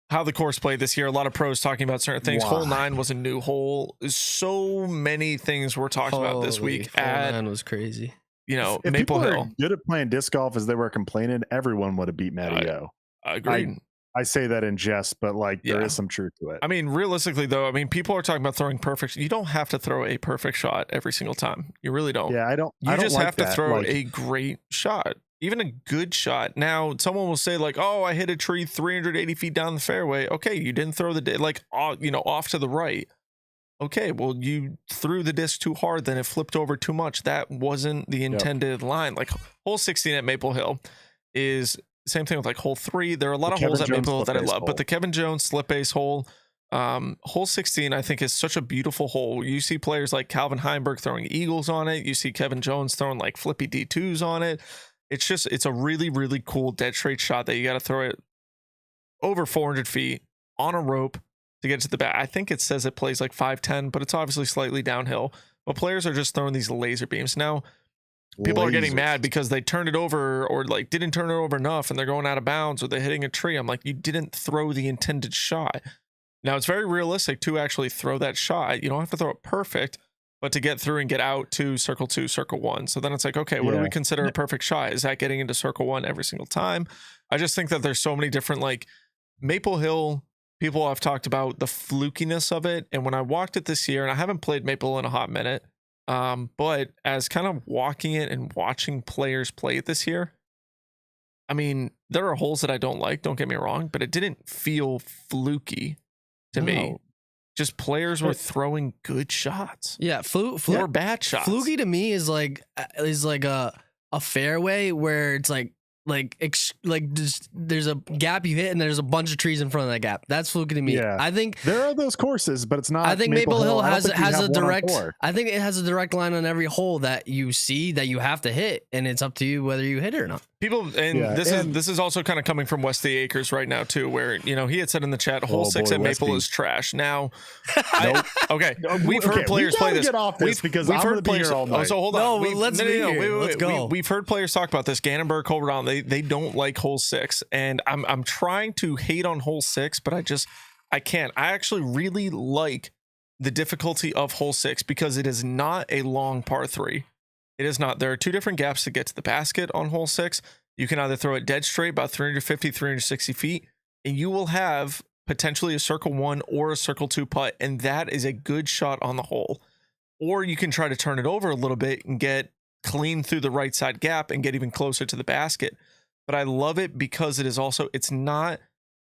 how the course played this year. A lot of pros talking about certain things. Wow. Hole 9 was a new hole. So many things were talked about this week. Hole 9 was crazy. You know, if Maple people Hill. are good at playing disc golf as they were complaining, everyone would have beat Matty O. Agreed. I say that in jest, but like there Yeah. is some truth to it. I mean, realistically, though, I mean, people are talking about throwing perfect. You don't have to throw a perfect shot every single time. You really don't. Yeah, I don't. You I don't just like have to that. throw Like, a great shot, even a good shot. Now, someone will say like, "Oh, I hit a tree 380 feet down the fairway." Okay, you didn't throw the off to the right. Okay, well, you threw the disc too hard, then it flipped over too much. That wasn't the intended line. Like hole 16 at Maple Hill is same thing with like hole 3. There are a lot of holes at Maple Hill that I love, but the Kevin Jones slip ace hole, hole 16, I think is such a beautiful hole. You see players like Calvin Heimberg throwing eagles on it. You see Kevin Jones throwing like flippy D2s on it. It's a really, really cool dead straight shot that you got to throw it over 400 feet on a rope to get to the back. I think it says it plays like 510, but it's obviously slightly downhill. But players are just throwing these laser beams. Now, people are getting mad because they turned it over or like didn't turn it over enough and they're going out of bounds or they're hitting a tree. I'm like, you didn't throw the intended shot. Now, it's very realistic to actually throw that shot. You don't have to throw it perfect, but to get through and get out to circle 2, circle 1. So then it's like, okay, what do we consider a perfect shot? Is that getting into circle 1 every single time? I just think that there's so many different, like Maple Hill, people have talked about the flukiness of it. And when I walked it this year, and I haven't played Maple Hill in a hot minute, but as kind of walking it and watching players play it this year, I mean, there are holes that I don't like, don't get me wrong, but it didn't feel fluky to me. Just players were throwing good shots. Yeah, or bad shots. Fluky to me is like a fairway where it's like just, there's a gap you hit and there's a bunch of trees in front of that gap. That's fluky to me. Yeah. I think there are those courses, but it's not. I think Maple Hill has a direct. Four. I think it has a direct line on every hole that you see that you have to hit, and it's up to you whether you hit it or not. People, this is also kind of coming from Westy Acres right now too, where he had said in the chat, hole 6 at Maple is trash. Now, we've heard players play this. Get off this because we've I'm heard players. All night. So hold on. Let's go. We've heard players talk about this. Gannonburg, Culver, they don't like hole 6, and I'm trying to hate on hole 6, but I can't. I actually really like the difficulty of hole 6 because it is not a long par 3. It is not. There are 2 different gaps to get to the basket on hole 6. You can either throw it dead straight, about 350, 360 feet, and you will have potentially a circle 1 or a circle 2 putt, and that is a good shot on the hole. Or you can try to turn it over a little bit and get clean through the right side gap and get even closer to the basket. But I love it because it's not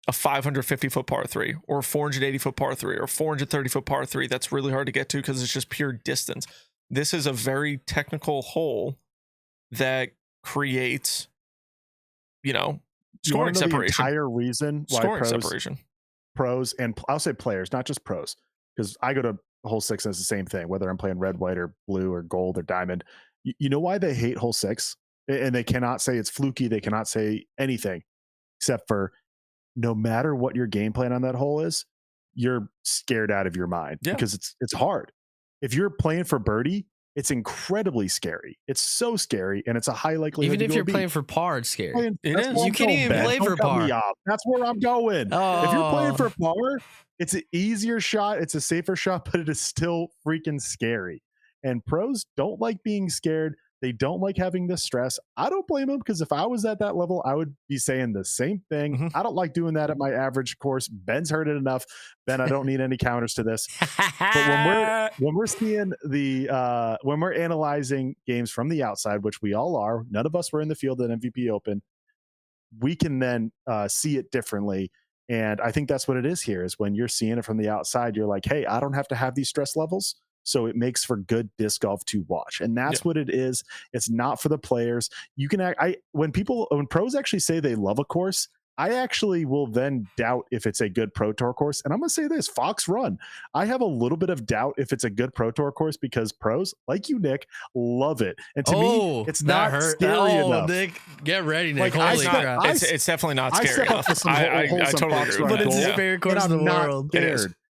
a 550-foot par 3 or 480-foot par 3 or 430-foot par 3 that's really hard to get to because it's just pure distance. This is a very technical hole that creates, scoring separation. The entire reason why scoring separation. Pros, and I'll say players, not just pros, because I go to hole 6 and it's the same thing, whether I'm playing red, white, or blue, or gold, or diamond. You know why they hate hole 6? And they cannot say it's fluky. They cannot say anything except for no matter what your game plan on that hole is, you're scared out of your mind because it's hard. If you're playing for birdie, it's incredibly scary. It's so scary, and it's a high likelihood. Even if you're playing for par, it's scary. It is. You can't even play for par. That's where I'm going. If you're playing for par, it's an easier shot. It's a safer shot, but it is still freaking scary. And pros don't like being scared. They don't like having this stress. I don't blame them because if I was at that level, I would be saying the same thing. Mm-hmm. I don't like doing that at my average course. Ben's heard it enough. Ben, I don't need any counters to this. But when we're seeing when we're analyzing games from the outside, which we all are, none of us were in the field at MVP Open, we can then see it differently. And I think that's what it is here is when you're seeing it from the outside, you're like, hey, I don't have to have these stress levels. So it makes for good disc golf to watch. And that's what it is. It's not for the players. You can when pros actually say they love a course, I actually will then doubt if it's a good Pro Tour course. And I'm going to say this, Fox Run. I have a little bit of doubt if it's a good Pro Tour course because pros, like you, Nick, love it. And to me, it's not scary enough. Nick, get ready, Nick. Like, it's definitely not scary enough. I totally agree with but that. it's the favorite course in the world.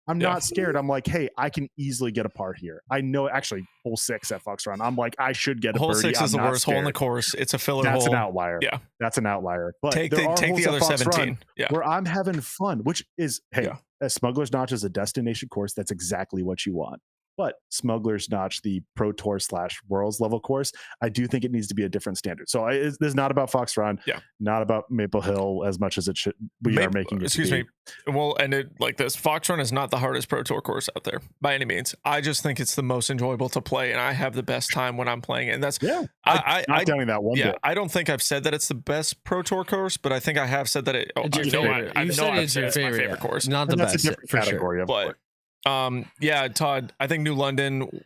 I'm not scared. I'm like, hey, I can easily get a par here. I know actually hole 6 at Fox Run. I'm like, I should get a hole birdie. 6 is the worst hole in the course. It's a filler hole. That's an outlier. Yeah. That's an outlier. But take the other 17. Where I'm having fun, which is, hey, as Smuggler's Notch is a destination course. That's exactly what you want. But Smuggler's Notch, the Pro Tour / Worlds level course, I do think it needs to be a different standard. So this is not about Fox Run, not about Maple Hill as much as it should. We are making it. Excuse me. We'll end it like this. Fox Run is not the hardest Pro Tour course out there by any means. I just think it's the most enjoyable to play, and I have the best time when I'm playing it. And that's I'm not doubting that one bit. I don't think I've said that it's the best Pro Tour course, but I think I have said that it. It's your favorite. I know I've said it's my favorite course. Not the That's best a different for category sure. of But Todd, I think New London,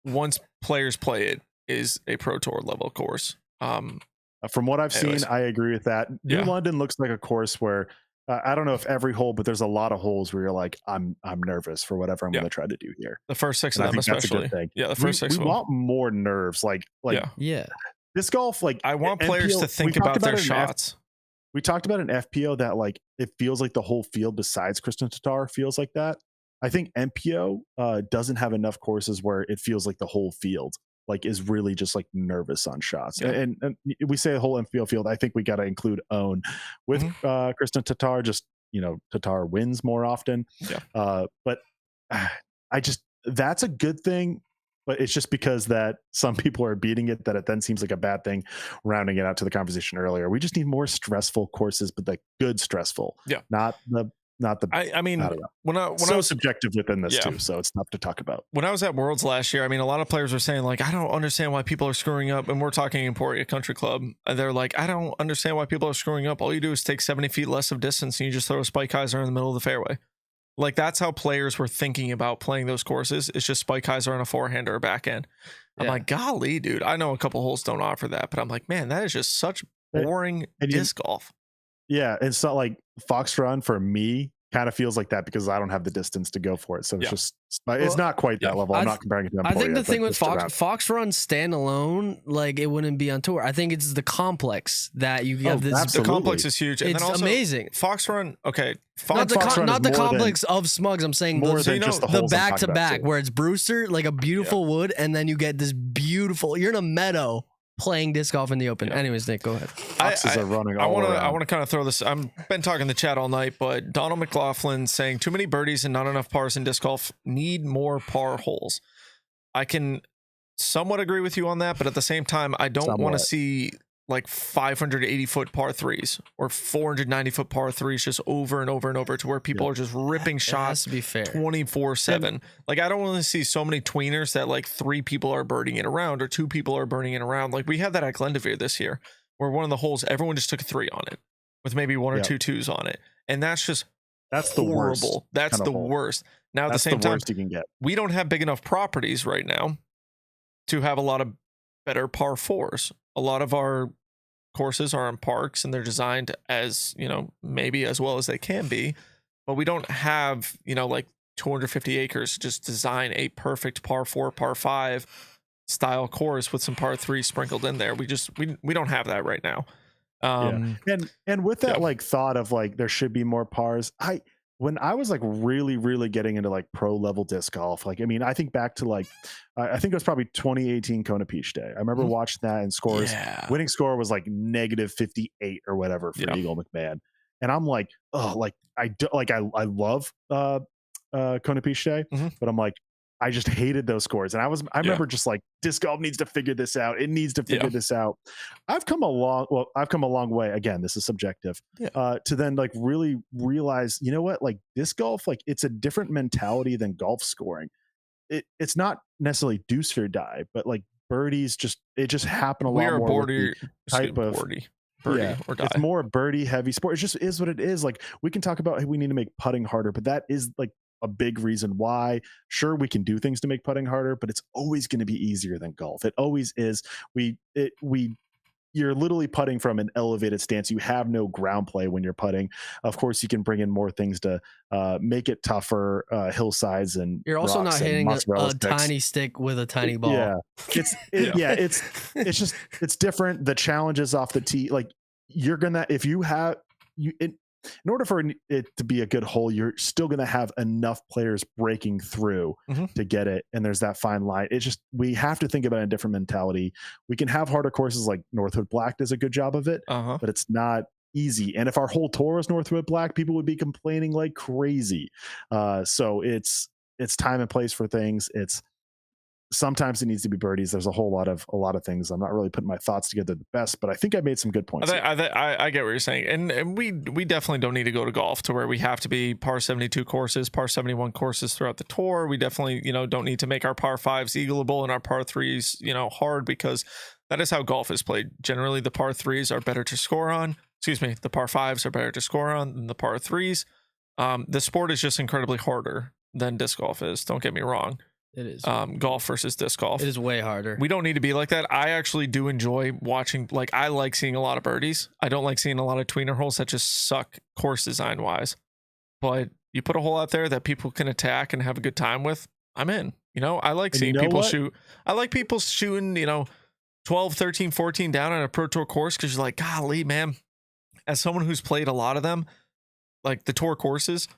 once players play it, is a Pro Tour level course. From what I've seen, I agree with that. New London looks like a course where I don't know if every hole, but there's a lot of holes where you're like, I'm nervous for whatever I'm going to try to do here. The first 6 of them, especially. Yeah, the first 6. We want more nerves, like disc golf. Like I want players to think about their shots. We talked about an FPO that like it feels like the whole field besides Kristen Tatar feels like that. I think MPO doesn't have enough courses where it feels like the whole field like is really just like nervous on shots. And we say the whole MPO field. I think we got to include Own with Kristen Tatar. Just Tatar wins more often. But that's a good thing. But it's just because that some people are beating it that it then seems like a bad thing. Rounding it out to the conversation earlier, we just need more stressful courses, but like good stressful. Not the. I mean, when I was subjective within this too, so it's tough to talk about. When I was at Worlds last year, I mean, a lot of players were saying like, I don't understand why people are screwing up. And we're talking Emporia Country Club. And they're like, I don't understand why people are screwing up. All you do is take 70 feet less of distance and you just throw a spike hyzer in the middle of the fairway. Like that's how players were thinking about playing those courses. It's just spike hyzer on a forehand or a backhand. I'm like, golly, dude. I know a couple holes don't offer that, but I'm like, man, that is just such boring disc golf. Yeah, it's not like Fox Run for me kind of feels like that because I don't have the distance to go for it. So it's not quite that level. I'm not comparing it to Emporia. I think the thing with Fox Run standalone, like it wouldn't be on tour. I think it's the complex that you have. The complex is huge. And it's then also, amazing. Fox Run, okay. Not the complex of Smugs. I'm saying more than just the back to back where it's Brewster, like a beautiful wood, and then you get this beautiful. You're in a meadow playing disc golf in the open. Anyways, Nick, go ahead. Foxes are running all around. I want to kind of throw this. I've been talking the chat all night, but Donald McLaughlin saying too many birdies and not enough pars in disc golf. Need more par holes. I can somewhat agree with you on that, but at the same time, I don't want to see like 580-foot par threes or 490-foot par threes just over and over and over to where people are just ripping shots 24/7. Like I don't want to see so many tweeners that like 3 people are birding it around or 2 people are birding it around. Like we had that at Glendevere this year where one of the holes, everyone just took a 3 on it with maybe 1 or 2 twos on it. And that's just the worst. That's the worst. Now at the same time, you can get. We don't have big enough properties right now to have a lot of better par 4s. A lot of our courses are in parks and they're designed as, maybe as well as they can be, but we don't have, like 250 acres to just design a perfect par 4, par 5 style course with some par 3 sprinkled in there. We don't have that right now. And with that like thought of like there should be more pars, when I was like really, really getting into like pro level disc golf, like, I mean, I think back to like, I think it was probably 2018 Kona Peach Day. I remember watching that and scores, winning score was like -58 or whatever for Eagle McMahon. And I'm like, oh, like I love Kona Peach Day, but I'm like, I just hated those scores. And I remember just like disc golf needs to figure this out. It needs to figure this out. I've come a long way. Again, this is subjective, to then like really realize, you know what, like disc golf, like it's a different mentality than golf scoring. It's not necessarily deuce or die, but like birdies just happen a lot more. Birdie or die. It's more a birdie heavy sport. It just is what it is. Like we can talk about, hey, we need to make putting harder, but that is like a big reason why. Sure, we can do things to make putting harder, but it's always going to be easier than golf. It always is. You're literally putting from an elevated stance. You have no ground play when you're putting. Of course, you can bring in more things to make it tougher, hillsides and you're also not hitting a tiny stick with a tiny ball. Yeah, it's different. The challenges off the tee, like you're gonna in order for it to be a good hole, you're still going to have enough players breaking through to get it. And there's that fine line. It's just, we have to think about a different mentality. We can have harder courses like Northwood Black does a good job of it, but it's not easy. And if our whole tour was Northwood Black, people would be complaining like crazy. So it's it's time and place for things. It's sometimes it needs to be birdies. There's a lot of things. I'm not really putting my thoughts together the best, but I think I made some good points. I get what you're saying, and we definitely don't need to go to golf to where we have to be par 72 courses, par 71 courses throughout the tour. We definitely don't need to make our par 5s eagleable and our par 3s hard, because that is how golf is played. Generally, the par 3s are better to score on. The par 5s are better to score on than the par 3s. The sport is just incredibly harder than disc golf is. Don't get me wrong. It is. Golf versus disc golf. It is way harder. We don't need to be like that. I actually do enjoy watching. Like, I like seeing a lot of birdies. I don't like seeing a lot of tweener holes that just suck course design wise. But you put a hole out there that people can attack and have a good time with, I'm in. I like seeing people shoot. I like people shooting, 12, 13, 14 down on a Pro Tour course, because you're like, golly, man. As someone who's played a lot of them, like the tour courses,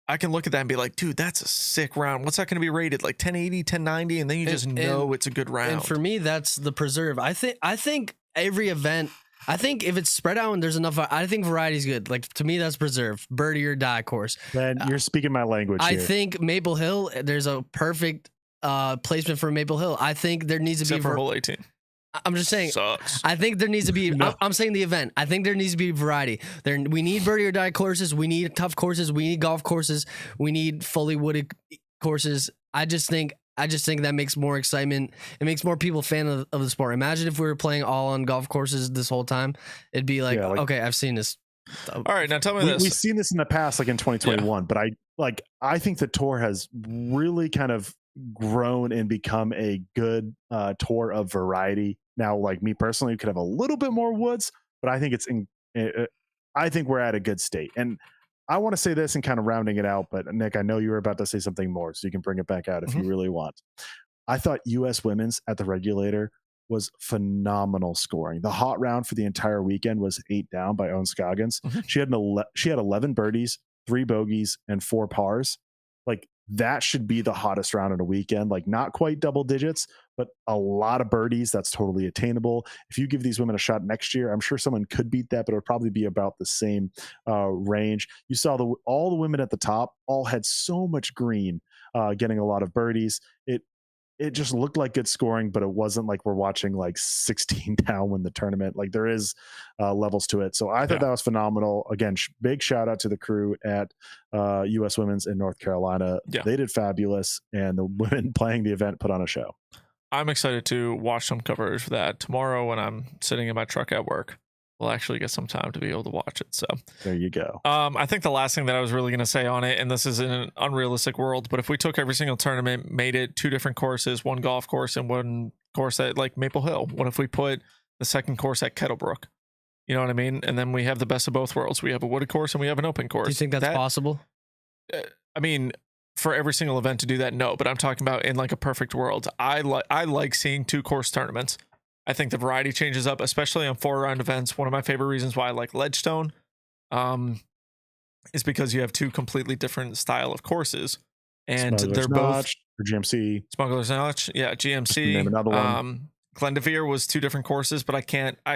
I can look at that and be like, dude, that's a sick round. What's that going to be rated? Like 1080, 1090, and then you just know it's a good round. And for me, that's the preserve. I think every event, I think if it's spread out and there's enough, I think variety is good. Like, to me, that's preserve. Birdie or die course. Ben, you're speaking my language I here. think Maple Hill, there's a perfect placement for Maple Hill. I think there needs to Except for hole 18. I'm just saying. Sucks. I think there needs to be. No. I'm saying the event. I think there needs to be variety. We need birdie or die courses. We need tough courses. We need golf courses. We need fully wooded courses. I just think that makes more excitement. It makes more people fan of the sport. Imagine if we were playing all on golf courses this whole time. It'd be like, okay, I've seen this. All right, now tell me this. We've seen this in the past, like in 2021, but I think the tour has really kind of grown and become a good tour of variety. Now, like me personally, we could have a little bit more woods, but I think I think we're at a good state. And I want to say this and kind of rounding it out, but Nick, I know you were about to say something more, so you can bring it back out if you really want. I thought U.S. women's at the regulator was phenomenal scoring. The hot round for the entire weekend was 8 down by Owen Scoggins. She had 11 birdies, 3 bogeys, and 4 pars. Like, that should be the hottest round in a weekend. Like, not quite double digits, but a lot of birdies. That's totally attainable. If you give these women a shot next year, I'm sure someone could beat that, but it would probably be about the same range. You saw all the women at the top all had so much green, getting a lot of birdies. It just looked like good scoring, but it wasn't like we're watching like 16 down win the tournament. Like, there is levels to it. So I thought that was phenomenal. Again, big shout out to the crew at U.S. Women's in North Carolina. Yeah. They did fabulous, and the women playing the event put on a show. I'm excited to watch some coverage for that tomorrow when I'm sitting in my truck at work. We'll actually get some time to be able to watch it. So there you go. I think the last thing that I was really going to say on it, and this is in an unrealistic world, but if we took every single tournament, made it 2 different courses, 1 golf course and 1 course at like Maple Hill, what if we put the second course at Kettlebrook? You know what I mean? And then we have the best of both worlds. We have a wooded course and we have an open course. Do you think that's possible? I mean, for every single event to do that, no, but I'm talking about in like a perfect world. I like seeing 2 course tournaments. I think the variety changes up, especially on 4-round events. One of my favorite reasons why I like Ledgestone is because you have 2 completely different style of courses, and Smuggler's they're both Notch or GMC. Smuggler's Notch, yeah, GMC. Name another one. Glendevere was 2 different courses, but I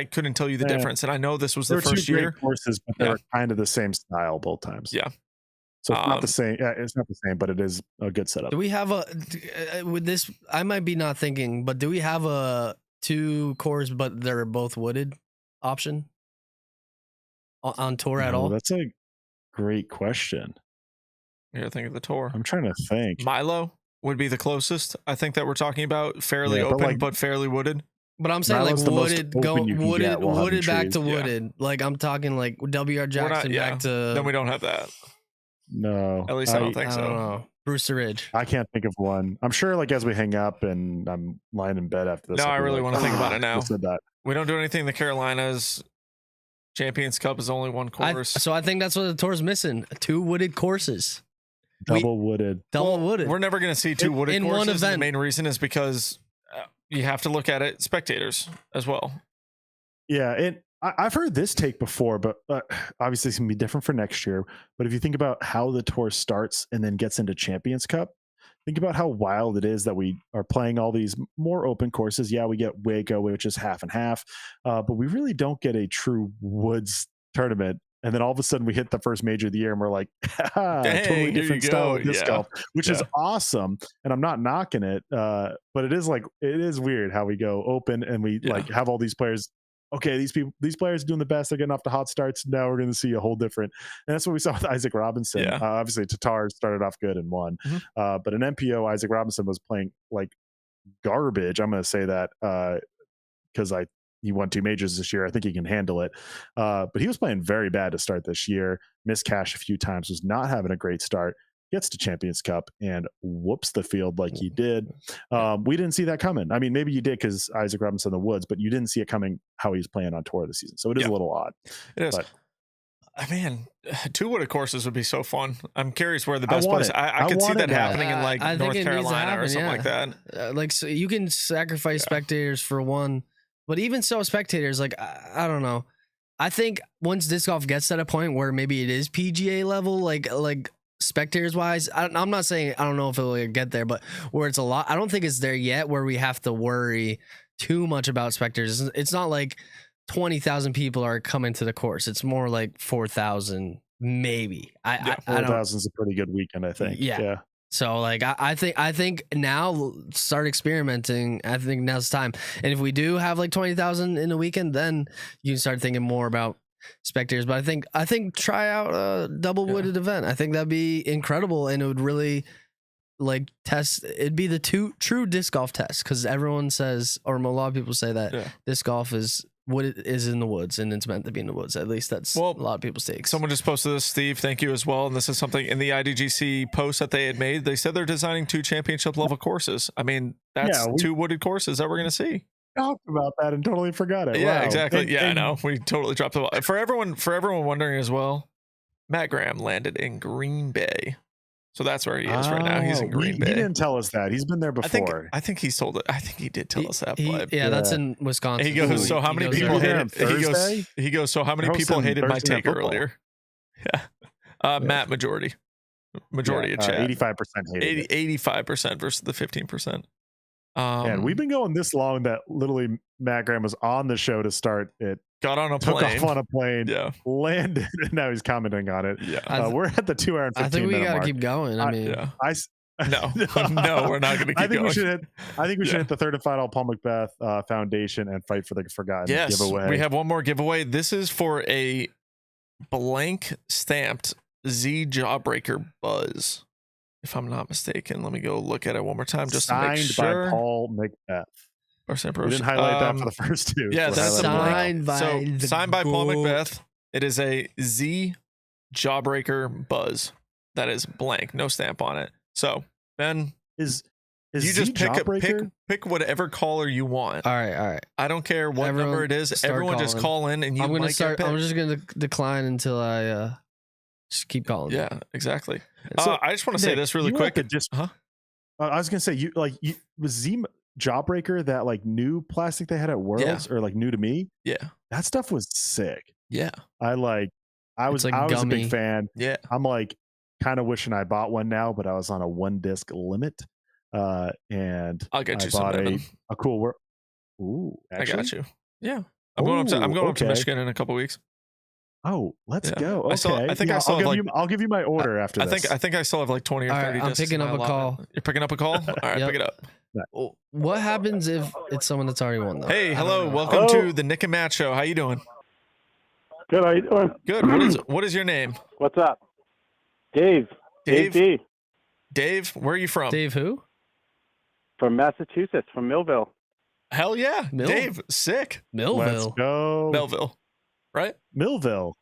couldn't tell you the difference. And I know this was the There were first 2 great year. courses, but they were kind of the same style both times. Yeah. So it's not the same. Yeah, it's not the same, but it is a good setup. Do we have with this? I might be not thinking, but do we have a 2 cores, but they're both wooded option on tour at all? That's a great question. You're thinking of the tour. I'm trying to think. Milo would be the closest, I think, that we're talking about. Fairly open, but fairly wooded. But I'm saying Milo's like the most wooded, open you can wooded, get while having wooded back to trees. wooded. Like, I'm talking like WR Jackson back to. Then we don't have that. No. At least I don't think I so. don't know. Brewster Ridge. I can't think of one. I'm sure, like, as we hang up and I'm lying in bed after this. No, I'll I be really like, want to think about it now. I said that. We don't do anything in the Carolinas. Champions Cup is only 1 course. So I think that's what the tour's missing: 2 wooded courses. Double wooded. Double wooded. We're never going to see 2 wooded in courses. one event. The main reason is because you have to look at it spectators as well. Yeah, I've heard this take before, but obviously it's going to be different for next year. But if you think about how the tour starts and then gets into Champions Cup, think about how wild it is that we are playing all these more open courses. Yeah, we get Waco, which is half and half, but we really don't get a true woods tournament And then all of a sudden we hit the first major of the year and we're like, Dang, totally here different you style go. of disc Yeah. golf, which is Yeah. awesome. And I'm not knocking it. But it is weird how we go open and we like have all these players. Okay, these players are doing the best. They're getting off the hot starts. Now we're going to see a whole different. And that's what we saw with Isaac Robinson. Yeah. Obviously, Tatar started off good and won. But an MPO, Isaac Robinson was playing like garbage. I'm going to say that because he won 2 majors this year. I think he can handle it. But he was playing very bad to start this year. Missed cash a few times. Was not having a great start. Gets to Champions Cup and whoops the field like he did. We didn't see that coming. I mean, maybe you did because Isaac Robinson in the woods, but you didn't see it coming how he's playing on tour this season. So it is a little odd. It is. But, Man, 2 wooded courses would be so fun. I'm curious where the best place. I could see want that it. happening in I like think North it needs to Carolina or happen, something like that. Like, so you can sacrifice spectators for one, but even so, spectators, like, I don't know. I think once disc golf gets to a point where maybe it is PGA level, like spectators wise, I'm not saying I don't know if it'll get there, but where it's a lot, I don't think it's there yet where we have to worry too much about spectators. It's not like 20,000 people are coming to the course. It's more like 4,000 maybe. 4,000 is a pretty good weekend, I think. Yeah. So like I think now start experimenting. I think now's the time. And if we do have like 20,000 in a weekend, then you can start thinking more about spectators. But I think try out a double wooded event. I think that'd be incredible, and it would really like test. It'd be the true disc golf test, because everyone says, or a lot of people say that disc golf is what it is in the woods, and it's meant to be in the woods. At least that's a lot of people's takes. Someone just posted this, Steve. Thank you as well. And this is something in the IDGC post that they had made. They said they're designing 2 championship level courses. I mean, that's 2 wooded courses that we're going to see. Talked about that and totally forgot it. Yeah, Wow. exactly. I know. We totally dropped the ball. For everyone wondering as well, Matt Graham landed in Green Bay. So that's where he is right now. He's in Green Bay. He didn't tell us that. He's been there before. I think he sold it. I think he did tell us that. But That's in Wisconsin. he goes, so how many people hated? He goes, so how many people hated my take earlier? Yeah. Matt, majority of chat. 85% hated 85% versus the 15%. And we've been going this long that literally Matt Graham was on the show to start it. Got on a took plane. Off on a plane. Landed, and now he's commenting on it. Yeah. We're at the 2 hour and 15 I think we got to keep going. I mean, no, we're not going to keep I think going. I think we should hit the third and final Paul Macbeth Foundation and fight for the forgotten giveaway. We have one more giveaway. This is for a blank stamped Z Jawbreaker Buzz, if I'm not mistaken. Let me go look at it one more time just signed to make sure. by Paul Macbeth. We didn't highlight that for the first 2. Yeah, that's signed by Paul Macbeth. It is a Z Jawbreaker Buzz that is blank, no stamp on it. So Ben, is you Z just pick whatever caller you want. All right. I don't care what number it is. Everyone just call in, and you. I'm just gonna decline until I just keep calling. Yeah, exactly. So I just want to say this really quick. I was gonna say was Z Jawbreaker that like new plastic they had at Worlds or like new to me? Yeah, that stuff was sick. Yeah, I was a big fan. Yeah, I'm like kind of wishing I bought one now, but I was on a 1 disc limit. And I'll get you a cool Ooh, actually? I got you. Yeah, I'm going up to Michigan in a couple weeks. Oh, let's go. Okay. I'll give you my order after this. I think I still have like 20 or 30 discs. I'm picking up a call. You're picking up a call? All right, pick it up. What happens if it's someone that's already won though? Hey, hello. Welcome to the Nick and Matt show. How you doing? Good. How you doing? Good. What is your name? What's up? Dave. Dave. Dave, where are you from? Dave who? From Massachusetts, from Millville. Hell yeah. Dave, sick. Millville. Let's go. Melville. Right? Millville.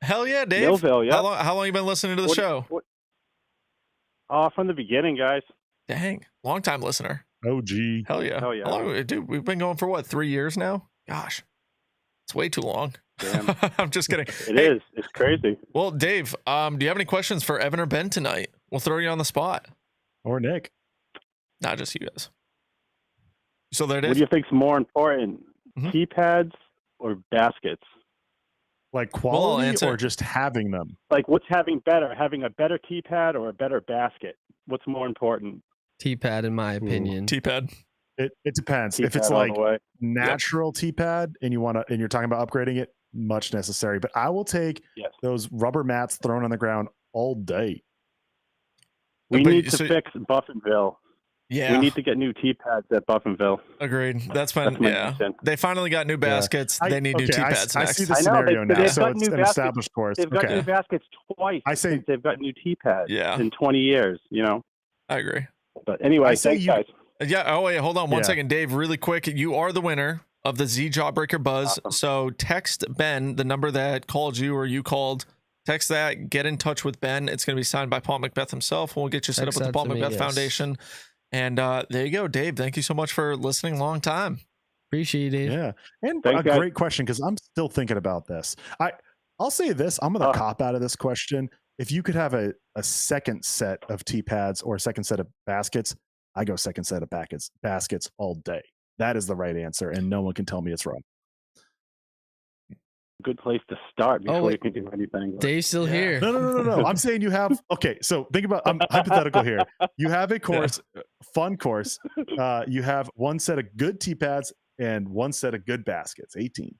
Hell yeah, Dave. Millville, yeah. How long you been listening to the show? From the beginning, guys. Dang. Long time listener. OG. Hell yeah. Hell yeah. How long, dude, we've been going for what, 3 years now? Gosh. It's way too long. Damn. I'm just kidding. It is. It's crazy. Well, Dave, do you have any questions for Evan or Ben tonight? We'll throw you on the spot. Or Nick. Not just you guys. So there it is. What do you think's more important? Tee pads or baskets? Like quality or just having them? Like what's having better? Having a better tee pad or a better basket? What's more important? Tee pad, in my opinion. Tee pad. It depends. If it's like natural tee pad and you're talking about upgrading it, much necessary. But I will take Yes. those rubber mats thrown on the ground all day. We But- need to so- fix Buffinville. Yeah. We need to get new tee pads at Buffinville. Agreed. That's That's been my yeah. mission. They finally got new baskets. They need new tee pads I next. see the I know, scenario they've now. got So it's new an baskets. established course. They've got Okay. new baskets twice. I say- since they've got new tee pads Yeah. in 20 years, you know. I agree. But anyway, I say thanks, you- guys. Yeah. Oh wait, hold on one Yeah. second, Dave. Really quick, you are the winner of the Z Jawbreaker Buzz. Awesome. So text Ben, the number that called you or you called. Text that. Get in touch with Ben. It's going to be signed by Paul Macbeth himself. We'll get you set Text up with the that Paul to me, Macbeth yes. Foundation. And there you go, Dave. Thank you so much for listening. Long time. Appreciate it. Yeah. And Thanks, a guys. great question because I'm still thinking about this. I'll say this. I'm going to cop out of this question. If you could have a second set of tee pads or a second set of baskets, I go second set of baskets all day. That is the right answer, and no one can tell me it's wrong. Good place to start before wait. you can do anything. Dave's still here. No. I'm saying you have okay. So think about I'm hypothetical here. You have a course, fun course. You have one set of good tee pads and one set of good baskets, 18.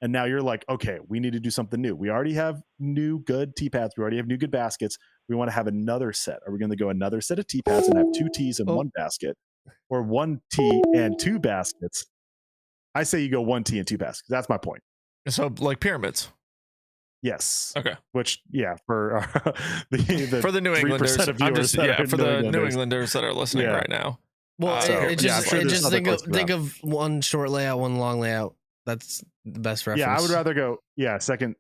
And now you're like, okay, we need to do something new. We already have new good tee pads. We already have new good baskets. We want to have another set. Are we going to go another set of tee pads and have 2 tees and 1 basket, or 1 tee and 2 baskets? I say you go 1 tee and 2 baskets. That's my point. So like pyramids. Yes. Okay. Which, yeah, for the For the New 3% Englanders, of I'm viewers just that are for the New Englanders. Englanders that are listening Yeah. right now. Well, So, it yeah, I'm just, sure it there's just other think of courses think of one short layout, one long layout. That's the best reference. Yeah, I would rather go, second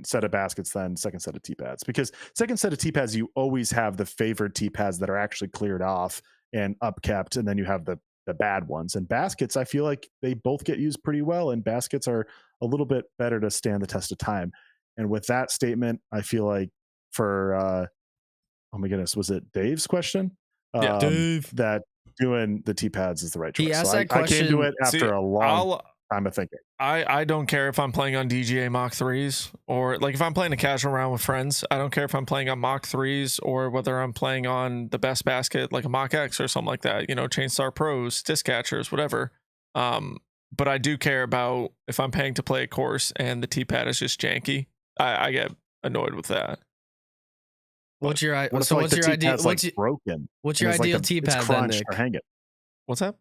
set of baskets than second set of tee pads, because second set of tee pads, you always have the favored tee pads that are actually cleared off and upkept, and then you have the bad ones. And baskets, I feel like they both get used pretty well, and baskets are a little bit better to stand the test of time. And with that statement, I feel like for oh my goodness, was it Dave's question? Yeah, Dave. That doing the tee pads is the right choice. He asked So that I can do question- it after See, a long time of thinking. I don't care if I'm playing on DGA Mach 3s or like if I'm playing a casual round with friends. I don't care if I'm playing on Mach 3s or whether I'm playing on the best basket like a Mach X or something like that. You know, Chainstar Pros, Disc Catchers, whatever. But I do care about if I'm paying to play a course and the tee pad is just janky. I get annoyed with that. What's your What if, so like, what's the your tee idea? pad's, like, broken? What's and your it's like ideal a- tee it's pad then, crunched Nick? or hang it. What's that?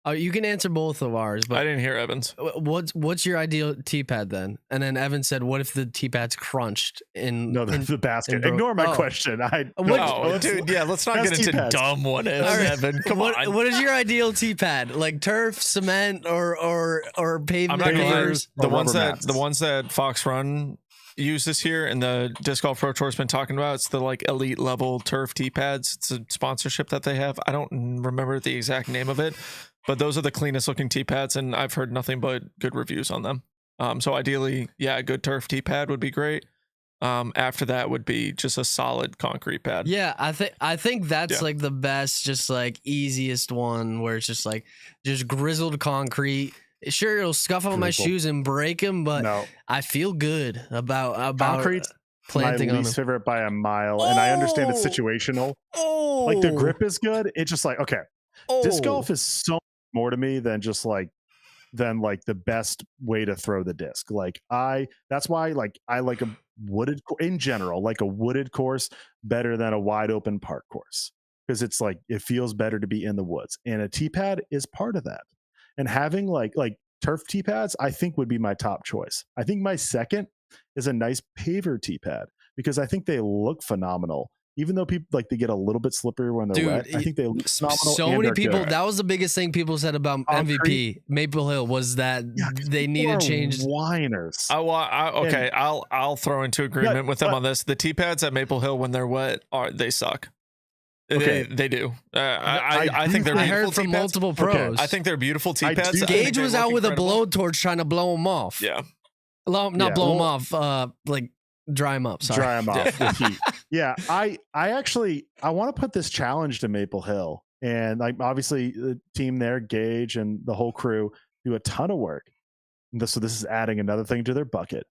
Oh, you can answer both of ours, I but didn't hear Evans. what's your ideal tee pad then? And then Evan said, "What if the tee pad's crunched in?" No, in the basket. broke- Ignore my oh. question. No, dude, yeah, let's not That's get into tee-pads. dumb what ifs, All right. Evan. Come what, on. What is your ideal tee pad? Like turf, cement, or I'm pavement not gonna lie. covers? The or ones rubber that mats. the ones that Fox Run used this year and the Disc Golf Pro Tour's been talking about, it's the like elite level turf tee pads. It's a sponsorship that they have. I don't remember the exact name of it, but those are the cleanest looking tee pads, and I've heard nothing but good reviews on them. So ideally, yeah, a good turf tee pad would be great. After that would be just a solid concrete pad. Yeah, I think that's Yeah. like the best, just like easiest one where it's just like just grizzled concrete. Sure, it'll scuff up my Grizzled. shoes and break them, but No, I feel good about concrete's my planting on least them. favorite by a mile, and I understand it's Oh! situational. Oh, Like the grip is good. It's just like, okay, disc Oh. golf is so much more to me than just like the best way to throw the disc. Like that's why I like a wooded in general, like a wooded course better than a wide open park course, because it's like it feels better to be in the woods, and a tee pad is part of that. And having like turf tee pads, I think would be my top choice. I think my second is a nice paver tee pad, because I think they look phenomenal. Even though people like they get a little bit slippery when they're Dude, wet, I think they look phenomenal. So and many they're people. good. That was the biggest thing people said about Concrete. MVP Maple Hill was that Yeah, 'cause they people needed are change. whiners. Okay, I'll throw into agreement with them but- on this. The tee pads at Maple Hill when they're wet they suck. Okay. They do. I I think they're I beautiful heard from tee pads. multiple pros. I think they're beautiful tee I pads. do- I think Gage they was look out with incredible. a blowtorch trying to blow them off. Yeah. Not Yeah, blow them well- off. Like dry them up. Sorry. Dry them off with heat. Yeah, I actually I want to put this challenge to Maple Hill, and like obviously the team there, Gage and the whole crew, do a ton of work. So this is adding another thing to their bucket.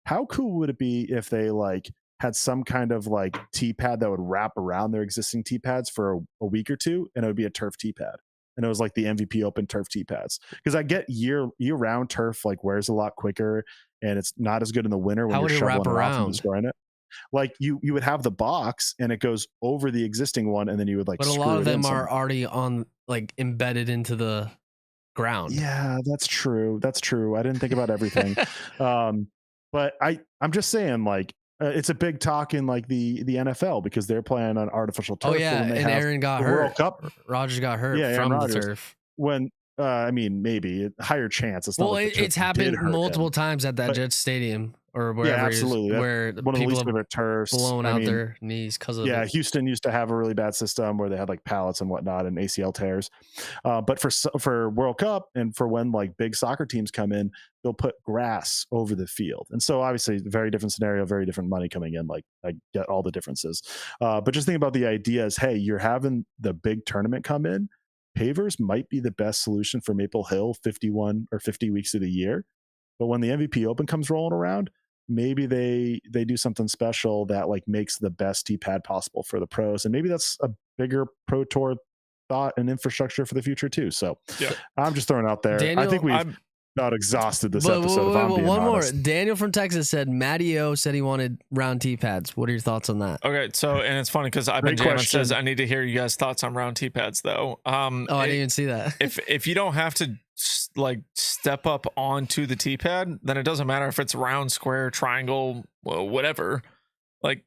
How cool would it be if they like had some kind of like tee pad that would wrap around their existing tee pads for a week or two, and it would be a turf tee pad? and it was like the MVP Open turf tee pads. Because I get year-round turf like wears a lot quicker, and it's not as good in the winter when How you're would it shoveling wrap it off and around? destroying it. Like you would have the box, and it goes over the existing one, and then you would like. But a screw lot of it in them some- are already on like embedded into the ground. Yeah, that's true. That's true. I didn't think about everything. But I'm just saying, like, it's a big talk in like the NFL because they're playing on artificial turf. Oh yeah, when they and have Aaron got the hurt. World Cup. Rogers got hurt Yeah, Aaron from the Rodgers. turf. When I mean, maybe higher chance. It's not Well, like the turf it's did happened hurt him. multiple times at that But- Jets stadium or Yeah, wherever it is, absolutely. That's where one of the people least have favorite turfs. blown I out mean, their knees because of yeah, it. Houston used to have a really bad system where they had like pallets and whatnot and ACL tears. But for World Cup and for when like big soccer teams come in, they'll put grass over the field. And so obviously very different scenario, very different money coming in. Like I get all the differences. But just think about the idea is, hey, you're having the big tournament come in. Pavers might be the best solution for Maple Hill 51 or 50 weeks of the year. But when the MVP Open comes rolling around, maybe they do something special that like makes the best tee pad possible for the pros, and maybe that's a bigger pro tour thought and infrastructure for the future too. So Yeah. I'm just throwing out there. Daniel, I think we've not exhausted this But episode. If I'm being one honest. more. Daniel from Texas said Matty O said he wanted round tee pads. What are your thoughts on that? Okay, so and it's funny because I've been Great jamming question. says I need to hear you guys' thoughts on round tee pads though. Oh, I didn't even see that. if you don't have to like step up onto the tee pad, then it doesn't matter if it's round, square, triangle, whatever. Like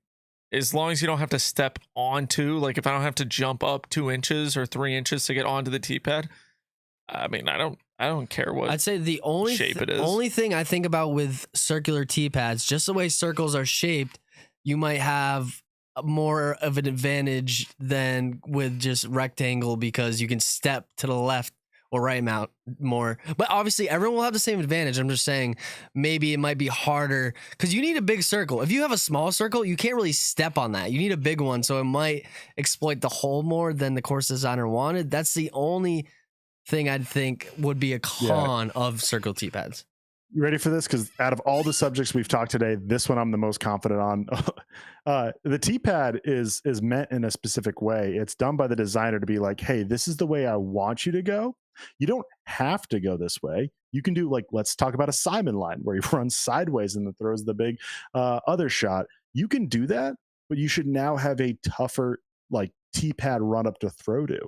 as long as you don't have to step onto, like if I don't have to jump up 2 inches or 3 inches to get onto the tee pad, I mean I don't care what I'd say the only shape it is. only thing I think about with circular tee pads, just the way circles are shaped, you might have more of an advantage than with just rectangle because you can step to the left or right mount more. But obviously everyone will have the same advantage. I'm just saying maybe it might be harder because you need a big circle. If you have a small circle, you can't really step on that. You need a big one, so it might exploit the hole more than the course designer wanted. That's the only thing I'd think would be a con of circle tee pads. You ready for this? Because out of all the subjects we've talked today, this one I'm the most confident on. The tee pad is meant in a specific way. It's done by the designer to be like, hey, this is the way I want you to go. You don't have to go this way. You can do like, let's talk about a Simon line where he runs sideways and then throws the big other shot. You can do that, but you should now have a tougher like tee pad run up to throw to.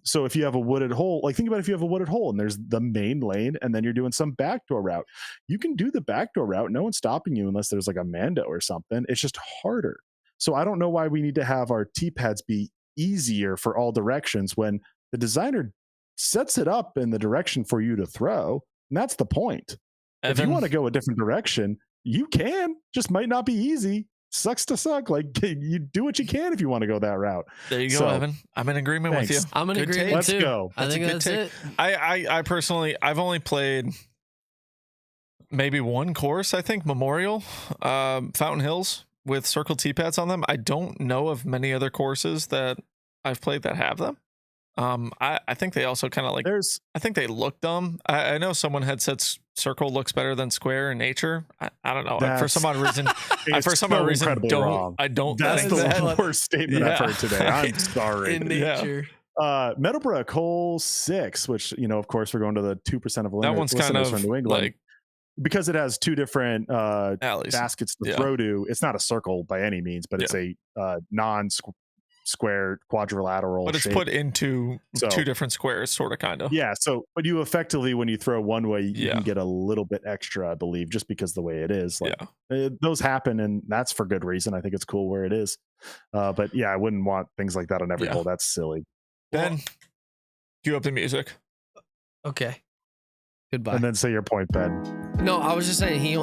So if you have a wooded hole, like think about if you have a wooded hole and there's the main lane and then you're doing some backdoor route, you can do the backdoor route. No one's stopping you unless there's like a Mando or something. It's just harder. So I don't know why we need to have our tee pads be easier for all directions when the designer sets it up in the direction for you to throw. And that's the point. If you want to go a different direction, you can, just might not be easy. Sucks to suck. Like you do what you can if you want to go that route. There you go, So, Evan. I'm in agreement with you. thanks. I'm in Good agreement take. Let's too. go. I think a good that's take. it. I personally, I've only played maybe one course, I think Memorial, Fountain Hills with circle tee pads on them. I don't know of many other courses that I've played that have them. I think they also kind of like, I think they look dumb. I know someone had said circle looks better than square in nature. I don't know. For some odd reason, I don't That's think the that. worst statement I've heard today. I'm sorry. In nature. Meadowbrook hole 6, which of course we're going to the 2% of That one's kind listeners of from New England. like Because it has two different alleys. baskets to Yeah. throw to. It's not a circle by any means, but it's a non-square quadrilateral. But it's shape. put into So- two different squares, sort of, kind of. Yeah. So, but you effectively, when you throw one way, you Yeah. can get a little bit extra, I believe, just because the way it is. Like, Yeah. those happen, and that's for good reason. I think it's cool where it is. But yeah, I wouldn't want things like that on every Yeah. hole. That's silly. Ben, cue up the music. Okay. Goodbye. And then say your point, Ben. No, I was just saying the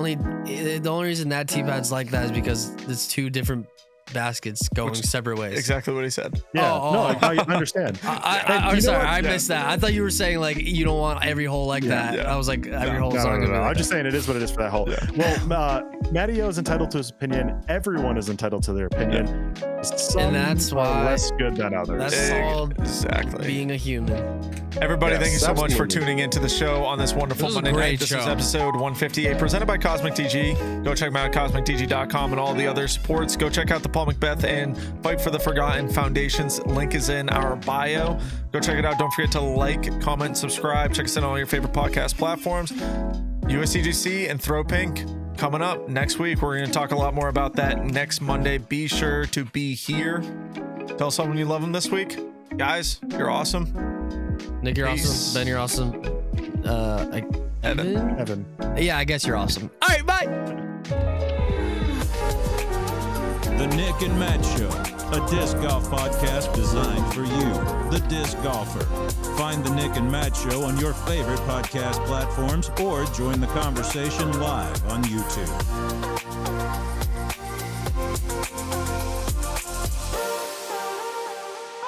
only reason that tee pad's like that is because it's two different baskets going separate ways. Exactly what he said. Yeah. Oh, no, oh. I understand. I'm sorry, I missed that. I thought you were saying like you don't want every hole like that. yeah. I was like every hole's No, not gonna be like I'm just saying it is what it is for that hole. Yeah. Well, Matty-O is entitled to his opinion. Everyone is entitled to their opinion. Some And that's are why- less good than others. That's called Exactly. being a human. Everybody, Yes, thank you so much for absolutely. tuning into the show on this wonderful This was a Monday great night. This is show. episode 158, presented by Cosmic TG. Go check them out at CosmicTG.com and all the other supports. Go check out the Paul Macbeth and Fight for the Forgotten Foundations. Link is in our bio. Go check it out. Don't forget to like, comment, subscribe. Check us out on all your favorite podcast platforms. USDGC and Throw Pink coming up next week. We're going to talk a lot more about that next Monday. Be sure to be here. Tell someone you love them this week. Guys, you're awesome. Nick, you're Peace. awesome. Ben, you're awesome. Evan. Evan. Yeah, I guess you're awesome. All right, bye. The Nick and Matt Show, a disc golf podcast designed for you, the disc golfer. Find the Nick and Matt Show on your favorite podcast platforms or join the conversation live on YouTube.